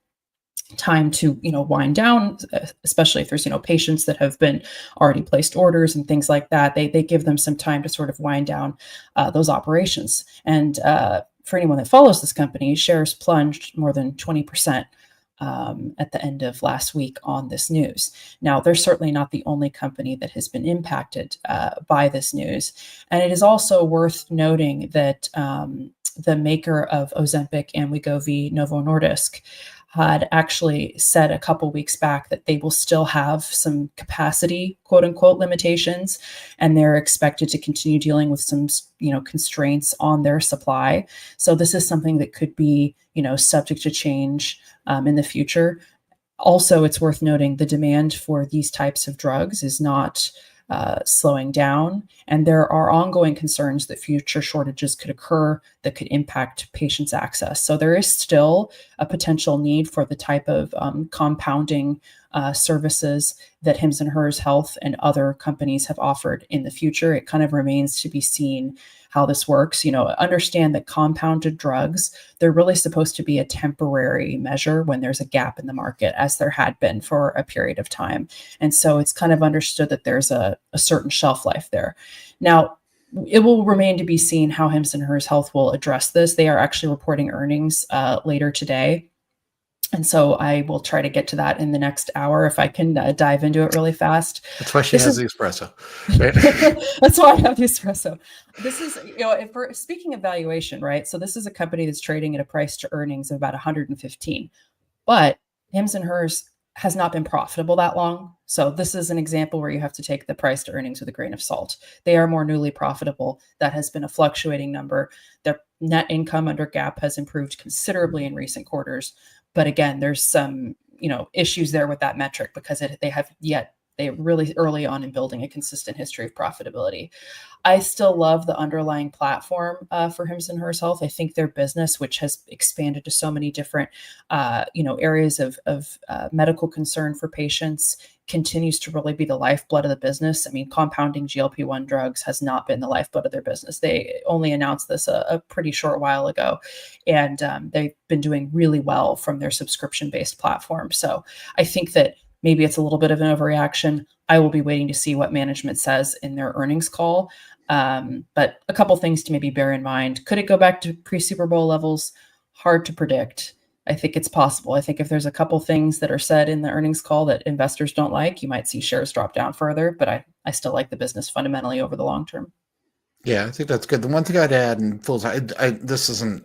time to wind down, especially if there's patients that have been already placed orders and things like that. They give them some time to sort of wind down those operations. And for anyone that follows this company, shares plunged more than 20% at the end of last week on this news. Now, they're certainly not the only company that has been impacted by this news. And it is also worth noting that the maker of Ozempic and Wegovy, Novo Nordisk, had actually said a couple weeks back that they will still have some capacity, quote unquote, limitations, and they're expected to continue dealing with some, constraints on their supply. So this is something that could be, subject to change in the future. Also, it's worth noting the demand for these types of drugs is not slowing down, and there are ongoing concerns that future shortages could occur that could impact patients' access. So there is still a potential need for the type of compounding services that Hims and Hers Health and other companies have offered in the future. It kind of remains to be seen how this works. Understand that compounded drugs, they're really supposed to be a temporary measure when there's a gap in the market, as there had been for a period of time. And so it's kind of understood that there's a certain shelf life there. Now, it will remain to be seen how Hims and Hers Health will address this. They are actually reporting earnings later today. And so I will try to get to that in the next hour if I can dive into it really fast. That's why she has the espresso. Right? That's why I have the espresso. This is, if we're speaking of valuation, right? So this is a company that's trading at a price to earnings of about 115, but Hims and Hers has not been profitable that long. So this is an example where you have to take the price to earnings with a grain of salt. They are more newly profitable. That has been a fluctuating number. Their net income under GAAP has improved considerably in recent quarters. But again, there's some, issues there with that metric because they're really early on in building a consistent history of profitability. I still love the underlying platform for Hims and Hers Health. I think their business, which has expanded to so many different, areas of medical concern for patients, continues to really be the lifeblood of the business. I mean, compounding GLP-1 drugs has not been the lifeblood of their business. They only announced this a pretty short while ago, and they've been doing really well from their subscription-based platform. So I think that maybe it's a little bit of an overreaction. I will be waiting to see what management says in their earnings call. But a couple things to maybe bear in mind. Could it go back to pre-Super Bowl levels? Hard to predict. I think it's possible. I think if there's a couple things that are said in the earnings call that investors don't like, you might see shares drop down further, but I still like the business fundamentally over the long term. Yeah, I think that's good. The one thing I'd add, and Fools, this isn't,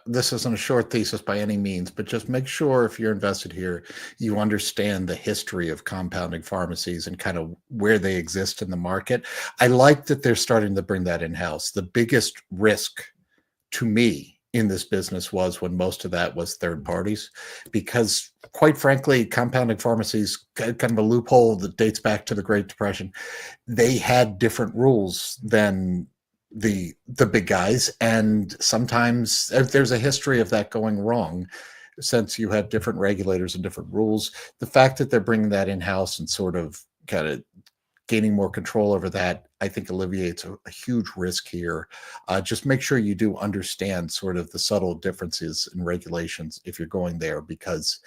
this isn't a short thesis by any means, but just make sure if you're invested here, you understand the history of compounding pharmacies and kind of where they exist in the market. I like that they're starting to bring that in-house. The biggest risk to me in this business was when most of that was third parties, because quite frankly, compounding pharmacies, kind of a loophole that dates back to the Great Depression, they had different rules than the big guys, and sometimes there's a history of that going wrong since you have different regulators and different rules. The fact that they're bringing that in-house and sort of kind of gaining more control over that, I think alleviates a huge risk here. Just make sure you do understand sort of the subtle differences in regulations if you're going there, because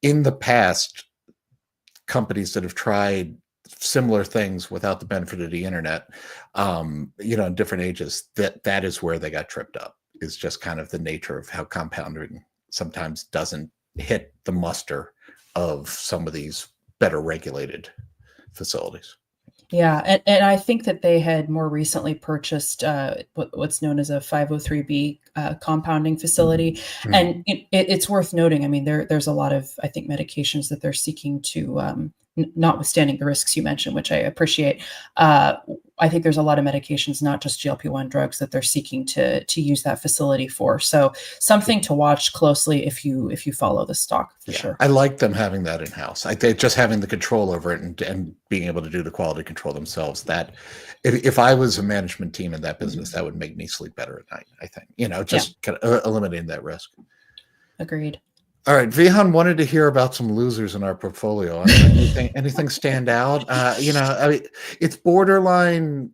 in the past, companies that have tried similar things without the benefit of the internet, in different ages, that is where they got tripped up, is just kind of the nature of how compounding sometimes doesn't hit the muster of some of these better regulated facilities. Yeah, and I think that they had more recently purchased what's known as a 503B compounding facility, Mm-hmm. and it's worth noting. I mean, there's a lot of, I think, medications that they're seeking to, notwithstanding the risks you mentioned, which I appreciate. I think there's a lot of medications, not just GLP-1 drugs, that they're seeking to use that facility for. So something to watch closely if you follow the stock for sure. I like them having that in house. I think just having the control over it and being able to do the quality control themselves. That if I was a management team in that business, that would make me sleep better at night. I think just kind of eliminating that risk. Agreed. All right, Vihan wanted to hear about some losers in our portfolio. Anything stand out? It's borderline,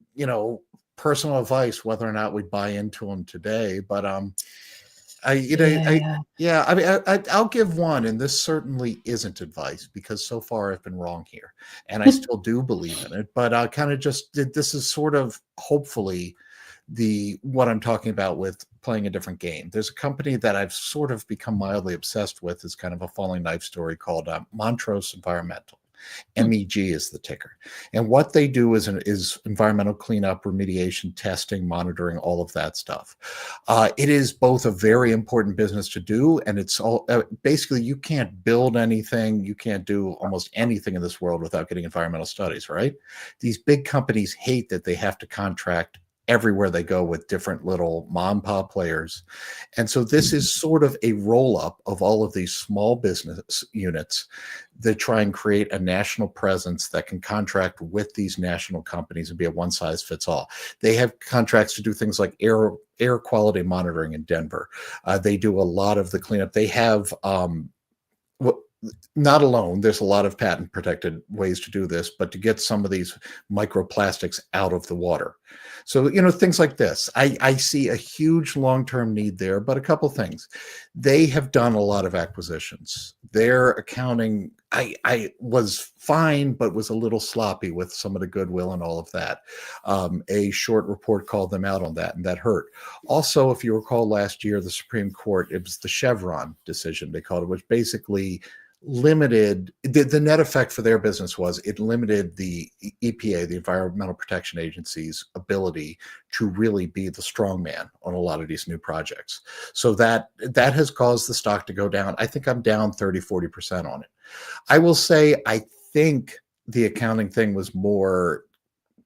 personal advice whether or not we buy into them today. But I'll give one, and this certainly isn't advice because so far I've been wrong here, and I still do believe in it. But I kind of just did. This is sort of hopefully what I'm talking about with playing a different game. There's a company that I've sort of become mildly obsessed with, is kind of a falling knife story, called Montrose Environmental. MEG is the ticker. And what they do is environmental cleanup, remediation, testing, monitoring, all of that stuff. It is both a very important business to do, and it's all basically, you can't build anything, you can't do almost anything in this world without getting environmental studies, right? These big companies hate that they have to contract everywhere they go with different little mom and pop players. And so this is sort of a roll up of all of these small business units that try and create a national presence that can contract with these national companies and be a one size fits all. They have contracts to do things like air quality monitoring in Denver. They do a lot of the cleanup. They have, not alone, there's a lot of patent protected ways to do this, but to get some of these microplastics out of the water. So, things like this. I see a huge long-term need there, but a couple things. They have done a lot of acquisitions. Their accounting, I was fine, but was a little sloppy with some of the goodwill and all of that. A short report called them out on that, and that hurt. Also, if you recall last year, the Supreme Court, it was the Chevron decision, they called it, which basically limited the net effect for their business was it limited the EPA, the Environmental Protection Agency's ability to really be the strong man on a lot of these new projects. So that has caused the stock to go down. I think I'm down 30-40% on it. I will say I think the accounting thing was more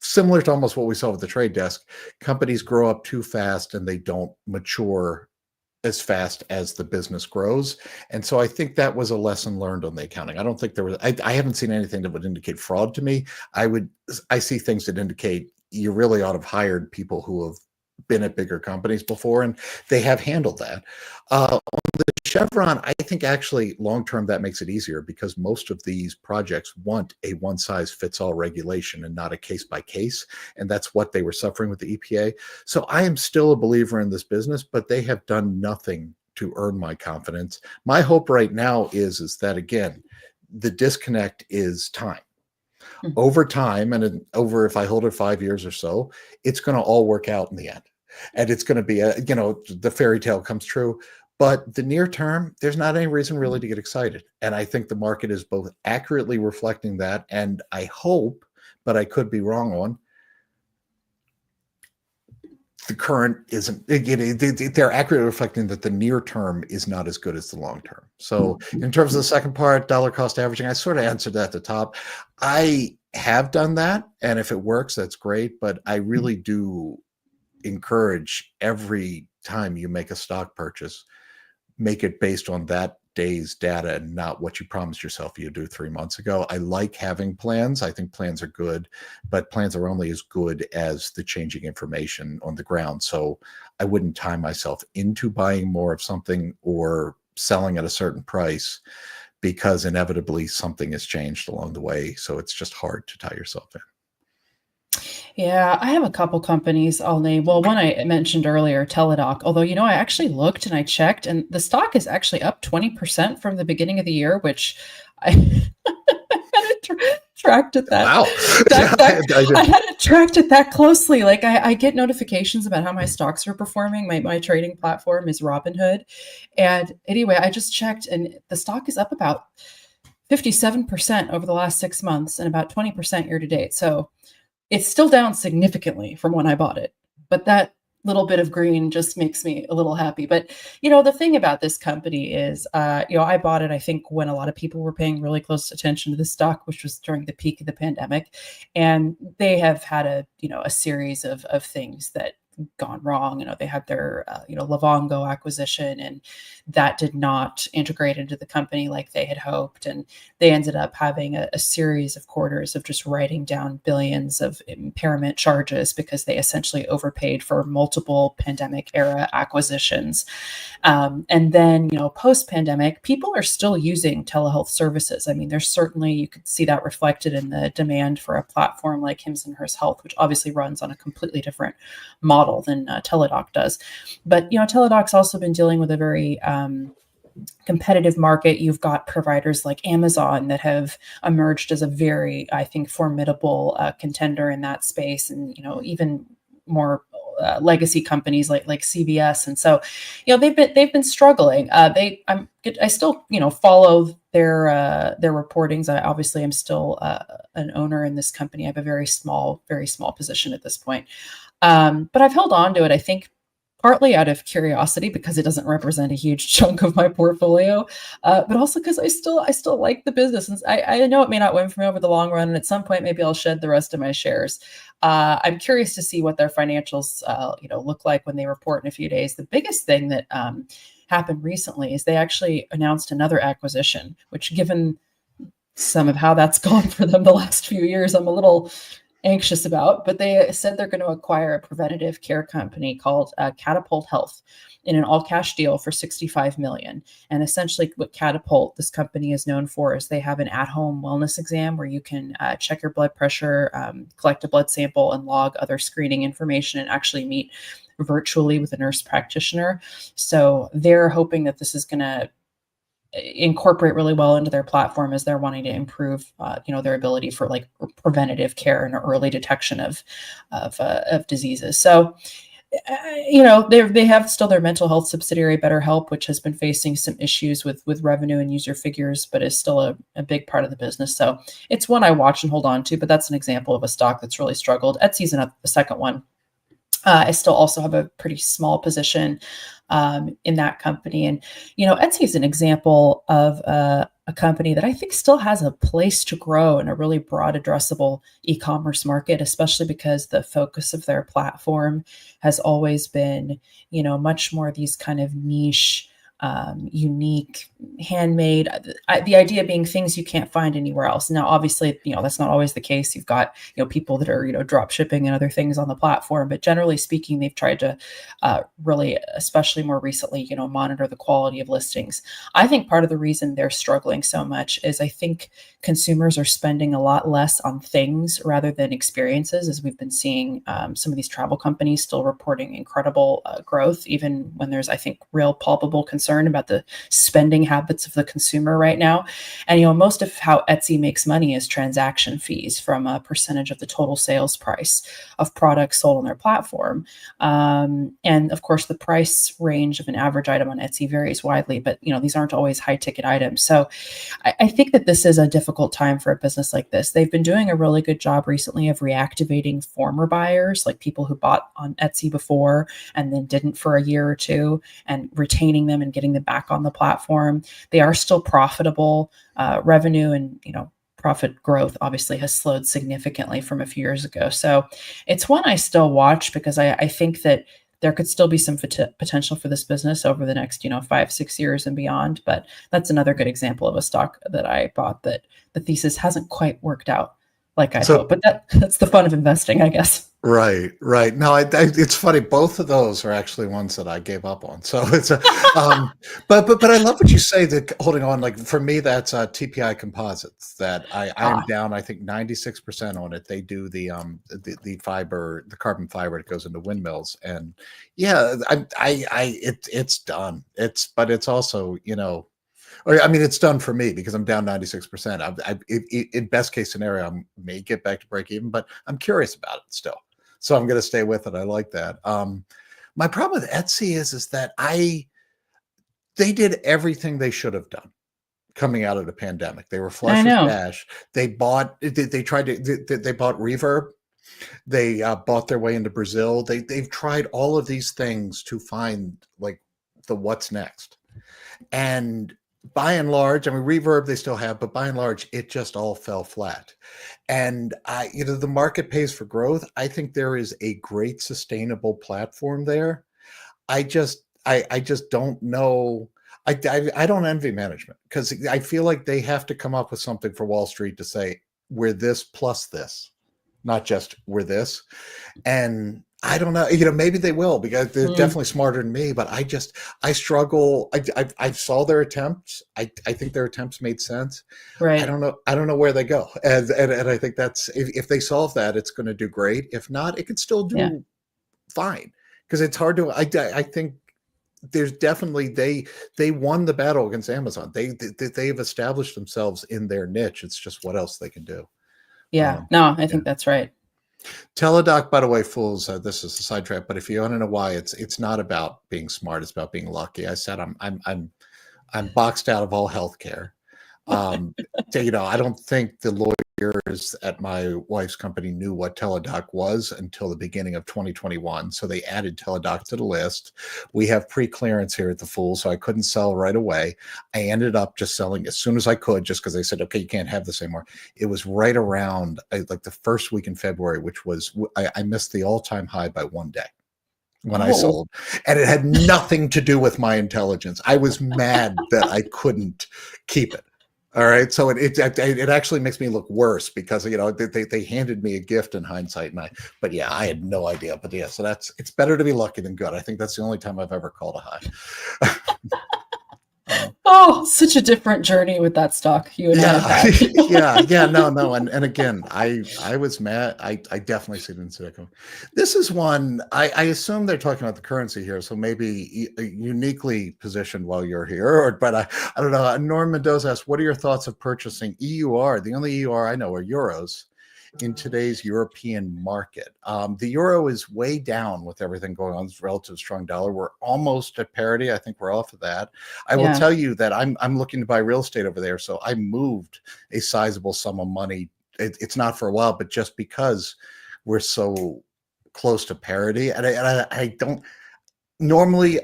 similar to almost what we saw with the trade desk. Companies grow up too fast and they don't mature as fast as the business grows. And so I think that was a lesson learned on the accounting. I don't think there was, I haven't seen anything that would indicate fraud to me. I see things that indicate you really ought to have hired people who have been at bigger companies before, and they have handled that. On the Chevron, I think actually long-term that makes it easier because most of these projects want a one-size-fits-all regulation and not a case-by-case, and that's what they were suffering with the EPA. So I am still a believer in this business, but they have done nothing to earn my confidence. My hope right now is that, again, the disconnect is time. Over time, and over, if I hold it 5 years or so, it's going to all work out in the end. And it's going to be, the fairy tale comes true. But the near term, there's not any reason really to get excited. And I think the market is both accurately reflecting that, and I hope, but I could be wrong on, the current isn't, they're accurately reflecting that the near term is not as good as the long term. So in terms of the second part, dollar cost averaging, I sort of answered that at the top. I have done that, and if it works, that's great. But I really do encourage, every time you make a stock purchase, make it based on that day's data and not what you promised yourself you'd do 3 months ago. I like having plans. I think plans are good, but plans are only as good as the changing information on the ground. So I wouldn't tie myself into buying more of something or selling at a certain price, because inevitably something has changed along the way. So it's just hard to tie yourself in. Yeah, I have a couple companies I'll name. Well, one I mentioned earlier, Teladoc, although, I actually looked and I checked, and the stock is actually up 20% from the beginning of the year, which I hadn't tracked it that. Wow. I hadn't tracked it that closely. Like I get notifications about how my stocks are performing. My trading platform is Robinhood. And anyway, I just checked, and the stock is up about 57% over the last 6 months and about 20% year to date. So it's still down significantly from when I bought it, but that little bit of green just makes me a little happy. But, the thing about this company is, I bought it, I think, when a lot of people were paying really close attention to the stock, which was during the peak of the pandemic. And they have had a series of things that gone wrong. They had their, Livongo acquisition, and that did not integrate into the company like they had hoped. And they ended up having a series of quarters of just writing down billions of impairment charges because they essentially overpaid for multiple pandemic era acquisitions. And then, post pandemic, people are still using telehealth services. I mean, there's certainly, you could see that reflected in the demand for a platform like Hims and Hers Health, which obviously runs on a completely different model than Teladoc does. But, Teladoc's also been dealing with a very competitive market. You've got providers like Amazon that have emerged as a very, I think, formidable contender in that space, and even more legacy companies like CVS. And so, they've been struggling. I still follow their reportings. I obviously am still an owner in this company. I have a very small position at this point. But I've held on to it, I think, partly out of curiosity because it doesn't represent a huge chunk of my portfolio, but also because I still like the business. And I know it may not win for me over the long run, and at some point maybe I'll shed the rest of my shares. I'm curious to see what their financials look like when they report in a few days. The biggest thing that happened recently is they actually announced another acquisition, which, given some of how that's gone for them the last few years, I'm a little anxious about. But they said they're going to acquire a preventative care company called Catapult Health in an all-cash deal for $65 million. And essentially what Catapult, this company, is known for is they have an at-home wellness exam where you can check your blood pressure, collect a blood sample, and log other screening information, and actually meet virtually with a nurse practitioner. So they're hoping that this is going to incorporate really well into their platform as they're wanting to improve, their ability for like preventative care and early detection of diseases. So, they have still their mental health subsidiary, BetterHelp, which has been facing some issues with revenue and user figures, but is still a big part of the business. So it's one I watch and hold on to, but that's an example of a stock that's really struggled. Etsy's the second one. I still also have a pretty small position in that company. And, Etsy is an example of a company that I think still has a place to grow in a really broad, addressable e-commerce market, especially because the focus of their platform has always been, much more these kind of niche, unique, handmade, the idea being things you can't find anywhere else. Now, obviously, that's not always the case. You've got, people that are, drop shipping and other things on the platform, but generally speaking, they've tried to really, especially more recently, monitor the quality of listings. I think part of the reason they're struggling so much is I think consumers are spending a lot less on things rather than experiences, as we've been seeing some of these travel companies still reporting incredible growth, even when there's, I think, real palpable concern concern about the spending habits of the consumer right now. And, most of how Etsy makes money is transaction fees from a percentage of the total sales price of products sold on their platform. And of course, the price range of an average item on Etsy varies widely, but these aren't always high ticket items. So I think that this is a difficult time for a business like this. They've been doing a really good job recently of reactivating former buyers, like people who bought on Etsy before and then didn't for a year or two, and retaining them and getting them back on the platform. They are still profitable. Revenue and profit growth obviously has slowed significantly from a few years ago. So it's one I still watch because I think that there could still be some potential for this business over the next 5-6 years and beyond. But that's another good example of a stock that I bought that the thesis hasn't quite worked out like I hope. But that's the fun of investing, I guess. Right. No, it's funny. Both of those are actually ones that I gave up on. So it's but I love what you say. That holding on, like for me, that's TPI Composites. That I am down. I think 96% on it. They do the fiber, the carbon fiber that goes into windmills, and yeah, it's done. But it's also it's done for me because I'm down 96%. In best case scenario, I may get back to break even, but I'm curious about it still. So I'm going to stay with it. I like that. My problem with Etsy is that they did everything they should have done coming out of the pandemic. They were flush with cash. They bought Reverb. They bought their way into Brazil. They've tried all of these things to find like the what's next. And by and large, Reverb they still have, but by and large, it just all fell flat. And the market pays for growth. I think there is a great sustainable platform there. I just don't know. I don't envy management because I feel like they have to come up with something for Wall Street to say we're this plus this, not just we're this. And I don't know, maybe they will because they're definitely smarter than me, but I struggle. I saw their attempts. I think their attempts made sense. Right. I don't know where they go. And I think that's, if they solve that, it's going to do great. If not, it could still do fine because it's hard to, I think there's definitely, they won the battle against Amazon. They've established themselves in their niche. It's just what else they can do. Yeah, no, I think that's right. Teledoc, by the way, fools. This is a sidetrack, but if you want to know why, it's not about being smart; it's about being lucky. I said I'm boxed out of all healthcare. I don't think the lawyers at my wife's company knew what Teledoc was until the beginning of 2021. So they added Teledoc to the list. We have pre-clearance here at the Fool, so I couldn't sell right away. I ended up just selling as soon as I could, just because they said, okay, you can't have this anymore. It was right around like the first week in February, which was, I missed the all-time high by one day when I sold, and it had nothing to do with my intelligence. I was mad that I couldn't keep it. All right, so it actually makes me look worse because they handed me a gift in hindsight, but I had no idea. But so it's better to be lucky than good. I think that's the only time I've ever called a high. Oh, such a different journey with that stock you and I have had. No, and again, I was mad. I definitely didn't see that coming. This is one I assume they're talking about the currency here, so maybe uniquely positioned while you're here. But I don't know. Norm Mendoza asks, "What are your thoughts of purchasing EUR? The only EUR I know are euros in today's European market. The euro is way down with everything going on. It's relative strong dollar. We're almost at parity. I think we're off of that. I will tell you that I'm looking to buy real estate over there. So I moved a sizable sum of money. It's not for a while, but just because we're so close to parity. And I don't normally,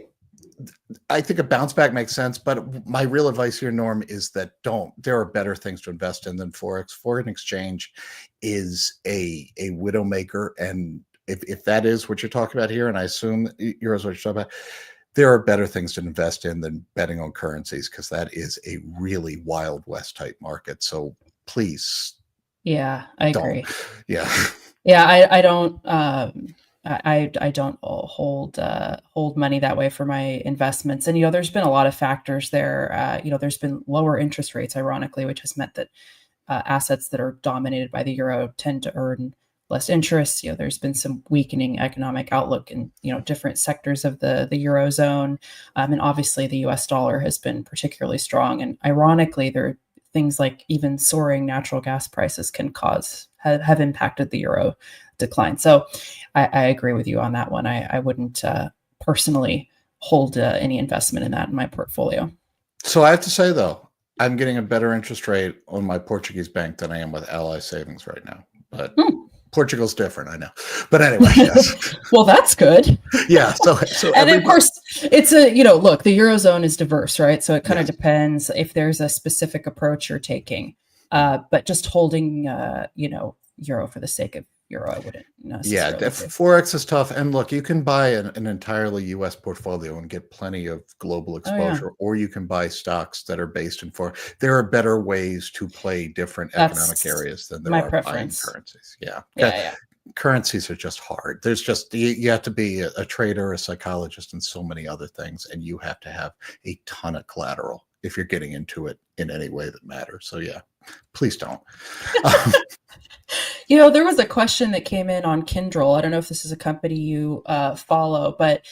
I think a bounce back makes sense, but my real advice here, Norm, is that there are better things to invest in than Forex. Foreign exchange is a widowmaker. And if that is what you're talking about here, and I assume euros what you're talking about, there are better things to invest in than betting on currencies, because that is a really Wild West type market. So please. Yeah, I agree. Yeah. Yeah, I don't I don't hold money that way for my investments. And, there's been a lot of factors there. There's been lower interest rates, ironically, which has meant that assets that are dominated by the euro tend to earn less interest. There's been some weakening economic outlook in different sectors of the eurozone, and obviously the U.S. dollar has been particularly strong. And ironically, there are things like even soaring natural gas prices can have impacted the euro decline. So I agree with you on that one. I wouldn't personally hold any investment in that in my portfolio. So I have to say, though, I'm getting a better interest rate on my Portuguese bank than I am with Ally Savings right now. But Portugal's different, I know. But anyway, yes. Well, that's good. Yeah. So and of course, it's look, the Eurozone is diverse, right? So it kind of depends if there's a specific approach you're taking. But just holding, euro for the sake of euro, I wouldn't necessarily. Yeah, Forex is tough. And look, you can buy an entirely U.S. portfolio and get plenty of global exposure, or you can buy stocks that are based in foreign. There are better ways to play different economic areas than there are buying currencies. Yeah. Currencies are just hard. There's just, you have to be a trader, a psychologist, and so many other things. And you have to have a ton of collateral if you're getting into it in any way that matters. So yeah, please don't. There was a question that came in on Kyndryl. I don't know if this is a company you follow, but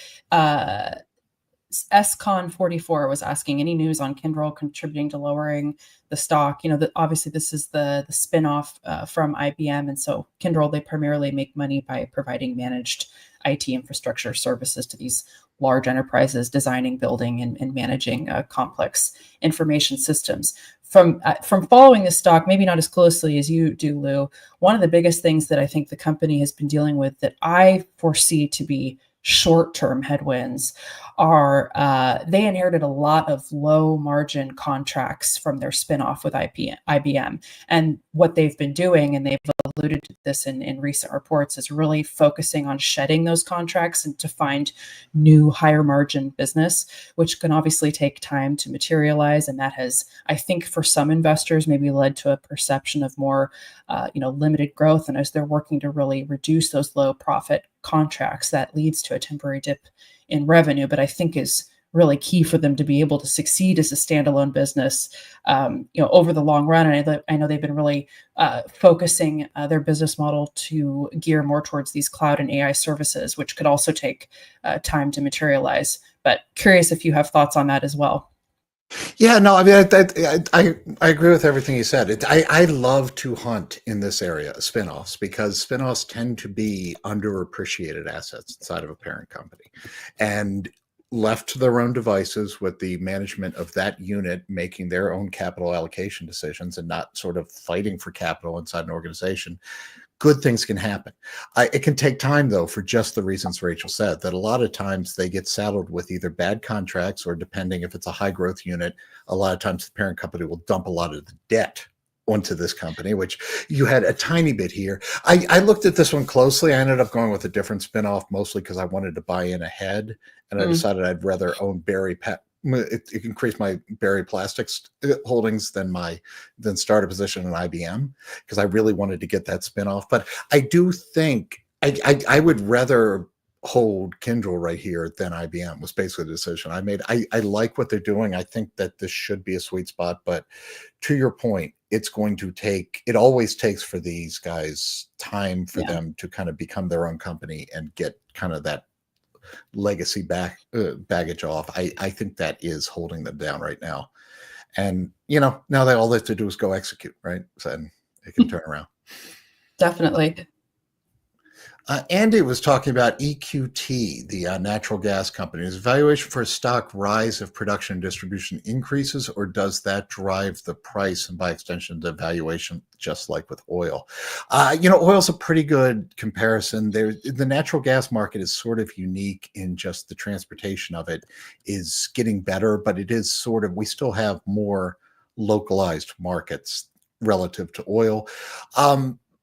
SCon44 was asking any news on Kyndryl contributing to lowering the stock. Obviously this is the spinoff from IBM. And so Kyndryl, they primarily make money by providing managed IT infrastructure services to these large enterprises, designing, building, and managing complex information systems. From following this stock, maybe not as closely as you do, Lou, one of the biggest things that I think the company has been dealing with that I foresee to be short-term headwinds are they inherited a lot of low margin contracts from their spinoff with IBM. And what they've been doing, and they've alluded to this in recent reports, is really focusing on shedding those contracts and to find new higher margin business, which can obviously take time to materialize. And that has, I think, for some investors, maybe led to a perception of more limited growth. And as they're working to really reduce those low profit contracts, that leads to a temporary dip in revenue, but I think is really key for them to be able to succeed as a standalone business, over the long run. And I know they've been really focusing their business model to gear more towards these cloud and AI services, which could also take time to materialize. But curious if you have thoughts on that as well. Yeah, no, I mean, I agree with everything you said. I love to hunt in this area, spinoffs, because spinoffs tend to be underappreciated assets inside of a parent company. And left to their own devices with the management of that unit making their own capital allocation decisions and not sort of fighting for capital inside an organization, good things can happen. It can take time, though, for just the reasons Rachel said, that a lot of times they get saddled with either bad contracts or, depending if it's a high growth unit, a lot of times the parent company will dump a lot of the debt onto this company, which you had a tiny bit here. I looked at this one closely. I ended up going with a different spinoff, mostly because I wanted to buy in ahead, and I decided I'd rather own Berry it increased my Berry Plastics holdings than start a position in IBM, because I really wanted to get that spinoff. But I do think I would rather hold Kyndryl right here than IBM, was basically the decision I made. I like what they're doing. I think that this should be a sweet spot, but to your point, it always takes for these guys time for them to kind of become their own company and get kind of that legacy baggage off. I think that is holding them down right now. And, now all they have to do is go execute, right? So it can turn around. Definitely. Andy was talking about EQT, the natural gas company. Is valuation for a stock rise if production and distribution increases, or does that drive the price and by extension the valuation, just like with oil? Oil's a pretty good comparison. The natural gas market is sort of unique in just the transportation of it is getting better, but it is we still have more localized markets relative to oil.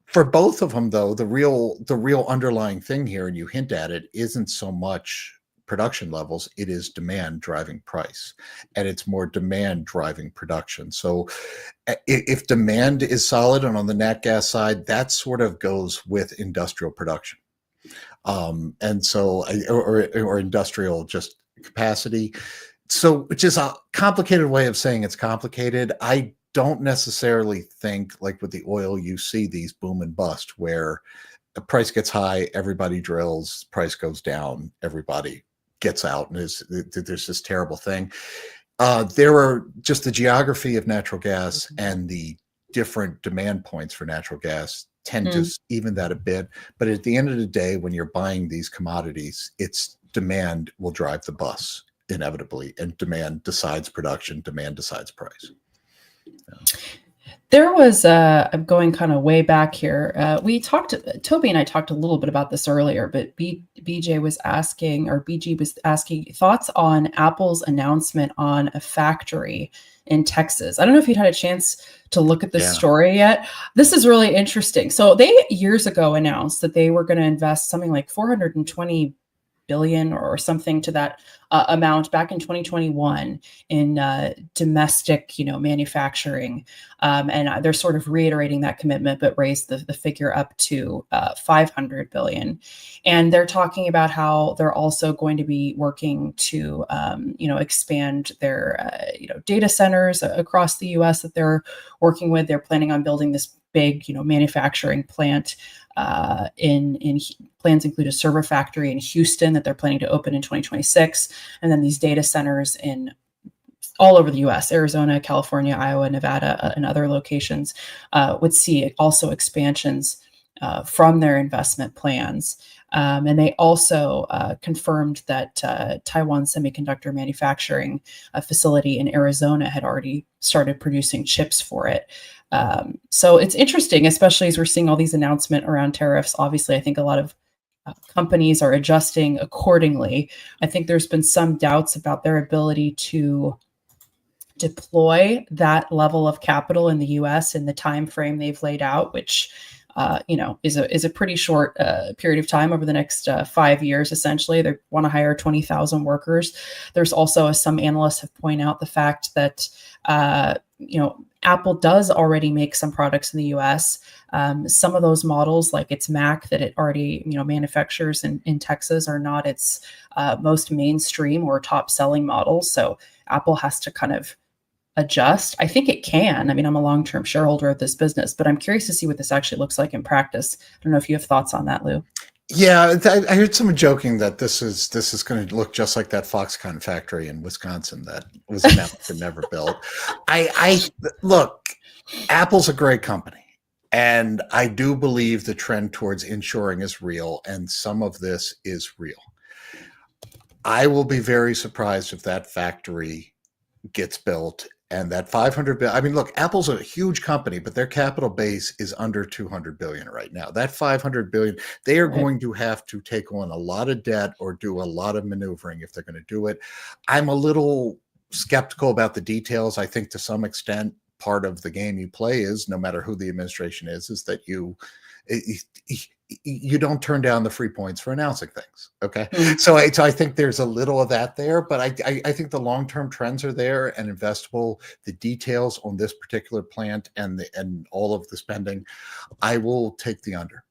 For both of them, though, the real underlying thing here, and you hint at it, isn't so much production levels. It is demand driving price, and it's more demand driving production. So if demand is solid, and on the nat gas side, that sort of goes with industrial production. And so, or industrial just capacity. So, which is a complicated way of saying it's complicated. I don't necessarily think, like with the oil, you see these boom and bust where the price gets high, everybody drills, price goes down, everybody gets out, and there's this terrible thing. There are just the geography of natural gas and the different demand points for natural gas tend to even that a bit. But at the end of the day, when you're buying these commodities, it's demand will drive the bus inevitably, and demand decides production, demand decides price. There was, I'm going kind of way back here. Toby and I talked a little bit about this earlier, but BG was asking thoughts on Apple's announcement on a factory in Texas. I don't know if you'd had a chance to look at this story yet. This is really interesting. So they years ago announced that they were going to invest something like 420 billion or something to that amount back in 2021 in domestic, manufacturing. And they're sort of reiterating that commitment, but raised the figure up to 500 billion. And they're talking about how they're also going to be working to, expand their, data centers across the US that they're working with. They're planning on building this big, manufacturing plant. In plans include a server factory in Houston that they're planning to open in 2026, and then these data centers in all over the U.S., Arizona, California, Iowa, Nevada, and other locations would see also expansions from their investment plans. And they also confirmed that Taiwan Semiconductor Manufacturing facility in Arizona had already started producing chips for it. So it's interesting, especially as we're seeing all these announcements around tariffs. Obviously, I think a lot of companies are adjusting accordingly. I think there's been some doubts about their ability to deploy that level of capital in the U.S. in the time frame they've laid out, which is a pretty short period of time over the next 5 years. Essentially, they want to hire 20,000 workers. There's also, as some analysts have pointed out, the fact that Apple does already make some products in the U.S. Some of those models, like its Mac that it already manufactures in Texas, are not its most mainstream or top selling models. So Apple has to kind of adjust. I think it can. I mean, I'm a long-term shareholder of this business, but I'm curious to see what this actually looks like in practice. I don't know if you have thoughts on that, Lou. Yeah, I heard someone joking that this is going to look just like that Foxconn factory in Wisconsin that was announced and never built. I look, Apple's a great company, and I do believe the trend towards inshoring is real, and some of this is real. I will be very surprised if that factory gets built. And that 500 billion, I mean, look, Apple's a huge company, but their capital base is under 200 billion right now. That 500 billion, they are going to have to take on a lot of debt or do a lot of maneuvering if they're going to do it. I'm a little skeptical about the details. I think to some extent, part of the game you play is, no matter who the administration is that you don't turn down the free points for announcing things. Okay. So I think there's a little of that there, but I think the long-term trends are there and investable. The details on this particular plant and all of the spending, I will take the under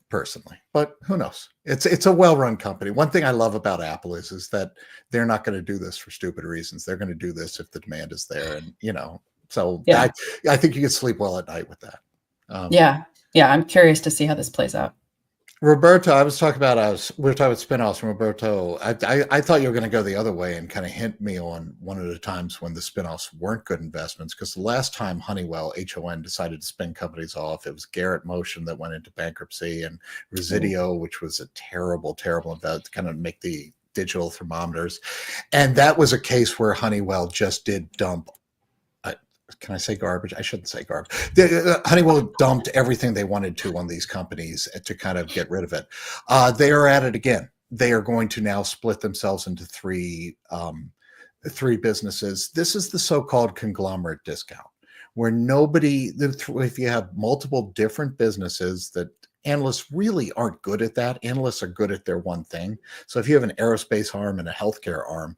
personally, but who knows? It's a well-run company. One thing I love about Apple is that they're not going to do this for stupid reasons. They're going to do this if the demand is there. And, so yeah. I think you can sleep well at night with that. Yeah. I'm curious to see how this plays out. Roberto, we were talking about spinoffs from Roberto. I thought you were going to go the other way and kind of hint me on one of the times when the spinoffs weren't good investments, because the last time Honeywell, HON, decided to spin companies off, it was Garrett Motion that went into bankruptcy, and Residio, which was a terrible investment to kind of make the digital thermometers. And that was a case where Honeywell just did dump. Can I say garbage? I shouldn't say garbage. Honeywell dumped everything they wanted to on these companies to kind of get rid of it. They are at it again. They are going to now split themselves into three businesses. This is the so-called conglomerate discount, where if you have multiple different businesses that analysts really aren't good at that. Analysts are good at their one thing. So if you have an aerospace arm and a healthcare arm,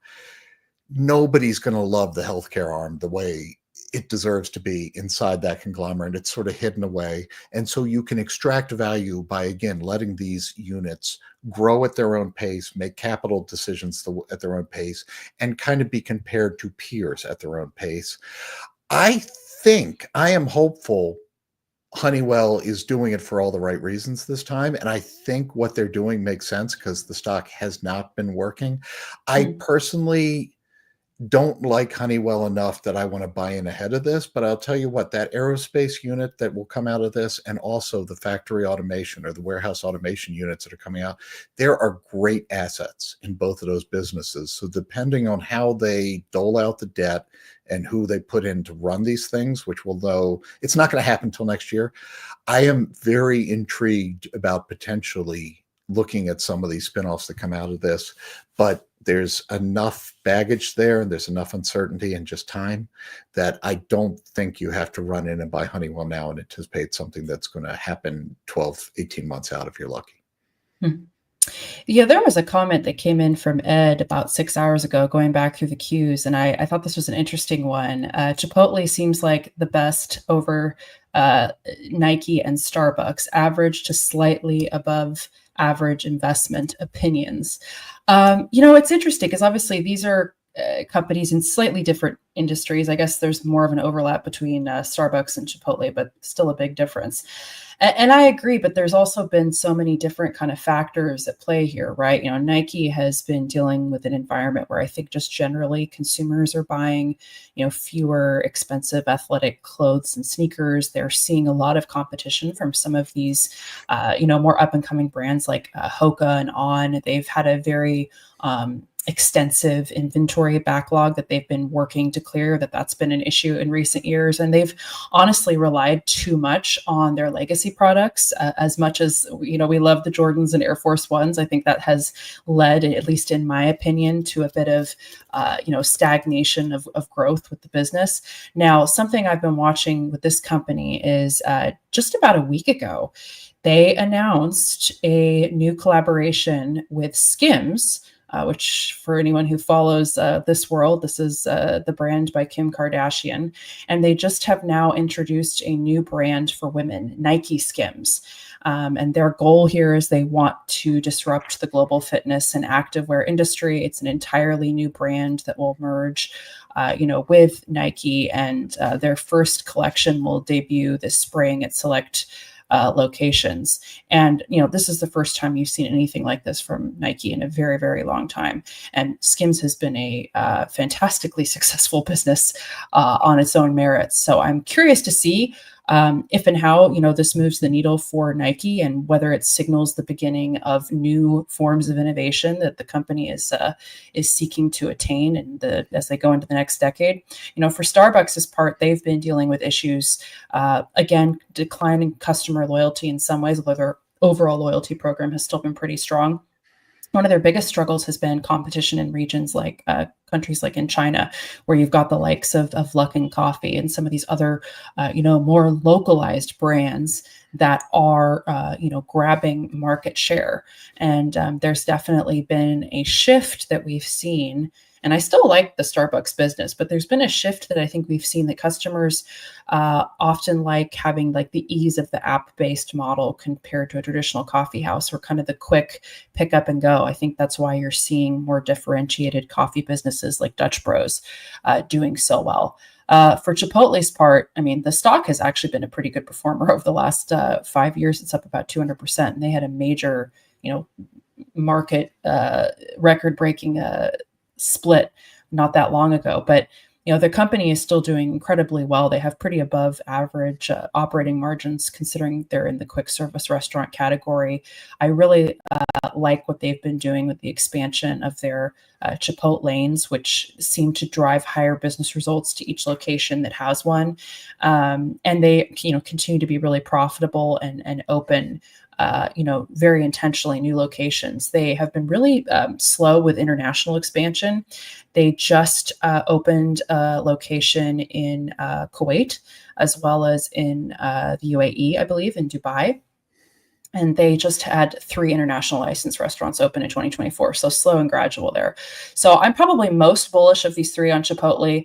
nobody's going to love the healthcare arm the way it deserves to be inside that conglomerate. It's sort of hidden away. And so you can extract value by, again, letting these units grow at their own pace, make capital decisions at their own pace, and kind of be compared to peers at their own pace. I am hopeful Honeywell is doing it for all the right reasons this time. And I think what they're doing makes sense because the stock has not been working. I personally don't like Honeywell enough that I want to buy in ahead of this, but I'll tell you what, that aerospace unit that will come out of this, and also the factory automation or the warehouse automation units that are coming out, there are great assets in both of those businesses. So depending on how they dole out the debt and who they put in to run these things, which we'll know it's not going to happen until next year, I am very intrigued about potentially looking at some of these spinoffs that come out of this. But there's enough baggage there and there's enough uncertainty and just time that I don't think you have to run in and buy Honeywell now and anticipate something that's going to happen 12, 18 months out if you're lucky. Yeah, there was a comment that came in from Ed about 6 hours ago, going back through the queues, and I thought this was an interesting one. Chipotle seems like the best over Nike and Starbucks, average to slightly above average investment opinions. It's interesting because obviously these are companies in slightly different industries. I guess there's more of an overlap between Starbucks and Chipotle, but still a big difference. And I agree, but there's also been so many different kind of factors at play here, right? Nike has been dealing with an environment where I think just generally consumers are buying, fewer expensive athletic clothes and sneakers. They're seeing a lot of competition from some of these, more up and coming brands like Hoka and On. They've had a very extensive inventory backlog that they've been working to clear. That's been an issue in recent years, and they've honestly relied too much on their legacy products. As much as we love the Jordans and Air Force Ones, I think that has led, at least in my opinion, to a bit of stagnation of growth with the business. Now, something I've been watching with this company is just about a week ago, they announced a new collaboration with Skims, which for anyone who follows this world, this is the brand by Kim Kardashian. And they just have now introduced a new brand for women, Nike Skims. And their goal here is they want to disrupt the global fitness and activewear industry. It's an entirely new brand that will merge with Nike, and their first collection will debut this spring at select locations. And, this is the first time you've seen anything like this from Nike in a very, very long time. And Skims has been a fantastically successful business on its own merits. So I'm curious to see if and how, this moves the needle for Nike, and whether it signals the beginning of new forms of innovation that the company is seeking to attain as they go into the next decade. For Starbucks' part, they've been dealing with issues, again, declining customer loyalty in some ways, although their overall loyalty program has still been pretty strong. One of their biggest struggles has been competition in regions like countries like in China, where you've got the likes of Luckin Coffee and some of these other, more localized brands that are, grabbing market share. And there's definitely been a shift that we've seen. And I still like the Starbucks business, but there's been a shift that I think we've seen that customers often like having like the ease of the app-based model compared to a traditional coffee house, or kind of the quick pick up and go. I think that's why you're seeing more differentiated coffee businesses like Dutch Bros doing so well. For Chipotle's part, the stock has actually been a pretty good performer over the last 5 years. It's up about 200%. And they had a major, market record-breaking split not that long ago. But the company is still doing incredibly well. They have pretty above average operating margins, considering they're in the quick service restaurant category. I really like what they've been doing with the expansion of their Chipotlanes, which seem to drive higher business results to each location that has one. And they continue to be really profitable and open very intentionally new locations. They have been really slow with international expansion. They just opened a location in Kuwait, as well as in the UAE, I believe, in Dubai. And they just had 3 international licensed restaurants open in 2024. So slow and gradual there. So I'm probably most bullish of these 3 on Chipotle,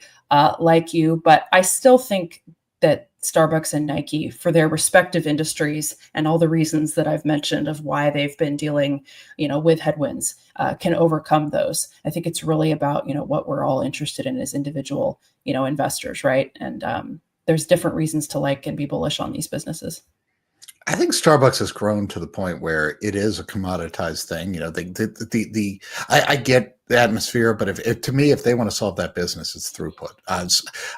like you, but I still think that Starbucks and Nike, for their respective industries and all the reasons that I've mentioned of why they've been dealing, with headwinds, can overcome those. I think it's really about, what we're all interested in as individual, investors, right? And there's different reasons to like and be bullish on these businesses. I think Starbucks has grown to the point where it is a commoditized thing. You know, I get the atmosphere, but if to me, if they want to solve that business, it's throughput.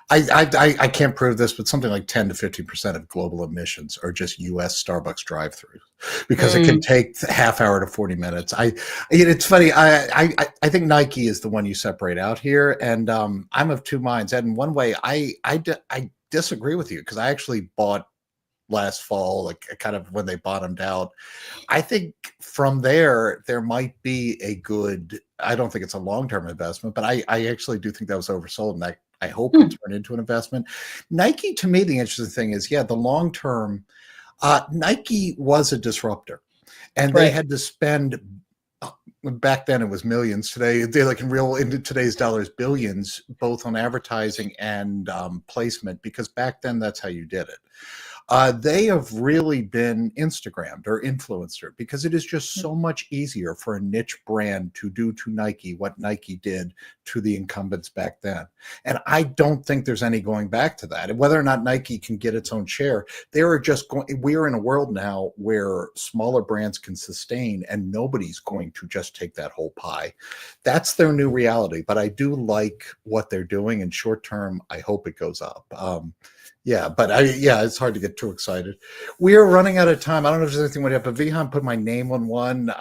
I can't prove this, but something like 10 to 50% of global emissions are just U.S. Starbucks drive-throughs because it can take half hour to 40 minutes. It's funny. I think Nike is the one you separate out here, and I'm of two minds. And in one way, I disagree with you because I actually bought last fall, like kind of when they bottomed out. I think from there might be a good, I don't think it's a long-term investment, but I actually do think that was oversold, and I hope it turned into an investment. Nike, to me, the interesting thing is, the long-term, Nike was a disruptor, and they had to spend, back then it was millions. Today, they're like in today's dollars, billions, both on advertising and placement, because back then that's how you did it. They have really been Instagrammed or influenced because it is just so much easier for a niche brand to do to Nike what Nike did to the incumbents back then. And I don't think there's any going back to that. And whether or not Nike can get its own share, we're in a world now where smaller brands can sustain and nobody's going to just take that whole pie. That's their new reality. But I do like what they're doing, and short term, I hope it goes up. It's hard to get too excited. We are running out of time. I don't know if there's anything we have, but Vihan put my name on one,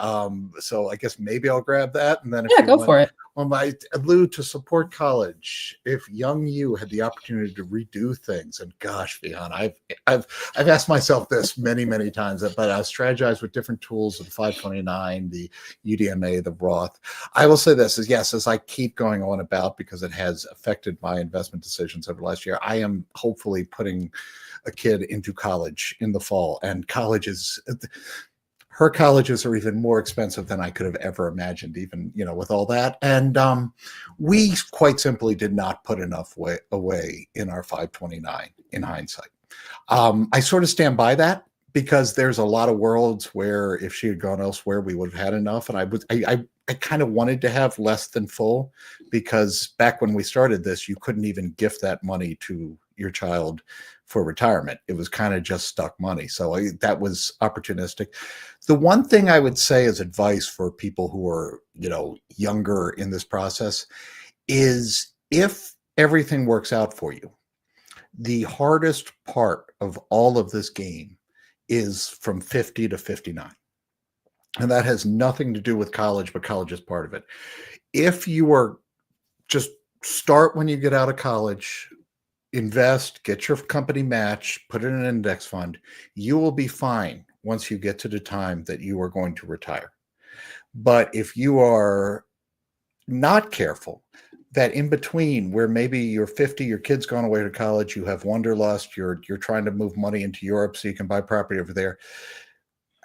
so I guess maybe I'll grab that. And then go for it. On my Lou, to support college, if young you had the opportunity to redo things, and gosh, Vihan, I've asked myself this many times, but I strategize with different tools, the 529, the UDMA, the Roth. I will say this is, yes, as I keep going on about, because it has affected my investment decisions over the last year, I am hopefully putting a kid into college in the fall, and her colleges are even more expensive than I could have ever imagined, even, with all that. And we quite simply did not put enough away in our 529 in hindsight. I sort of stand by that, because there's a lot of worlds where if she had gone elsewhere, we would have had enough. And I kind of wanted to have less than full, because back when we started this, you couldn't even gift that money to your child for retirement. It was kind of just stuck money. So that was opportunistic. The one thing I would say as advice for people who are, younger in this process is, if everything works out for you, the hardest part of all of this game is from 50 to 59. And that has nothing to do with college, but college is part of it. If you are just start when you get out of college, invest, get your company match, put it in an index fund, you will be fine once you get to the time that you are going to retire. But if you are not careful, that in between, where maybe you're 50, your kid's gone away to college, you have wanderlust, you're trying to move money into Europe so you can buy property over there,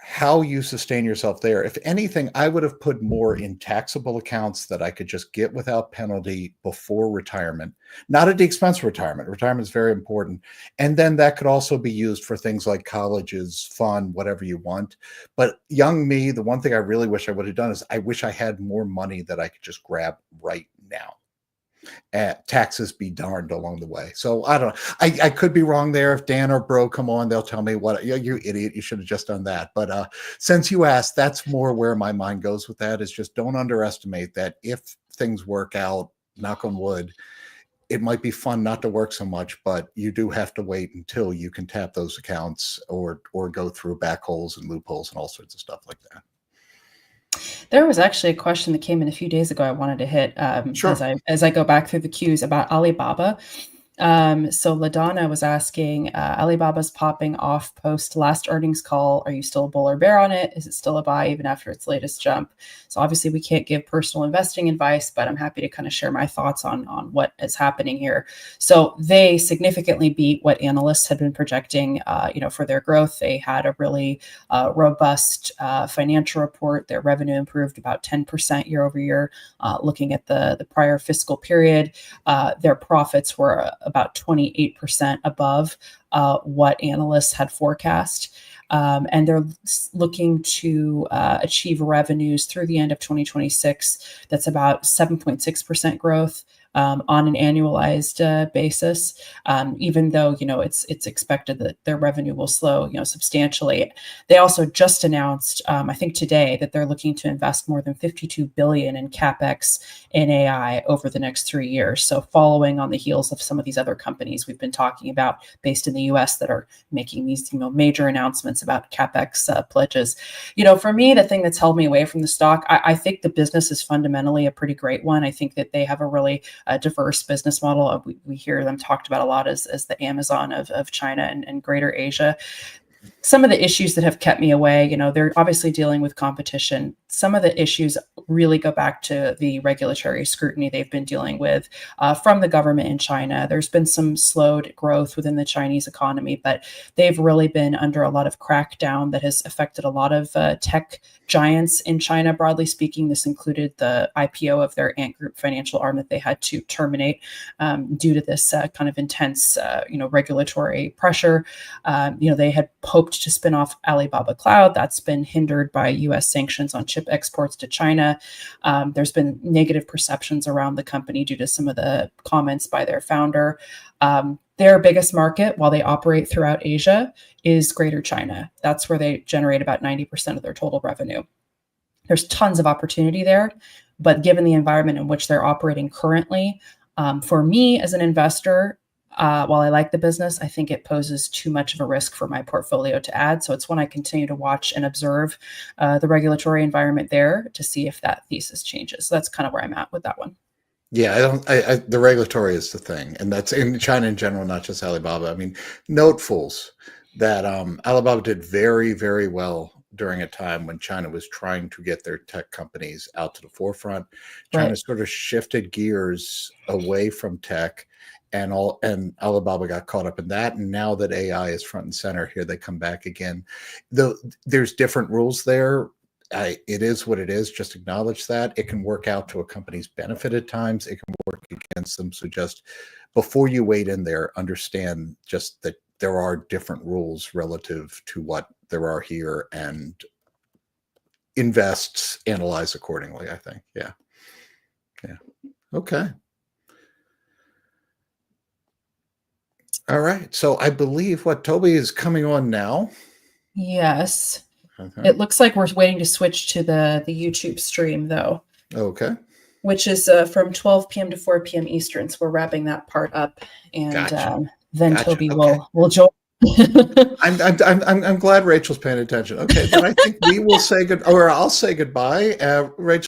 how you sustain yourself there. If anything, I would have put more in taxable accounts that I could just get without penalty before retirement, not at the expense of retirement. Retirement is very important. And then that could also be used for things like colleges, fun, whatever you want. But young me, the one thing I really wish I would have done is, I wish I had more money that I could just grab right now. Taxes be darned along the way. So I don't know. I could be wrong there. If Dan or Bro come on, they'll tell me, what, you idiot, you should have just done that. But since you asked, that's more where my mind goes with that, is just don't underestimate that. If things work out, knock on wood, it might be fun not to work so much, but you do have to wait until you can tap those accounts or go through back holes and loopholes and all sorts of stuff like that. There was actually a question that came in a few days ago I wanted to hit Sure. as I go back through the queues about Alibaba. So LaDonna was asking, Alibaba's popping off post last earnings call. Are you still a bull or bear on it? Is it still a buy even after its latest jump? So obviously we can't give personal investing advice, but I'm happy to kind of share my thoughts on what is happening here. So they significantly beat what analysts had been projecting, for their growth. They had a really robust financial report. Their revenue improved about 10% year over year. Looking at the prior fiscal period, their profits were about 28% above what analysts had forecast. And they're looking to achieve revenues through the end of 2026. That's about 7.6% growth, on an annualized basis, even though, it's expected that their revenue will slow, substantially. They also just announced, I think today, that they're looking to invest more than $52 billion in CapEx in AI over the next 3 years. So following on the heels of some of these other companies we've been talking about based in the US that are making these, major announcements about CapEx pledges. For me, the thing that's held me away from the stock, I think the business is fundamentally a pretty great one. I think that they have a really diverse business model. We hear them talked about a lot as the Amazon of China and greater Asia. Some of the issues that have kept me away, they're obviously dealing with competition. Some of the issues really go back to the regulatory scrutiny they've been dealing with from the government in China. There's been some slowed growth within the Chinese economy, but they've really been under a lot of crackdown that has affected a lot of tech giants in China, broadly speaking. This included the IPO of their Ant Group financial arm that they had to terminate due to this kind of intense, regulatory pressure. They had hoped to spin off Alibaba Cloud. That's been hindered by U.S. sanctions on chip exports to China. There's been negative perceptions around the company due to some of the comments by their founder. Their biggest market, while they operate throughout Asia, is Greater China. That's where they generate about 90% of their total revenue. There's tons of opportunity there, but given the environment in which they're operating currently, for me as an investor, while I like the business, I think it poses too much of a risk for my portfolio to add. So it's when I continue to watch and observe the regulatory environment there to see if that thesis changes. So that's kind of where I'm at with that one. Yeah, the regulatory is the thing, and that's in China in general, not just Alibaba. I mean, note fools that Alibaba did very, very well during a time when China was trying to get their tech companies out to the forefront. China sort of shifted gears away from tech, and Alibaba got caught up in that. And now that AI is front and center, here they come back again. There's different rules there. It is what it is. Just acknowledge that. It can work out to a company's benefit at times. It can work against them. So just before you wade in there, understand just that there are different rules relative to what there are here, and analyze accordingly, I think. Yeah. Okay. All right. So I believe Toby is coming on now. Yes. It looks like we're waiting to switch to the YouTube stream, though. Okay. Which is from 12 p.m. to 4 p.m. Eastern. So we're wrapping that part up, and then Toby will join. I'm glad Rachel's paying attention. Okay, then I think we will say good, or I'll say goodbye. Rachel.